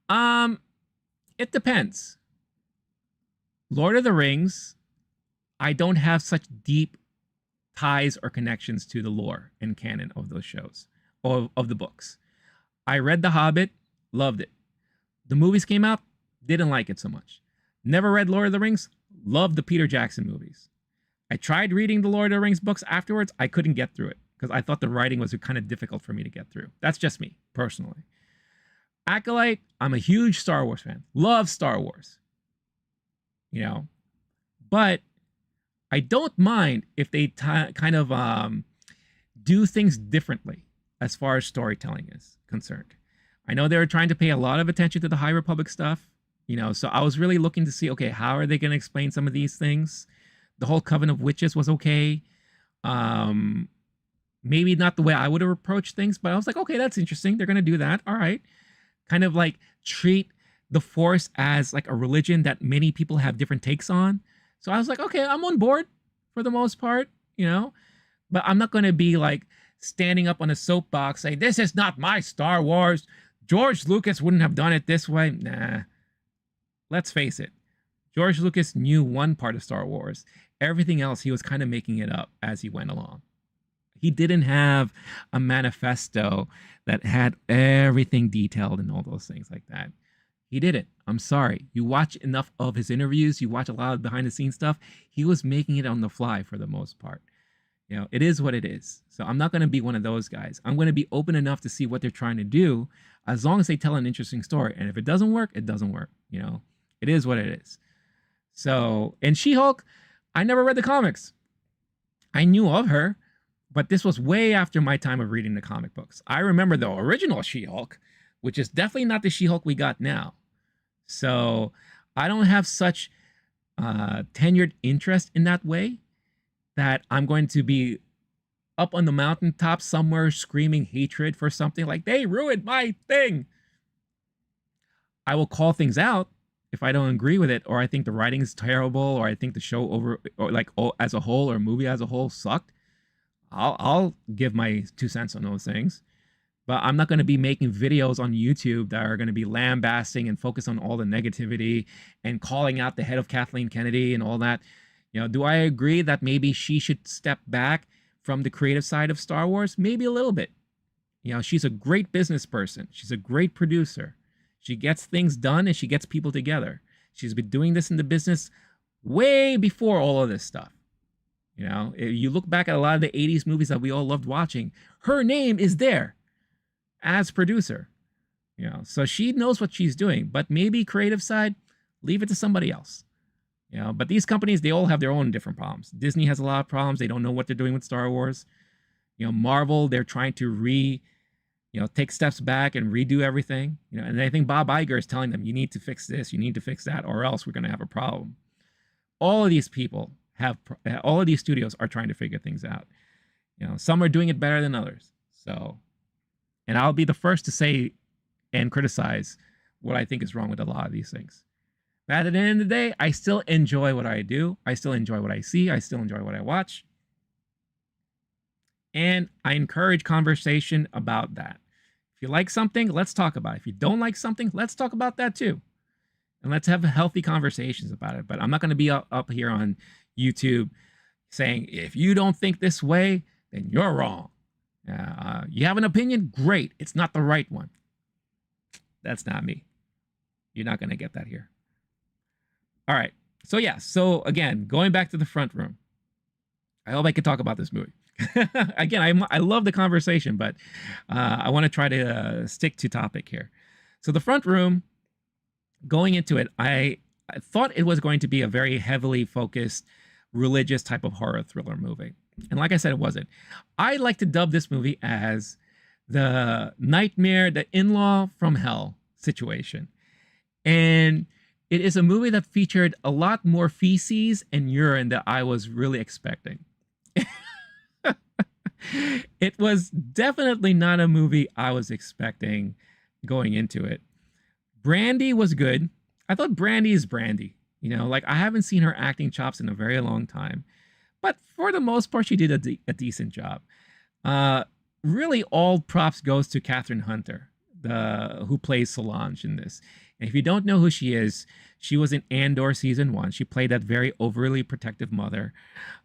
It depends. Lord of the Rings, I don't have such deep ties or connections to the lore and canon of those shows, of the books. I read The Hobbit, loved it. The movies came out, didn't like it so much. Never read Lord of the Rings, loved the Peter Jackson movies. I tried reading the Lord of the Rings books afterwards. I couldn't get through it because I thought the writing was kind of difficult for me to get through. That's just me, personally. Acolyte, I'm a huge Star Wars fan. Love Star Wars. You know, but I don't mind if they kind of do things differently as far as storytelling is concerned. I know they were trying to pay a lot of attention to the High Republic stuff, you know, so I was really looking to see, okay, how are they going to explain some of these things? The whole Coven of Witches was okay. Maybe not the way I would have approached things, but I was like, okay, that's interesting. They're going to do that. All right. Kind of like treat the Force as like a religion that many people have different takes on. So I was like, okay, I'm on board for the most part, you know, but I'm not going to be like standing up on a soapbox saying, this is not my Star Wars. George Lucas wouldn't have done it this way. Nah, let's face it. George Lucas knew one part of Star Wars. Everything else, he was kind of making it up as he went along. He didn't have a manifesto that had everything detailed and all those things like that. He didn't. I'm sorry. You watch enough of his interviews, you watch a lot of behind the scenes stuff, he was making it on the fly for the most part. You know, it is what it is. So I'm not going to be one of those guys. I'm going to be open enough to see what they're trying to do as long as they tell an interesting story. And if it doesn't work, it doesn't work. You know, it is what it is. So, and She-Hulk, I never read the comics. I knew of her, but this was way after my time of reading the comic books. I remember the original She-Hulk, which is definitely not the She-Hulk we got now. So I don't have such tenured interest in that way that I'm going to be up on the mountaintop somewhere screaming hatred for something like, they ruined my thing. I will call things out if I don't agree with it, or I think the writing is terrible, or I think the show as a whole or movie as a whole sucked. I'll give my 2 cents on those things. But I'm not going to be making videos on YouTube that are going to be lambasting and focus on all the negativity and calling out the head of Kathleen Kennedy and all that. You know, do I agree that maybe she should step back from the creative side of Star Wars? Maybe a little bit. You know, she's a great business person. She's a great producer. She gets things done and she gets people together. She's been doing this in the business way before all of this stuff. You know, if you look back at a lot of the 80s movies that we all loved watching, her name is there as producer. You know, so she knows what she's doing, but maybe creative side, leave it to somebody else. You know, but these companies, they all have their own different problems. Disney has a lot of problems. They don't know what they're doing with Star Wars. You know, Marvel, they're trying to take steps back and redo everything. You know, and I think Bob Iger is telling them, you need to fix this, you need to fix that, or else we're going to have a problem. All of these people all of these studios are trying to figure things out. You know, some are doing it better than others. So, and I'll be the first to say and criticize what I think is wrong with a lot of these things. But at the end of the day, I still enjoy what I do. I still enjoy what I see. I still enjoy what I watch. And I encourage conversation about that. If you like something, let's talk about it. If you don't like something, let's talk about that too. And let's have healthy conversations about it. But I'm not going to be up here on YouTube saying, if you don't think this way, then you're wrong. You have an opinion? Great. It's not the right one. That's not me. You're not going to get that here. All right. So yeah. So again, going back to the front room. I hope I could talk about this movie. Again, I love the conversation, but I want to try to stick to topic here. So the front room, going into it, I thought it was going to be a very heavily focused religious type of horror thriller movie. And like I said, it wasn't. I like to dub this movie as the nightmare, the in-law from hell situation. And it is a movie that featured a lot more feces and urine than I was really expecting. It was definitely not a movie I was expecting going into it. Brandy was good. I thought Brandy is Brandy. You know, like I haven't seen her acting chops in a very long time. But for the most part, she did a decent job. Really, all props goes to Catherine Hunter, who plays Solange in this. And if you don't know who she is, she was in Andor season 1. She played that very overly protective mother,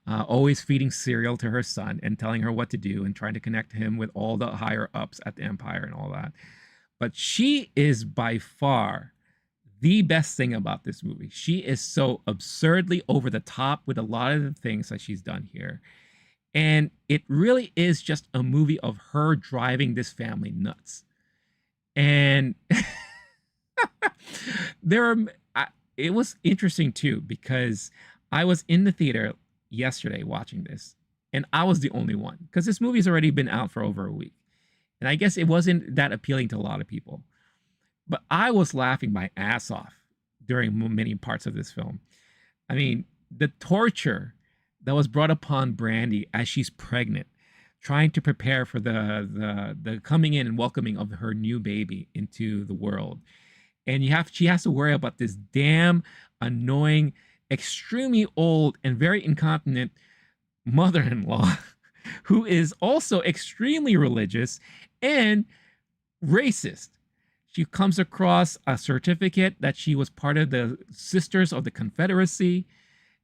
always feeding cereal to her son and telling her what to do and trying to connect him with all the higher ups at the Empire and all that. But she is by far the best thing about this movie. She is so absurdly over the top with a lot of the things that she's done here. And it really is just a movie of her driving this family nuts. And it was interesting too, because I was in the theater yesterday watching this, and I was the only one, because this movie's already been out for over a week. And I guess it wasn't that appealing to a lot of people. But I was laughing my ass off during many parts of this film. I mean, the torture that was brought upon Brandy as she's pregnant, trying to prepare for the coming in and welcoming of her new baby into the world. And she has to worry about this damn annoying, extremely old and very incontinent mother-in-law who is also extremely religious and racist. She comes across a certificate that she was part of the Sisters of the Confederacy.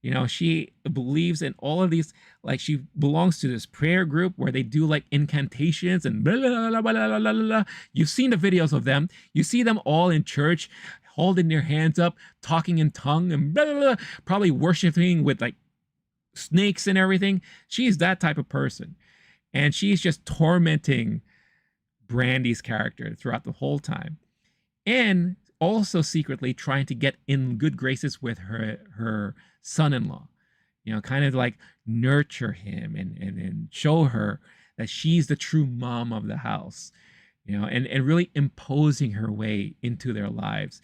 You know, she believes in all of these, like she belongs to this prayer group where they do like incantations and blah, blah, blah, blah, blah, blah, blah. You've seen the videos of them. You see them all in church, holding their hands up, talking in tongue and blah, blah, blah, probably worshiping with like snakes and everything. She's that type of person. And she's just tormenting Brandy's character throughout the whole time. And also secretly trying to get in good graces with her son-in-law, you know, kind of like nurture him and show her that she's the true mom of the house, you know, and really imposing her way into their lives.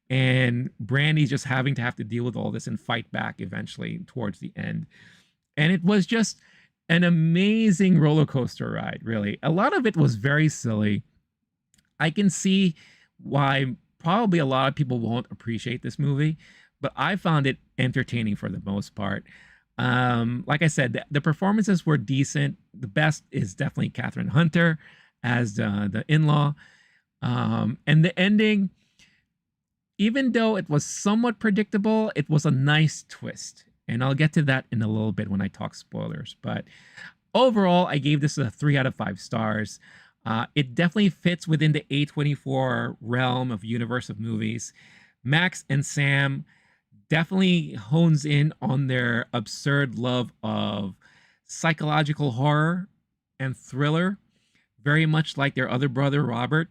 And Brandy's just having to deal with all this and fight back eventually towards the end. And it was just an amazing roller coaster ride, really. A lot of it was very silly. I can see why probably a lot of people won't appreciate this movie, but I found it entertaining for the most part. Like I said, the performances were decent. The best is definitely Catherine Hunter as the in-law. And the ending, even though it was somewhat predictable, it was a nice twist. And I'll get to that in a little bit when I talk spoilers. But overall, I gave this a 3 out of 5 stars. It definitely fits within the A24 realm of universe of movies. Max and Sam definitely hones in on their absurd love of psychological horror and thriller, very much like their other brother, Robert.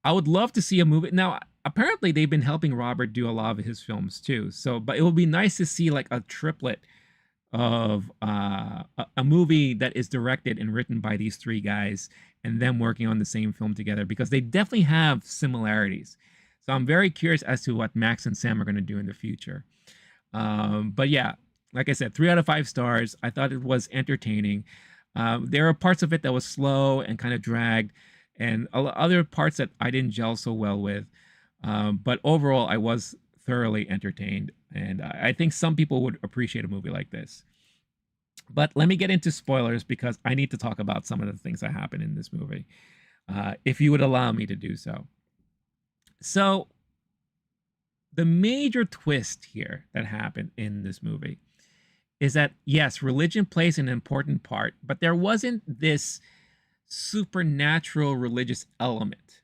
I would love to see a movie. Now, apparently they've been helping Robert do a lot of his films too. So, but it would be nice to see like a triplet of a movie that is directed and written by these three guys and them working on the same film together, because they definitely have similarities. So I'm very curious as to what Max and Sam are going to do in the future. But yeah, like I said, 3 out of 5 stars. I thought it was entertaining. There are parts of it that was slow and kind of dragged, and other parts that I didn't gel so well with. But overall, I was thoroughly entertained, and I think some people would appreciate a movie like this. But let me get into spoilers, because I need to talk about some of the things that happen in this movie, if you would allow me to do so. So the major twist here that happened in this movie is that, yes, religion plays an important part, but there wasn't this supernatural religious element.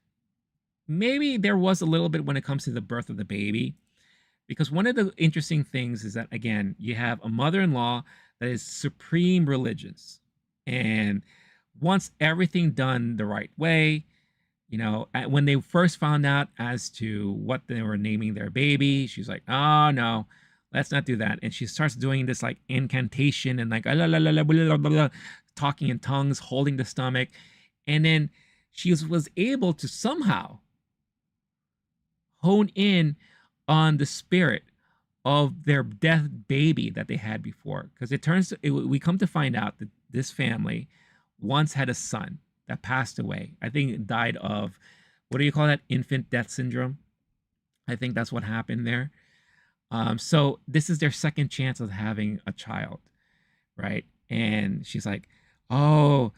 Maybe there was a little bit when it comes to the birth of the baby, because one of the interesting things is that, again, you have a mother-in-law that is supreme religious and wants everything done the right way. You know, when they first found out as to what they were naming their baby, she's like, oh, no, let's not do that. And she starts doing this like incantation and like talking in tongues, holding the stomach. And then she was able to somehow hone in on the spirit of their death baby that they had before. Because we come to find out that this family once had a son that passed away. I think it died of, what do you call that? Infant death syndrome. I think that's what happened there. So this is their second chance of having a child, right? And she's like, oh,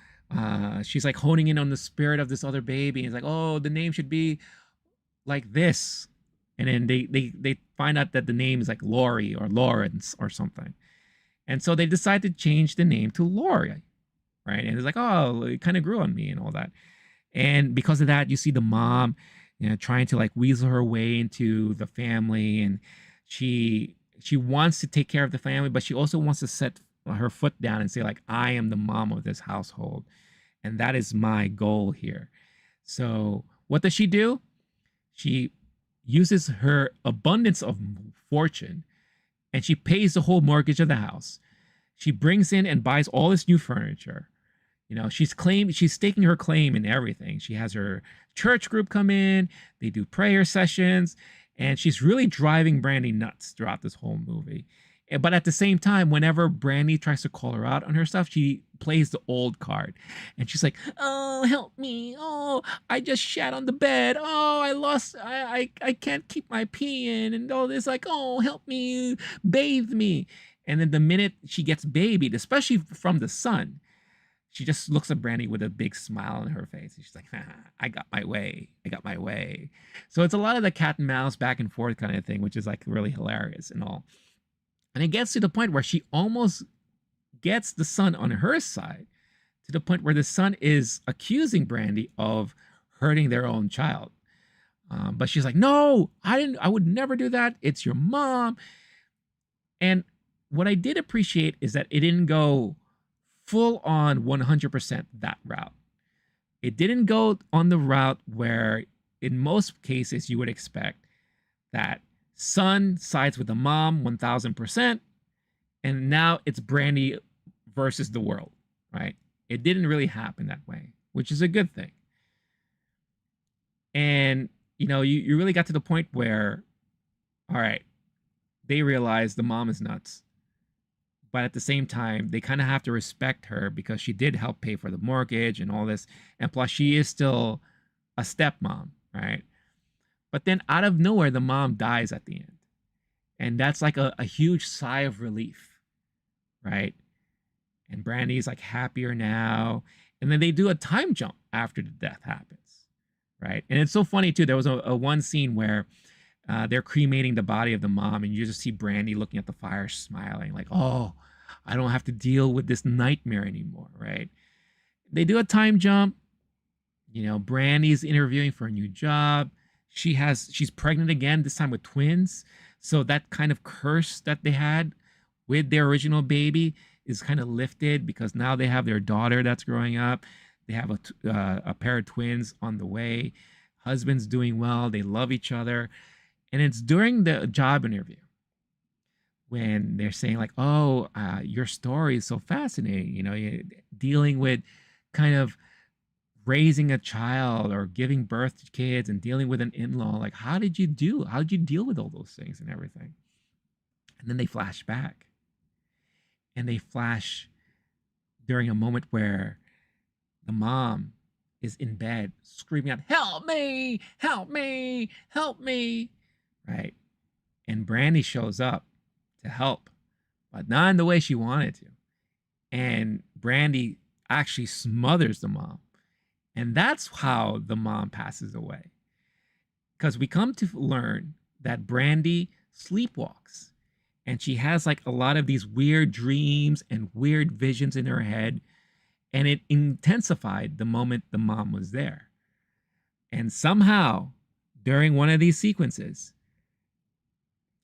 she's like honing in on the spirit of this other baby. And it's like, oh, the name should be like this. And then they find out that the name is like Laurie or Lawrence or something. And so they decide to change the name to Laurie, right? And it's like, oh, it kind of grew on me and all that. And because of that, you see the mom, you know, trying to like weasel her way into the family, and she wants to take care of the family, but she also wants to set her foot down and say like, I am the mom of this household, and that is my goal here. So what does she do? She uses her abundance of fortune and she pays the whole mortgage of the house. She brings in and buys all this new furniture. You know, she's staking her claim in everything. She has her church group come in, they do prayer sessions, and she's really driving Brandy nuts throughout this whole movie. But at the same time, whenever Brandy tries to call her out on her stuff, she plays the old card. And she's like, oh, help me. Oh, I just shat on the bed. Oh, I can't keep my pee in. And all this, like, oh, help me, bathe me. And then the minute she gets babied, especially from the son, she just looks at Brandy with a big smile on her face. And she's like, I got my way. I got my way. So it's a lot of the cat and mouse back and forth kind of thing, which is like really hilarious and all. And it gets to the point where she almost gets the son on her side, to the point where the son is accusing Brandy of hurting their own child. But she's like, no, I would never do that. It's your mom. And what I did appreciate is that it didn't go full on 100% that route. It didn't go on the route where in most cases you would expect that son sides with the mom 1000%, and now it's Brandy versus the world, right? It didn't really happen that way, which is a good thing. And you know, you really got to the point where, all right, they realize the mom is nuts, but at the same time they kind of have to respect her because she did help pay for the mortgage and all this, and plus she is still a stepmom, right? But then out of nowhere, the mom dies at the end. And that's like a huge sigh of relief, right? And Brandy's like happier now. And then they do a time jump after the death happens, right? And it's so funny too. There was a one scene where they're cremating the body of the mom, and you just see Brandy looking at the fire, smiling like, oh, I don't have to deal with this nightmare anymore, right? They do a time jump. You know, Brandy's interviewing for a new job. She's pregnant again, this time with twins. So that kind of curse that they had with their original baby is kind of lifted because now they have their daughter that's growing up. They have a pair of twins on the way. Husband's doing well. They love each other. And it's during the job interview when they're saying like, oh, your story is so fascinating. You know, you're dealing with kind of raising a child or giving birth to kids and dealing with an in-law. Like, how did you deal with all those things and everything? And then they flash back, and they flash during a moment where the mom is in bed screaming out, help me, help me, help me, right? And Brandy shows up to help, but not in the way she wanted to. And Brandy actually smothers the mom. And that's how the mom passes away. Because we come to learn that Brandy sleepwalks. And she has like a lot of these weird dreams and weird visions in her head. And it intensified the moment the mom was there. And somehow, during one of these sequences,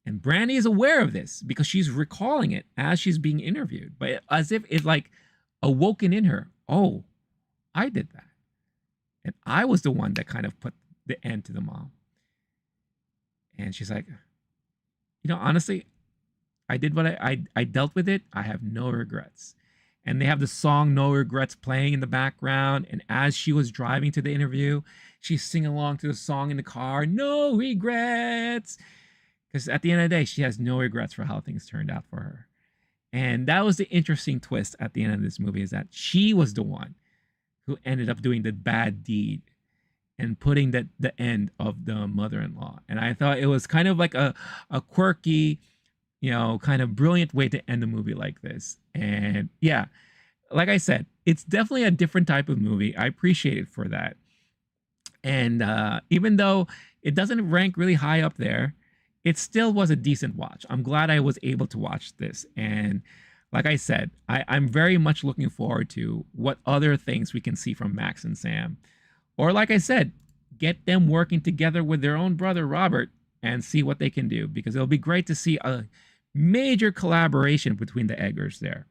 and Brandy is aware of this because she's recalling it as she's being interviewed, but as if it's like awoken in her. Oh, I did that. And I was the one that kind of put the end to the mom. And she's like, you know, honestly, I did what I dealt with it. I have no regrets. And they have the song No Regrets playing in the background. And as she was driving to the interview, she's singing along to the song in the car, no regrets. Because at the end of the day, she has no regrets for how things turned out for her. And that was the interesting twist at the end of this movie, is that she was the one who ended up doing the bad deed and putting the end of the mother-in-law. And I thought it was kind of like a quirky, you know, kind of brilliant way to end a movie like this. And yeah, like I said, it's definitely a different type of movie. I appreciate it for that. And even though it doesn't rank really high up there, it still was a decent watch. I'm glad I was able to watch this. And like I said, I'm very much looking forward to what other things we can see from Max and Sam Or like I said, get them working together with their own brother, Robert, and see what they can do, because it'll be great to see a major collaboration between the Eggers there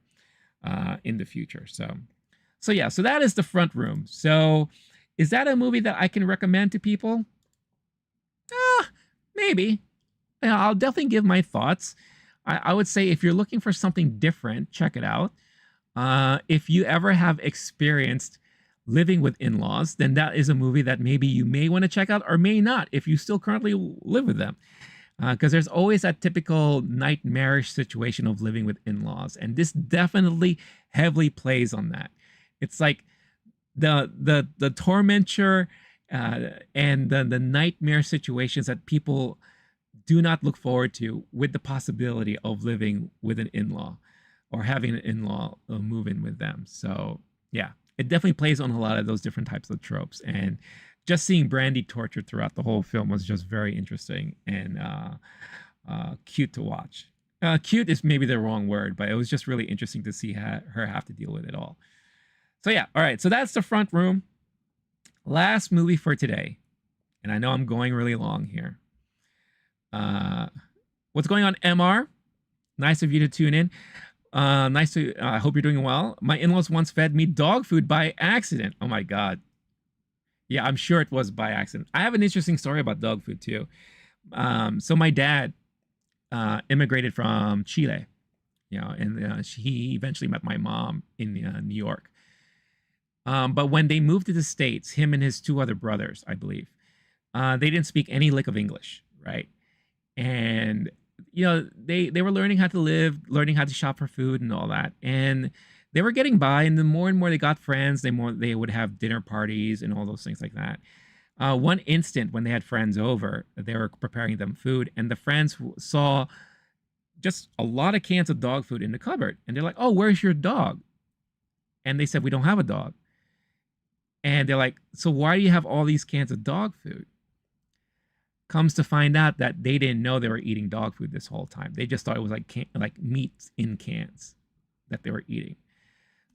in the future. So yeah, so that is The Front Room. So is that a movie that I can recommend to people? Maybe. Yeah, I'll definitely give my thoughts. I would say if you're looking for something different, check it out. If you ever have experienced living with in-laws, then that is a movie that maybe you may want to check out or may not if you still currently live with them. Because there's always that typical nightmarish situation of living with in-laws. And this definitely heavily plays on that. It's like the tormenture and the nightmare situations that people do not look forward to with the possibility of living with an in-law or having an in-law move in with them. So yeah, it definitely plays on a lot of those different types of tropes. And just seeing Brandy tortured throughout the whole film was just very interesting and cute to watch. Cute is maybe the wrong word, but it was just really interesting to see her have to deal with it all. So yeah, all right, so that's The Front Room. Last movie for today, and I know I'm going really long here. What's going on, MR? Nice of you to tune in. I hope you're doing well. My in-laws once fed me dog food by accident. Oh my God. Yeah, I'm sure it was by accident. I have an interesting story about dog food too. So my dad immigrated from Chile, and he eventually met my mom in New York. But when they moved to the States, him and his two other brothers, I believe, they didn't speak any lick of English, right? And they were learning how to live, learning how to shop for food and all that, and they were getting by. And the more and more they got friends, they would have dinner parties and all those things like that. One instant when they had friends over, they were preparing them food, and the friends saw just a lot of cans of dog food in the cupboard, and they're like, "Oh, where's your dog?" And they said, "We don't have a dog." And they're like, "So why do you have all these cans of dog food?" Comes to find out that they didn't know they were eating dog food this whole time. They just thought it was like meat in cans that they were eating.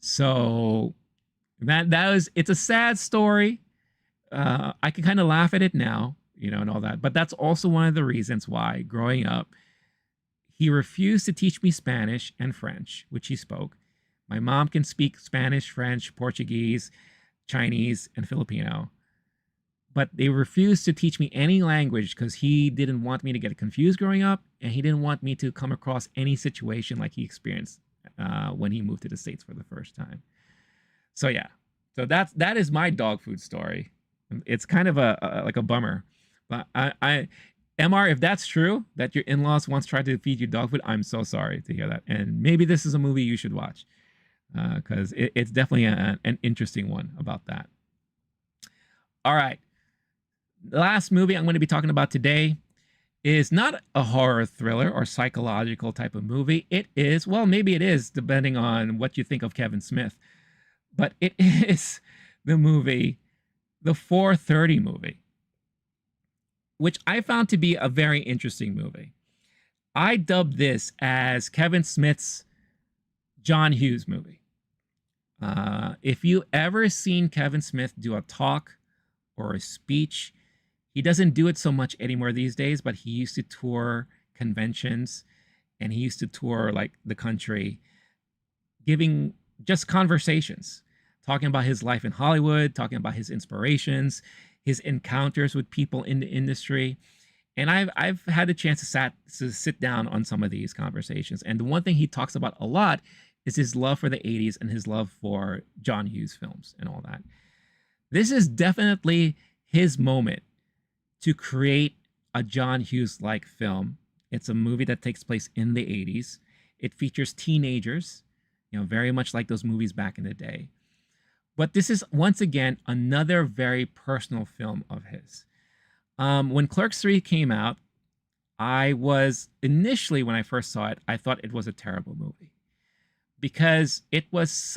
So it's a sad story. I can kind of laugh at it now, and all that. But that's also one of the reasons why, growing up, he refused to teach me Spanish and French, which he spoke. My mom can speak Spanish, French, Portuguese, Chinese, and Filipino. But they refused to teach me any language because he didn't want me to get confused growing up, and he didn't want me to come across any situation like he experienced when he moved to the States for the first time. So yeah, so that is my dog food story. It's kind of like a bummer, but MR, if that's true, that your in-laws once tried to feed you dog food, I'm so sorry to hear that. And maybe this is a movie you should watch because it's definitely an interesting one about that. All right. The last movie I'm going to be talking about today is not a horror thriller or psychological type of movie. It is, well, maybe it is, depending on what you think of Kevin Smith. But it is the movie, the 4:30 movie, which I found to be a very interesting movie. I dubbed this as Kevin Smith's John Hughes movie. If you ever seen Kevin Smith do a talk or a speech, he doesn't do it so much anymore these days, but he used to tour conventions and he used to tour like the country, giving just conversations, talking about his life in Hollywood, talking about his inspirations, his encounters with people in the industry. And I've had the chance to sit down on some of these conversations. And the one thing he talks about a lot is his love for the 80s and his love for John Hughes films and all that. This is definitely his moment to create a John Hughes-like film. It's a movie that takes place in the 80s. It features teenagers, very much like those movies back in the day. But this is, once again, another very personal film of his. When Clerks 3 came out, I was, initially when I first saw it, I thought it was a terrible movie. Because it was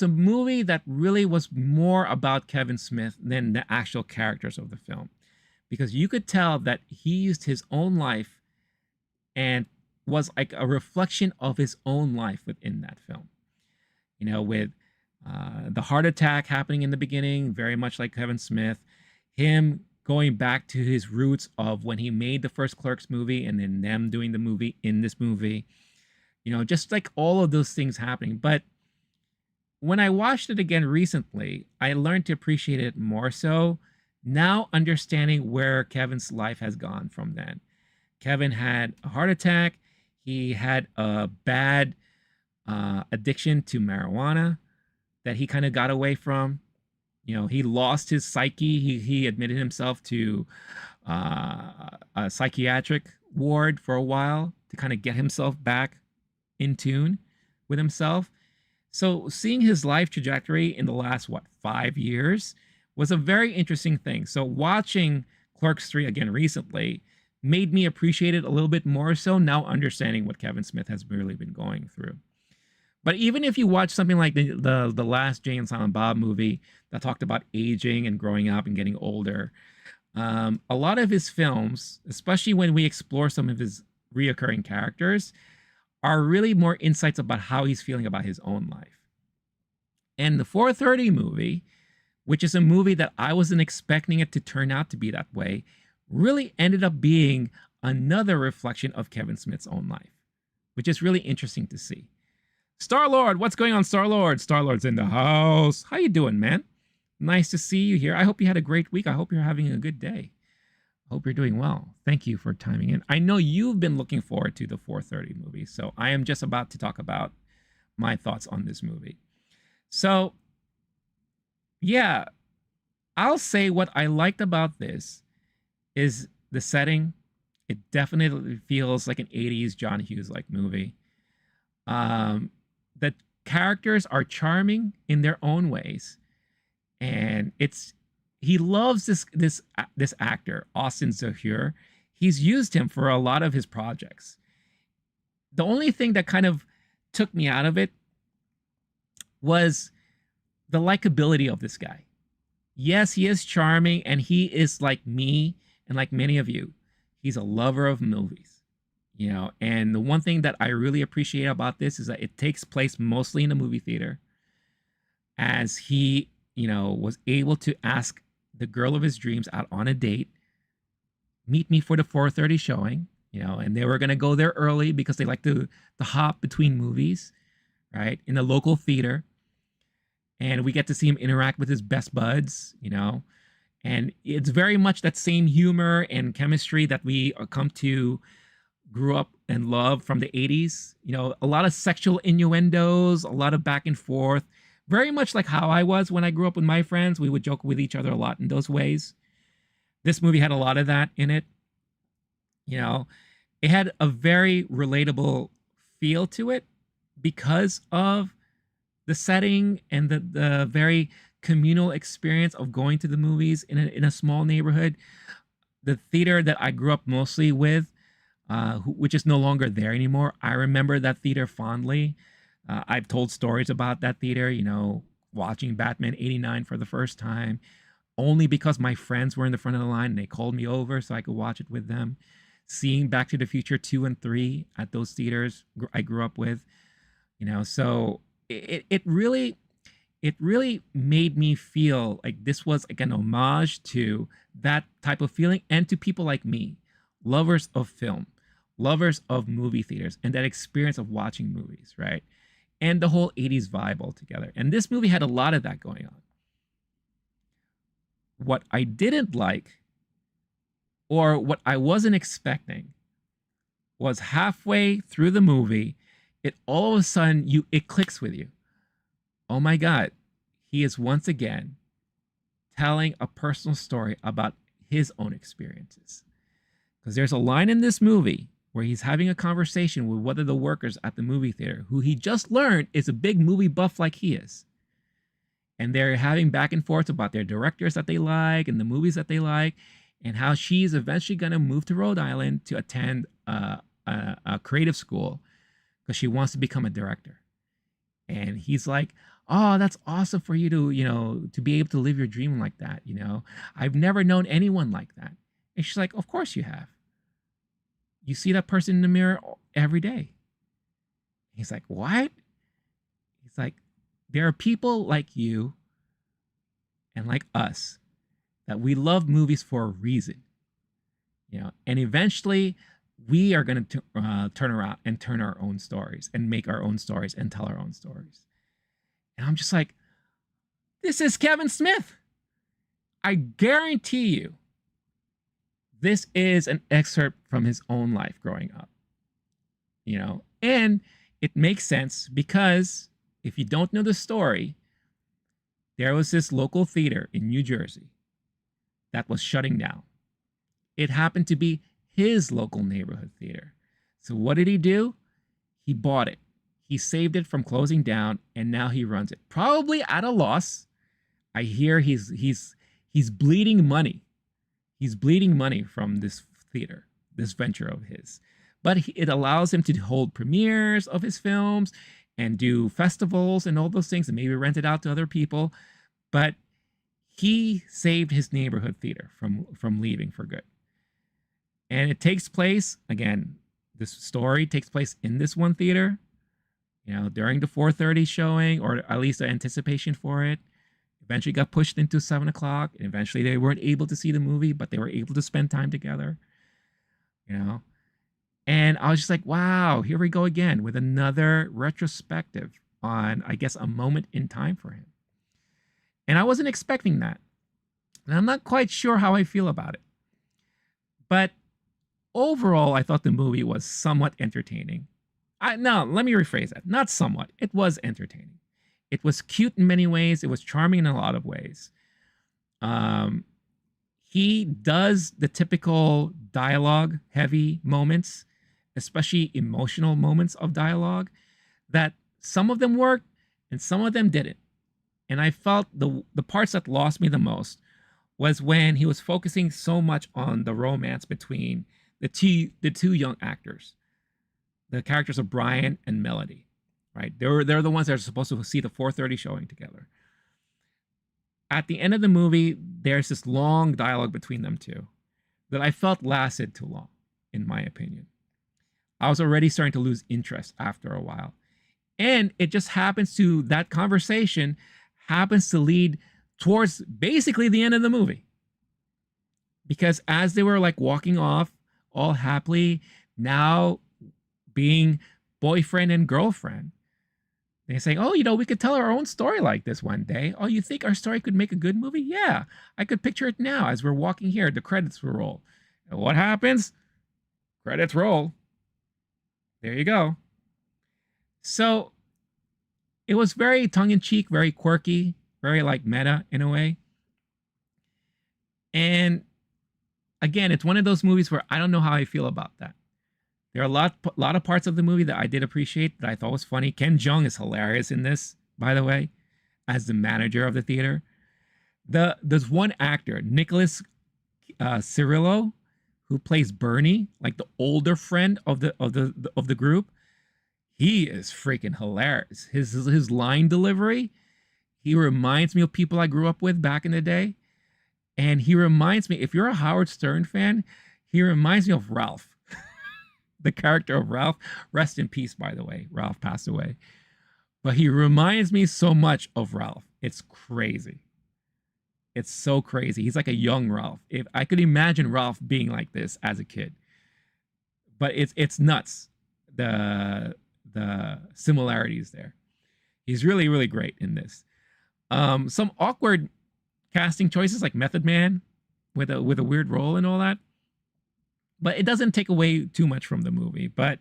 a movie that really was more about Kevin Smith than the actual characters of the film. Because you could tell that he used his own life and was like a reflection of his own life within that film. With The heart attack happening in the beginning, very much like Kevin Smith. Him going back to his roots of when he made the first Clerks movie and then them doing the movie in this movie. You know, just like all of those things happening. But when I watched it again recently, I learned to appreciate it more so, now understanding where Kevin's life has gone from then. Kevin had a heart attack. He had a bad addiction to marijuana that he kind of got away from. You know, he lost his psyche. He admitted himself to a psychiatric ward for a while to kind of get himself back in tune with himself. So seeing his life trajectory in the last, 5 years was a very interesting thing. So watching Clerks 3 again recently made me appreciate it a little bit more so, now understanding what Kevin Smith has really been going through. But even if you watch something like the last Jay and Silent Bob movie that talked about aging and growing up and getting older, a lot of his films, especially when we explore some of his reoccurring characters, are really more insights about how he's feeling about his own life. And the 4:30 movie, which is a movie that I wasn't expecting it to turn out to be that way, really ended up being another reflection of Kevin Smith's own life, which is really interesting to see. Star-Lord, what's going on, Star-Lord? Star-Lord's in the house. How you doing, man? Nice to see you here. I hope you had a great week. I hope you're having a good day. I hope you're doing well. Thank you for timing in. I know you've been looking forward to the 4:30 movie, so I am just about to talk about my thoughts on this movie. So, yeah, I'll say what I liked about this is the setting. It definitely feels like an 80s John Hughes-like movie. The characters are charming in their own ways, and he loves this actor, Austin Zahur. He's used him for a lot of his projects. The only thing that kind of took me out of it was the likability of this guy. Yes, he is charming, and he is like me and like many of you. He's a lover of movies. You know, and the one thing that I really appreciate about this is that it takes place mostly in a movie theater, as he, you know, was able to ask the girl of his dreams out on a date, meet me for the 4:30 showing, you know, and they were going to go there early because they like to hop between movies, right, in the local theater. And we get to see him interact with his best buds, you know, and it's very much that same humor and chemistry that we come to grew up and love from the 80s. You know, a lot of sexual innuendos, a lot of back and forth, very much like how I was when I grew up with my friends. We would joke with each other a lot in those ways. This movie had a lot of that in it. You know, it had a very relatable feel to it because of the setting and the very communal experience of going to the movies in a small neighborhood. The theater that I grew up mostly with, which is no longer there anymore. I remember that theater fondly. I've told stories about that theater, you know, watching Batman 89 for the first time, only because my friends were in the front of the line and they called me over so I could watch it with them. Seeing Back to the Future 2 and 3 at those theaters I grew up with, you know, so it really made me feel like this was like an homage to that type of feeling and to people like me, lovers of film, lovers of movie theaters, and that experience of watching movies, right? And the whole 80s vibe altogether. And this movie had a lot of that going on. What I didn't like, or what I wasn't expecting, was halfway through the movie, it all of a sudden, it clicks with you. Oh my God, he is once again telling a personal story about his own experiences. Because there's a line in this movie where he's having a conversation with one of the workers at the movie theater who he just learned is a big movie buff like he is. And they're having back and forth about their directors that they like and the movies that they like, and how she's eventually going to move to Rhode Island to attend a creative school because she wants to become a director. And he's like, oh, that's awesome for you to, you know, to be able to live your dream like that. You know, I've never known anyone like that. And she's like, of course you have. You see that person in the mirror every day. He's like, what? He's like, there are people like you and like us that we love movies for a reason, and eventually we are going to turn around and turn our own stories and make our own stories and tell our own stories. And I'm just like, this is Kevin Smith. I guarantee you this is an excerpt from his own life growing up, and it makes sense because if you don't know the story, there was this local theater in New Jersey that was shutting down. It happened to be his local neighborhood theater. So what did he do? He bought it. He saved it from closing down, and now he runs it. Probably at a loss. I hear he's bleeding money. He's bleeding money from this theater, this venture of his. But it allows him to hold premieres of his films and do festivals and all those things, and maybe rent it out to other people. But he saved his neighborhood theater from leaving for good. And it takes place, again, this story takes place in this one theater, during the 4:30 showing, or at least the anticipation for it. Eventually got pushed into 7 o'clock, and eventually they weren't able to see the movie, but they were able to spend time together, And I was just like, wow, here we go again with another retrospective on, I guess, a moment in time for him. And I wasn't expecting that. And I'm not quite sure how I feel about it. But overall, I thought the movie was somewhat entertaining. No, let me rephrase that. Not somewhat. It was entertaining. It was cute in many ways. It was charming in a lot of ways. He does the typical dialogue-heavy moments, especially emotional moments of dialogue, that some of them worked and some of them didn't. And I felt the parts that lost me the most was when he was focusing so much on the romance between the two young actors, the characters of Brian and Melody, right? They're the ones that are supposed to see the 4:30 showing together. At the end of the movie, there's this long dialogue between them two that I felt lasted too long, in my opinion. I was already starting to lose interest after a while. And it just that conversation happens to lead towards basically the end of the movie. Because as they were like walking off, all happily, now being boyfriend and girlfriend, they say, oh, we could tell our own story like this one day. Oh, you think our story could make a good movie? Yeah, I could picture it now as we're walking here. The credits will roll. And what happens? Credits roll. There you go. So it was very tongue-in-cheek, very quirky, very like meta in a way. And again, it's one of those movies where I don't know how I feel about that. There are a lot of parts of the movie that I did appreciate, that I thought was funny. Ken Jeong is hilarious in this, by the way, as the manager of the theater. There's one actor, Nicholas Cirillo, who plays Bernie, like the older friend of the group. He is freaking hilarious. His line delivery, he reminds me of people I grew up with back in the day. And he reminds me, if you're a Howard Stern fan, he reminds me of Ralph. The character of Ralph. Rest in peace, by the way. Ralph passed away. But he reminds me so much of Ralph. It's crazy. It's so crazy. He's like a young Ralph. If I could imagine Ralph being like this as a kid. But it's nuts. The similarities there. He's really, really great in this. Some awkward casting choices like Method Man with a weird role and all that. But it doesn't take away too much from the movie. But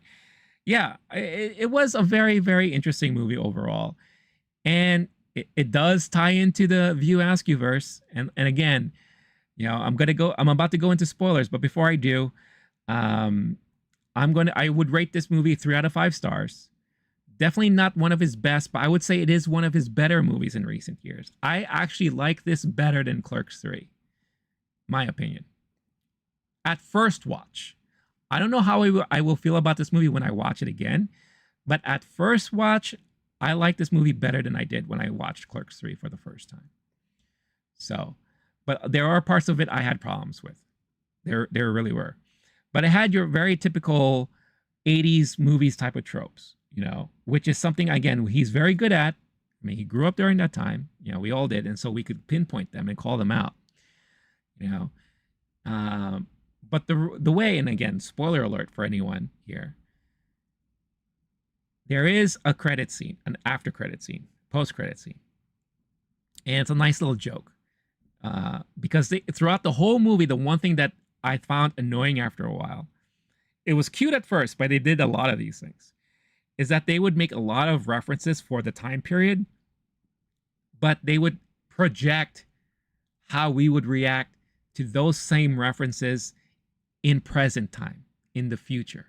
yeah, it was a very, very interesting movie overall. And it does tie into the View Askew verse. And again, I'm about to go into spoilers, but before I do, I would rate this movie 3 out of 5 stars. Definitely not one of his best, but I would say it is one of his better movies in recent years. I actually like this better than Clerks 3, my opinion. At first watch. I don't know how I will feel about this movie when I watch it again, but at first watch, I like this movie better than I did when I watched Clerks 3 for the first time. So, but there are parts of it I had problems with. There really were. But it had your very typical 80s movies type of tropes, which is something, again, he's very good at. I mean, he grew up during that time. You know, we all did, and so we could pinpoint them and call them out. You know, but the way, and again, spoiler alert for anyone here, there is a credit scene, an after credit scene, post credit scene, and it's a nice little joke because throughout the whole movie, the one thing that I found annoying after a while, it was cute at first, but they did a lot of these things, is that they would make a lot of references for the time period, but they would project how we would react to those same references in present time, in the future.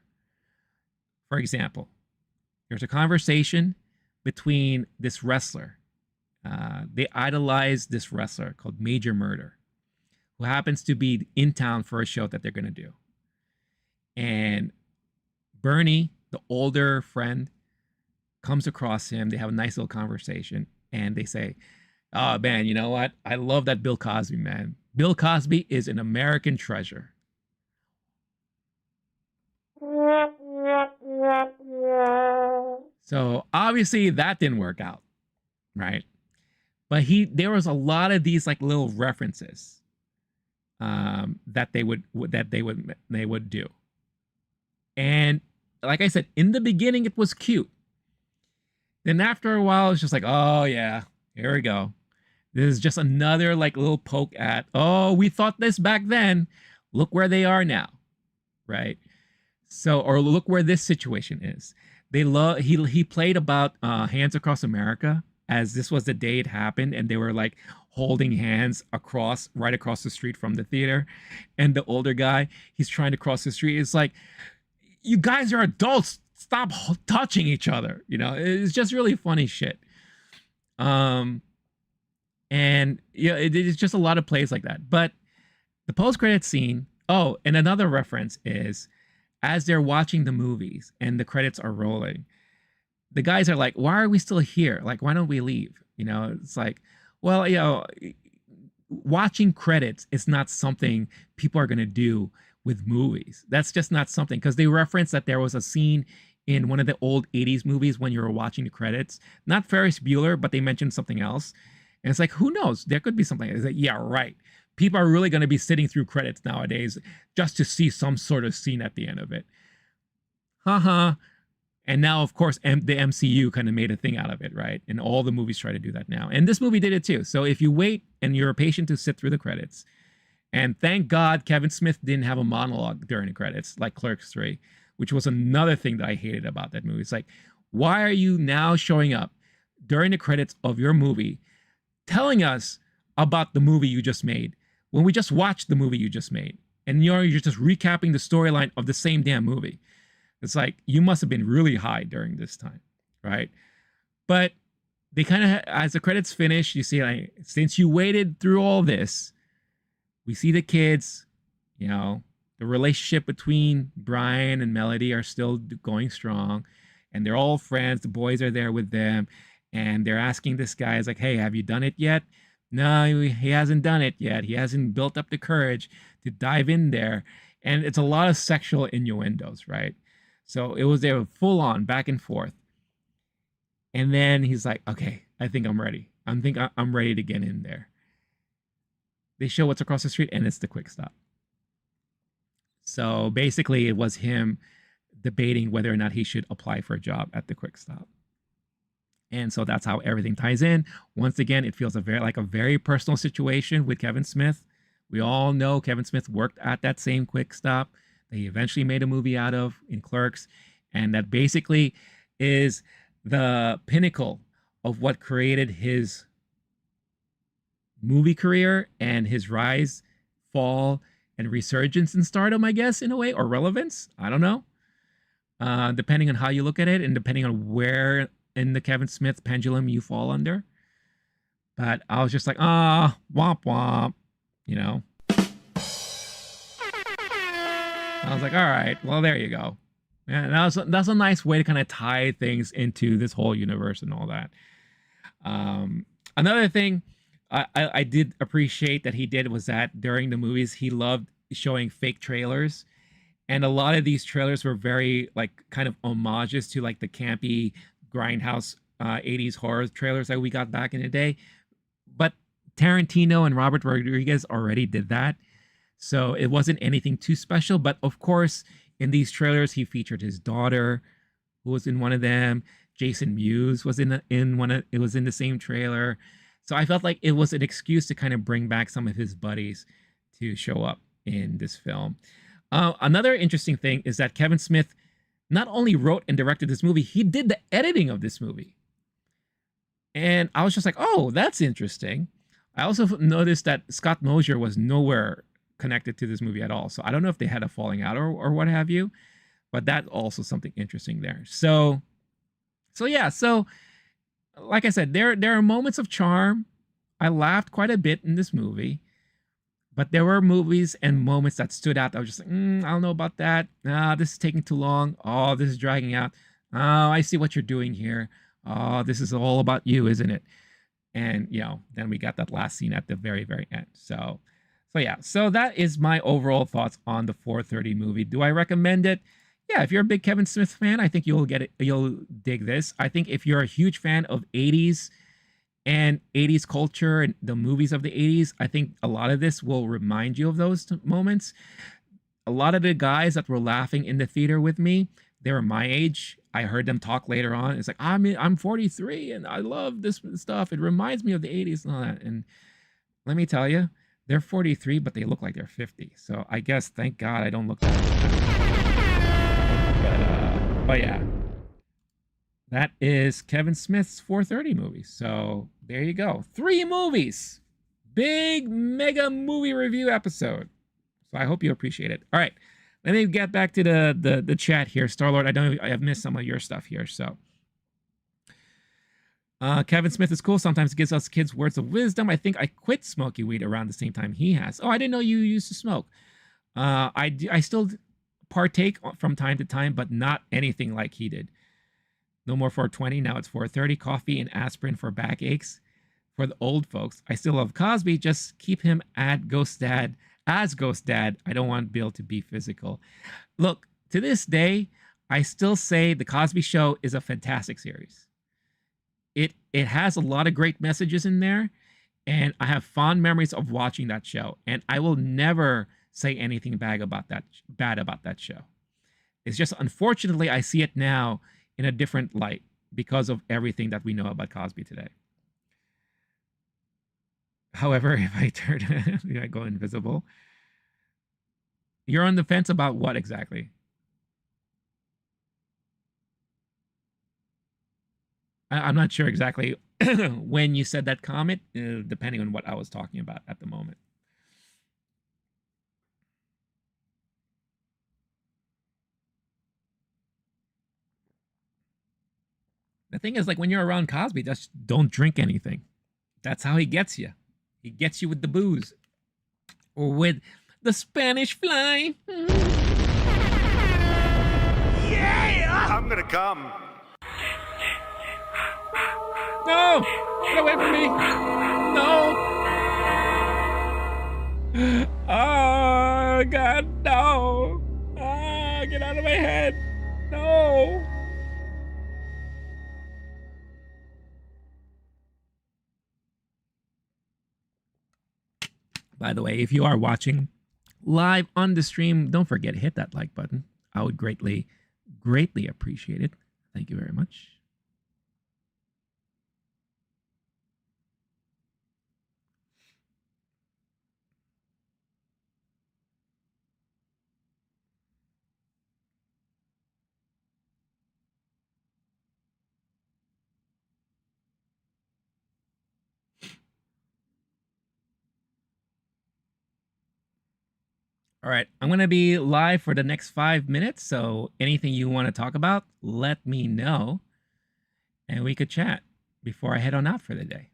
For example, there's a conversation between this wrestler. They idolize this wrestler called Major Murder, who happens to be in town for a show that they're going to do. And Bernie, the older friend, comes across him. They have a nice little conversation, and they say, "Oh man, you know what? I love that Bill Cosby, man. Bill Cosby is an American treasure." So obviously that didn't work out, right? But there was a lot of these like little references that they would do. And like I said, in the beginning, it was cute. Then after a while, it's just like, oh yeah, here we go. This is just another like little poke at, oh, we thought this back then. Look where they are now, right? So, or look where this situation is. He played about Hands Across America, as this was the day it happened, and they were like holding hands right across the street from the theater. And the older guy, he's trying to cross the street. It's like, you guys are adults. Stop touching each other. You know, it's just really funny shit. And yeah, it's just a lot of plays like that. But the post-credit scene, oh, and another reference is, as they're watching the movies and the credits are rolling, the guys are like, why are we still here? Like, why don't we leave? You know, it's like, well, you know, watching credits is not something people are going to do with movies. That's just not something, because they reference that there was a scene in one of the old 80s movies when you were watching the credits, not Ferris Bueller, but they mentioned something else. And it's like, who knows? There could be something. It's like, yeah, right. People are really going to be sitting through credits nowadays just to see some sort of scene at the end of it. Haha. And now, of course, the MCU kind of made a thing out of it, right? And all the movies try to do that now. And this movie did it too. So if you wait and you're patient to sit through the credits, and thank God Kevin Smith didn't have a monologue during the credits like Clerks 3, which was another thing that I hated about that movie. It's like, why are you now showing up during the credits of your movie telling us about the movie you just made when we just watched the movie you just made? And you're just recapping the storyline of the same damn movie. It's like, you must have been really high during this time, right? But they kind of, as the credits finish, you see, like, since you waited through all this, we see the kids, you know, the relationship between Brian and Melody are still going strong, and they're all friends. The boys are there with them, and they're asking this guy, is like, hey, have you done it yet? No, he hasn't done it yet. He hasn't built up the courage to dive in there. And it's a lot of sexual innuendos, right? So it was there full on back and forth. And then he's like, okay, I think I'm ready. I'm ready to get in there. They show what's across the street, and it's the quick stop. So basically it was him debating whether or not he should apply for a job at the quick stop. And so that's how everything ties in. Once again, it feels like a very personal situation with Kevin Smith. We all know Kevin Smith worked at that same quick stop that he eventually made a movie out of in Clerks. And that basically is the pinnacle of what created his movie career and his rise, fall, and resurgence in stardom, I guess, in a way, or relevance. I don't know. Depending on how you look at it and depending on where in the Kevin Smith pendulum you fall under. But I was just like, womp womp, you know. I was like, all right, well, there you go. And that's a nice way to kind of tie things into this whole universe and all that. Another thing I did appreciate that he did was that during the movies, he loved showing fake trailers. And a lot of these trailers were very like kind of homages to like the campy grindhouse '80s horror trailers that we got back in the day. But Tarantino and Robert Rodriguez already did that, so it wasn't anything too special. But of course, in these trailers, he featured his daughter, who was in one of them. Jason Mewes was in one of it was in the same trailer. So I felt like it was an excuse to kind of bring back some of his buddies to show up in this film. Another interesting thing is that Kevin Smith not only wrote and directed this movie, he did the editing of this movie. And I was just like, oh, that's interesting. I also noticed that Scott Mosier was nowhere connected to this movie at all. So I don't know if they had a falling out or what have you, but that's also something interesting there. So yeah, so like I said, there are moments of charm. I laughed quite a bit in this movie, but there were movies and moments that stood out that I was just like, I don't know about that. This is taking too long. Oh, this is dragging out. Oh, I see what you're doing here. Oh, this is all about you, isn't it? And, then we got that last scene at the very, very end. So yeah. So that is my overall thoughts on the 4:30 movie. Do I recommend it? Yeah, if you're a big Kevin Smith fan, I think you'll get it. You'll dig this. I think if you're a huge fan of 80s and 80s culture and the movies of the 80s, I think a lot of this will remind you of those moments. A lot of the guys that were laughing in the theater with me, they were my age. I heard them talk later on. It's like, I'm 43 and I love this stuff. It reminds me of the 80s and all that. And let me tell you, they're 43, but they look like they're 50. So I guess, thank God, I don't look that old. But yeah, that is Kevin Smith's 4:30 movie. So there you go. 3 movies. Big mega movie review episode. So I hope you appreciate it. All right. Let me get back to the chat here. Star-Lord, I have missed some of your stuff here. So Kevin Smith is cool. Sometimes gives us kids words of wisdom. I think I quit smoking weed around the same time he has. Oh, I didn't know you used to smoke. I still partake from time to time, but not anything like he did. No more 420. Now it's 4:30. Coffee and aspirin for backaches. For the old folks, I still love Cosby. Just keep him at Ghost Dad as Ghost Dad. I don't want Bill to be physical. Look, to this day, I still say The Cosby Show is a fantastic series. It has a lot of great messages in there, and I have fond memories of watching that show. And I will never say anything bad about that show. It's just, unfortunately, I see it now in a different light because of everything that we know about Cosby today. However, if I turn, I go invisible. You're on the fence about what exactly? I'm not sure exactly when you said that comment, depending on what I was talking about at the moment. The thing is, like, when you're around Cosby, just don't drink anything. That's how he gets you. He gets you with the booze. Or with the Spanish fly. Yeah! I'm gonna come. No! Get away from me! No! Oh, God, no! Ah, get out of my head! No! By the way, if you are watching live on the stream, don't forget to hit that like button. I would greatly, greatly appreciate it. Thank you very much. All right, I'm going to be live for the next 5 minutes, so anything you want to talk about, let me know, and we could chat before I head on out for the day.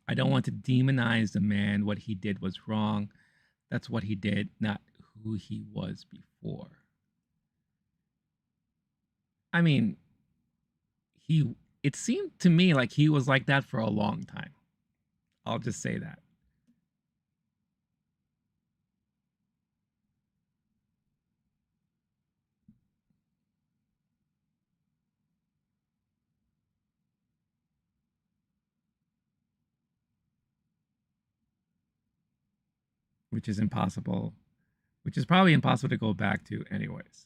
I don't want to demonize the man. What he did was wrong. That's what he did, not who he was before. I mean, it seemed to me like he was like that for a long time. I'll just say that. Which is impossible. Which is probably impossible to go back to anyways.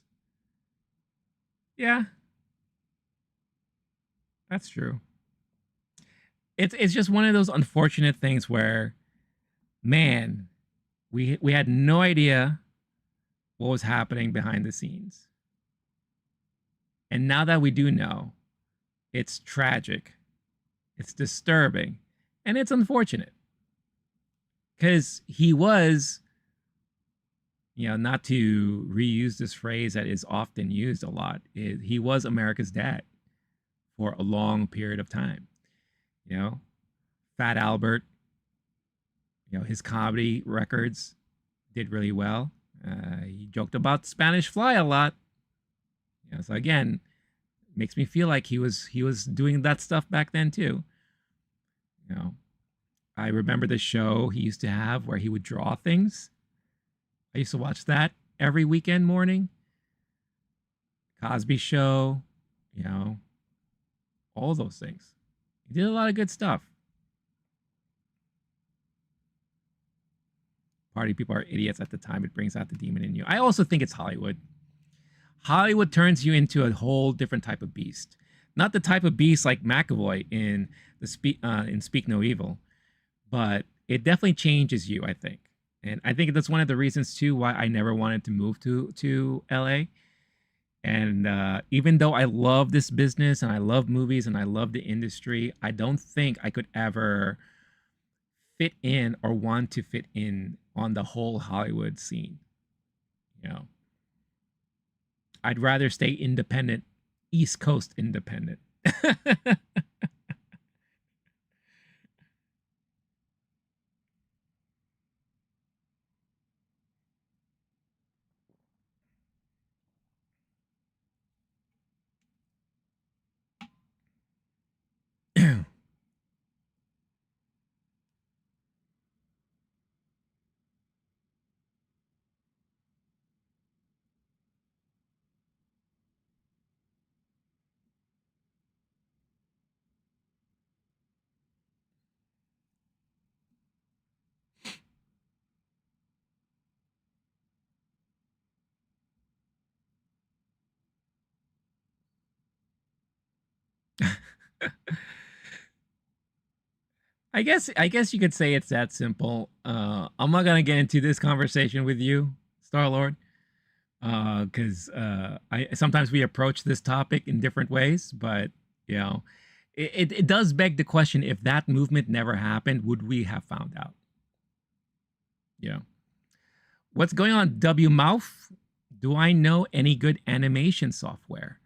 Yeah. That's true. It's just one of those unfortunate things where, man, we had no idea what was happening behind the scenes. And now that we do know, it's tragic. It's disturbing. And it's unfortunate. Because he was, not to reuse this phrase that is often used a lot, he was America's dad for a long period of time. Fat Albert, his comedy records did really well. He joked about Spanish Fly a lot. So again, makes me feel like he was doing that stuff back then too. I remember the show he used to have where he would draw things. I used to watch that every weekend morning. Cosby Show, all those things. He did a lot of good stuff. Party people are idiots at the time. It brings out the demon in you. I also think it's Hollywood. Hollywood turns you into a whole different type of beast. Not the type of beast like McAvoy in Speak No Evil, but it definitely changes you, I think. And I think that's one of the reasons too why I never wanted to move to LA. And even though I love this business and I love movies and I love the industry, I don't think I could ever fit in or want to fit in on the whole Hollywood scene. I'd rather stay independent, East Coast independent. I guess you could say it's that simple. I'm not gonna get into this conversation with you, Star-Lord, because I sometimes we approach this topic in different ways, but it does beg the question: if that movement never happened, would we have found out? What's going on, W Mouth? Do I know any good animation software?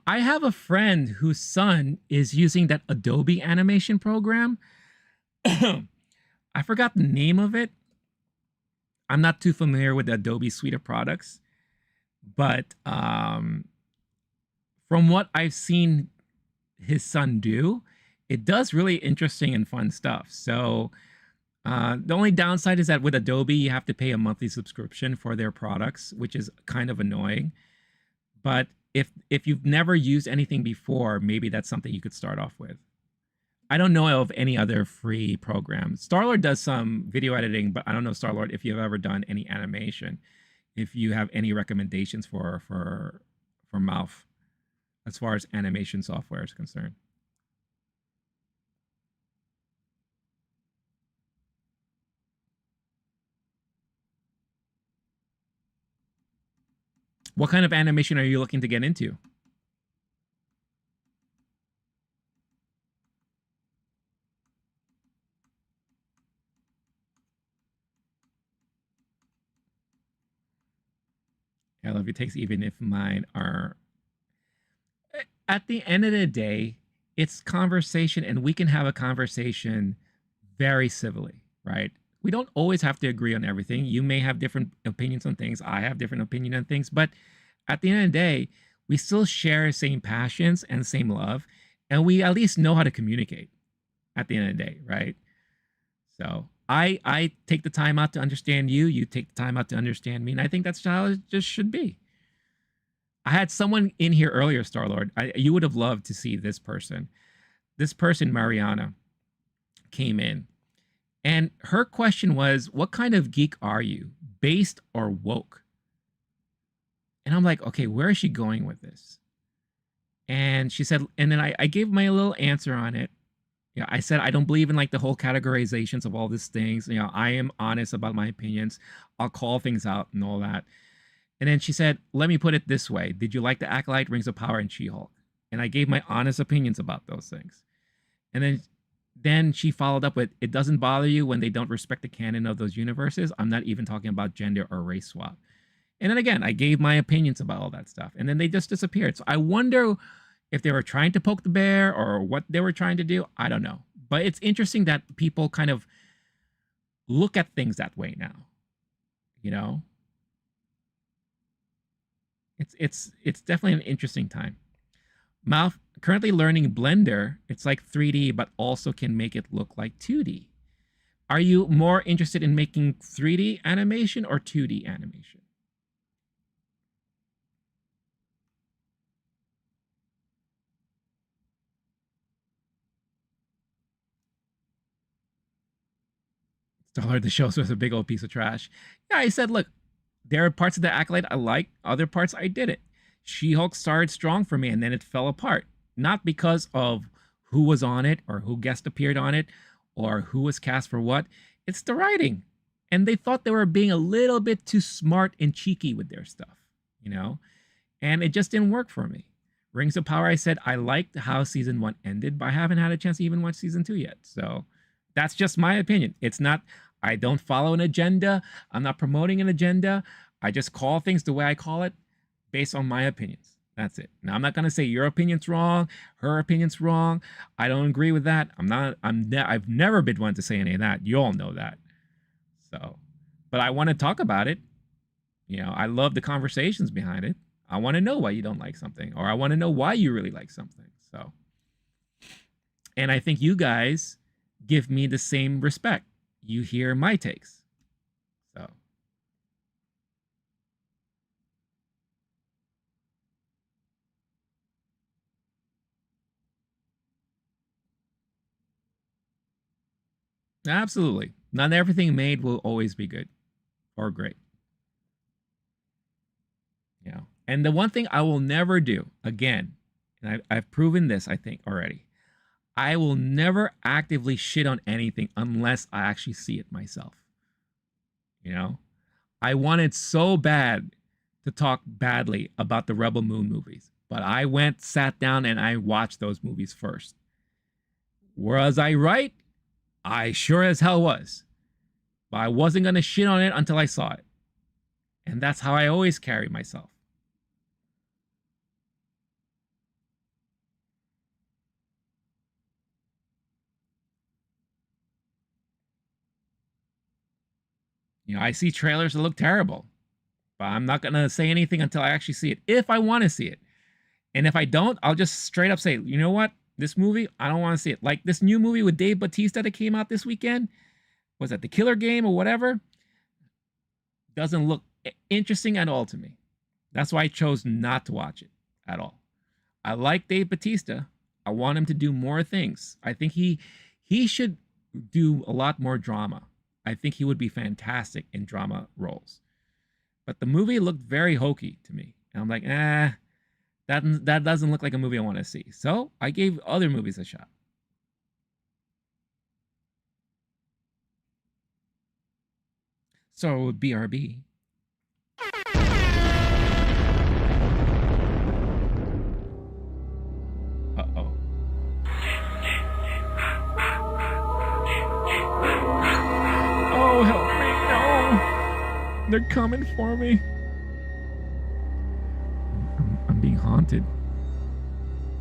I have a friend whose son is using that Adobe animation program. I forgot the name of it. I'm not too familiar with the Adobe suite of products, but from what I've seen his son do, it does really interesting and fun stuff. So the only downside is that with Adobe, you have to pay a monthly subscription for their products, which is kind of annoying. But if you've never used anything before, maybe that's something you could start off with. I don't know of any other free programs. Star-Lord does some video editing, but I don't know, Star-Lord, if you've ever done any animation, if you have any recommendations for Mouth as far as animation software is concerned. What kind of animation are you looking to get into? I love your takes, even if mine are. At the end of the day, it's conversation, and we can have a conversation very civilly, right? We don't always have to agree on everything. You may have different opinions on things. I have different opinion on things, but at the end of the day, we still share same passions and same love, and we at least know how to communicate at the end of the day, right? So I take the time out to understand you. You take the time out to understand me, and I think that's how it just should be. I had someone in here earlier, Star-Lord. You would have loved to see this person. This person, Mariana, came in, and her question was, what kind of geek are you, based or woke? And I'm like, okay, where is she going with this? And she said, and then I gave my little answer on it. Yeah, I said, I don't believe in like the whole categorizations of all these things. You know, I am honest about my opinions. I'll call things out and all that. And then she said, let me put it this way. Did you like the Acolyte, Rings of Power, and She-Hulk? And I gave my honest opinions about those things. And then she followed up with, it doesn't bother you when they don't respect the canon of those universes? I'm not even talking about gender or race swap. And then again, I gave my opinions about all that stuff. And then they just disappeared. So I wonder if they were trying to poke the bear or what they were trying to do. I don't know. But it's interesting that people kind of look at things that way now. You know? It's definitely an interesting time. Mouth currently learning Blender. It's like 3D, but also can make it look like 2D. Are you more interested in making 3D animation or 2D animation? Star-Lord, the show was a big old piece of trash. Yeah, I said, look, there are parts of the Acolyte I like, other parts I didn't. She-Hulk started strong for me, and then it fell apart. Not because of who was on it, or who guest appeared on it, or who was cast for what. It's the writing. And they thought they were being a little bit too smart and cheeky with their stuff, you know? And it just didn't work for me. Rings of Power, I said, I liked how season 1 ended, but I haven't had a chance to even watch season 2 yet. So that's just my opinion. It's not... I don't follow an agenda. I'm not promoting an agenda. I just call things the way I call it based on my opinions. That's it. Now, I'm not going to say your opinion's wrong, her opinion's wrong. I don't agree with that. I've never been one to say any of that. You all know that. So, but I want to talk about it. You know, I love the conversations behind it. I want to know why you don't like something, or I want to know why you really like something. So, and I think you guys give me the same respect. You hear my takes. So. Absolutely. Not everything made will always be good or great. You know, and the one thing I will never do, again, and I've proven this, I think, already. I will never actively shit on anything unless I actually see it myself. You know? I wanted so bad to talk badly about the Rebel Moon movies, but I went, sat down, and I watched those movies first. Was I right? I sure as hell was. But I wasn't going to shit on it until I saw it. And that's how I always carry myself. You know, I see trailers that look terrible, but I'm not going to say anything until I actually see it, if I want to see it. And if I don't, I'll just straight up say, you know what? This movie, I don't want to see it. Like this new movie with Dave Bautista that came out this weekend. Was that The Killer Game or whatever? Doesn't look interesting at all to me. That's why I chose not to watch it at all. I like Dave Bautista. I want him to do more things. I think he should do a lot more drama. I think he would be fantastic in drama roles. But the movie looked very hokey to me. And I'm like, that doesn't look like a movie I want to see. So I gave other movies a shot. So BRB. Uh-oh. Oh, help me, no! They're coming for me. I'm being haunted.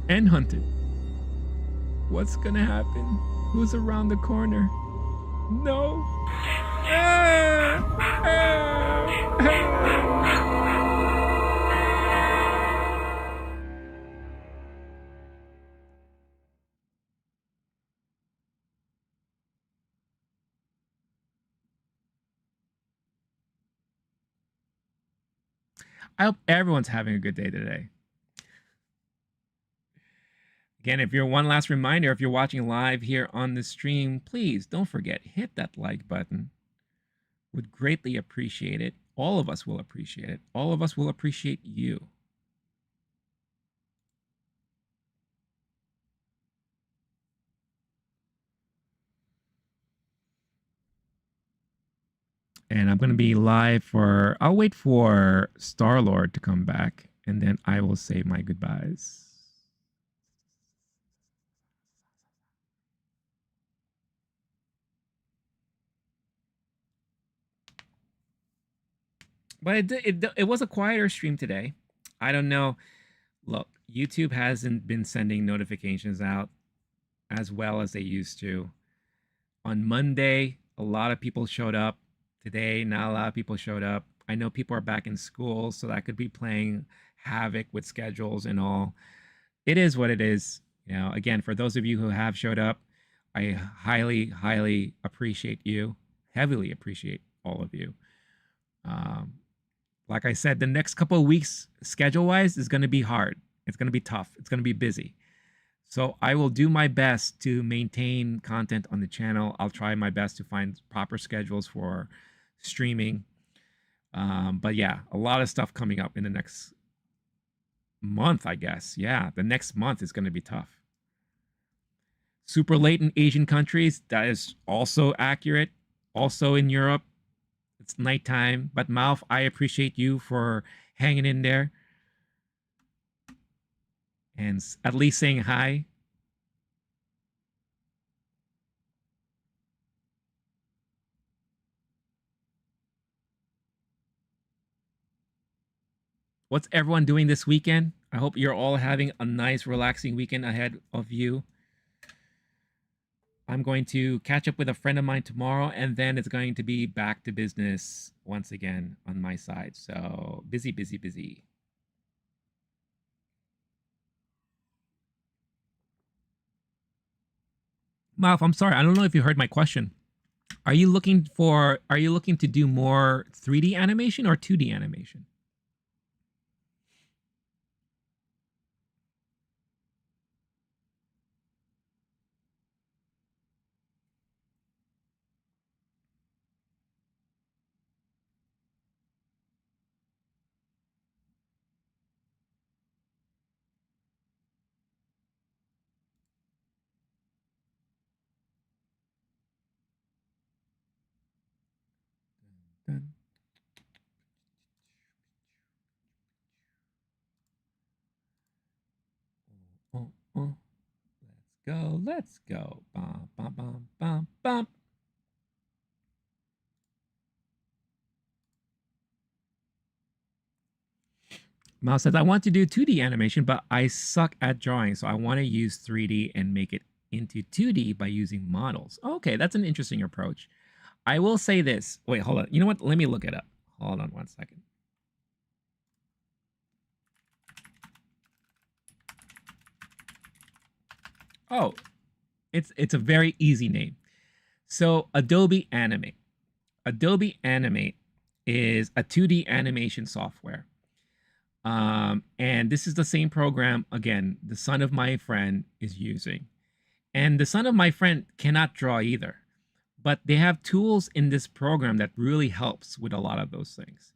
And hunted. What's gonna happen? Who's around the corner? No. Ah! Ah! Ah! I hope everyone's having a good day today. Again, if you're one last reminder, if you're watching live here on the stream, please don't forget, hit that like button. Would greatly appreciate it. All of us will appreciate it. All of us will appreciate you. And I'm going to be live for, I'll wait for Star-Lord to come back, and then I will say my goodbyes. But it was a quieter stream today. I don't know. Look, YouTube hasn't been sending notifications out as well as they used to. On Monday, a lot of people showed up. Today, not a lot of people showed up. I know people are back in school, so that could be playing havoc with schedules and all. It is what it is. You know, again, for those of you who have showed up, I highly, highly appreciate you. Heavily appreciate all of you. Like I said, the next couple of weeks, schedule-wise, is going to be hard. It's going to be tough. It's going to be busy. So I will do my best to maintain content on the channel. I'll try my best to find proper schedules for streaming. But yeah, a lot of stuff coming up in the next month, I guess. Yeah, the next month is going to be tough. Super late in Asian countries, that is also accurate. Also in Europe, it's nighttime. But Mouth, I appreciate you for hanging in there and at least saying hi. What's everyone doing this weekend? I hope you're all having a nice, relaxing weekend ahead of you. I'm going to catch up with a friend of mine tomorrow, and then it's going to be back to business once again on my side. So busy, busy, busy. Mouth, I'm sorry. I don't know if you heard my question. Are you looking to do more 3D animation or 2D animation? Dun. Oh, oh. Let's go. Bum, bum, bum, bum, bum. Mal says, I want to do 2D animation, but I suck at drawing, so I want to use 3D and make it into 2D by using models. Okay, that's an interesting approach. I will say this. Wait, hold on. You know what? Let me look it up. Hold on one second. Oh, it's a very easy name. So Adobe Animate. Adobe Animate is a 2D animation software. And this is the same program, again, the son of my friend is using. And the son of my friend cannot draw either. But they have tools in this program that really helps with a lot of those things.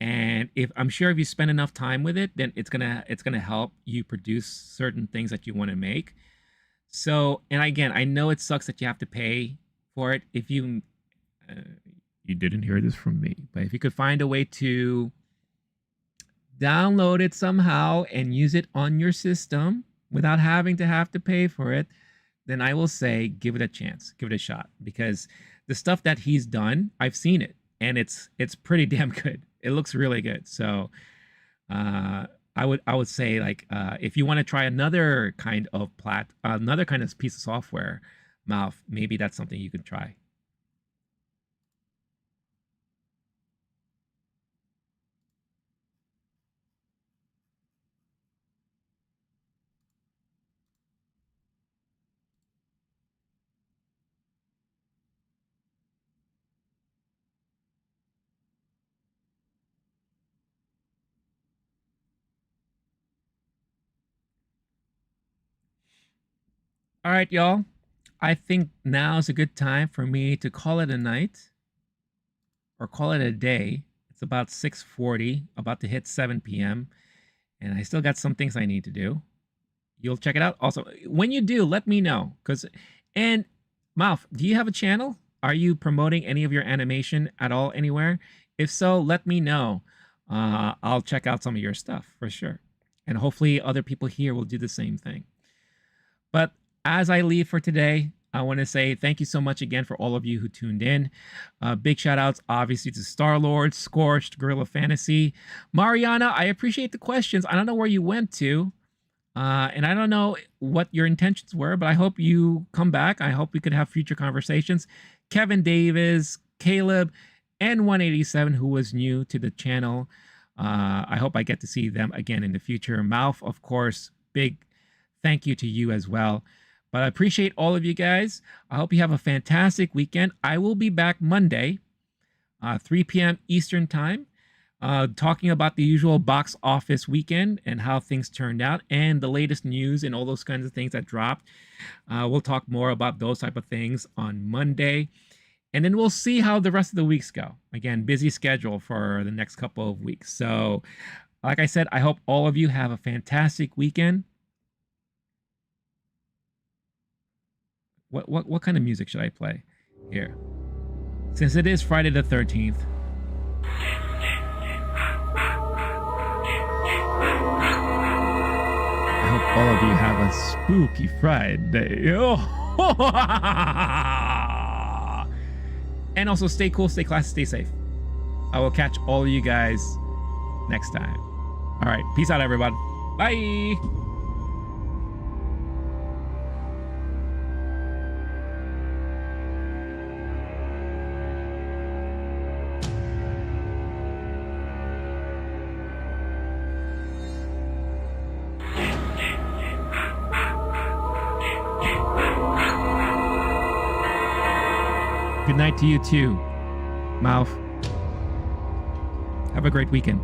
And I'm sure if you spend enough time with it, then it's gonna help you produce certain things that you want to make. So, and again, I know it sucks that you have to pay for it. If you didn't hear this from me, but if you could find a way to download it somehow and use it on your system without having to have to pay for it, then I will say give it a chance, give it a shot, because the stuff that he's done, I've seen it, and it's pretty damn good. It looks really good. So I would say like if you want to try another kind of piece of software, Mouth, maybe that's something you could try. All right, y'all. I think now is a good time for me to call it a night or call it a day. It's about 6:40, about to hit 7 p.m. And I still got some things I need to do. You'll check it out. Also, when you do, let me know. And Mouth, do you have a channel? Are you promoting any of your animation at all anywhere? If so, let me know. I'll check out some of your stuff for sure. And hopefully other people here will do the same thing. But as I leave for today, I want to say thank you so much again for all of you who tuned in. Big shout outs, obviously, to Star-Lord, Scorched, Gorilla Fantasy. Mariana, I appreciate the questions. I don't know where you went to. And I don't know what your intentions were, but I hope you come back. I hope we could have future conversations. Kevin Davis, Caleb, and 187, who was new to the channel. I hope I get to see them again in the future. Mouth, of course, big thank you to you as well. But I appreciate all of you guys. I hope you have a fantastic weekend. I will be back Monday, 3 p.m. Eastern time, talking about the usual box office weekend and how things turned out and the latest news and all those kinds of things that dropped. We'll talk more about those type of things on Monday. And then we'll see how the rest of the weeks go. Again, busy schedule for the next couple of weeks. So, like I said, I hope all of you have a fantastic weekend. What kind of music should I play here? Since it is Friday the 13th. I hope all of you have a spooky Friday. And also stay cool, stay classy, stay safe. I will catch all of you guys next time. All right, peace out, everybody. Bye. Good night to you too, Mouth. Have a great weekend.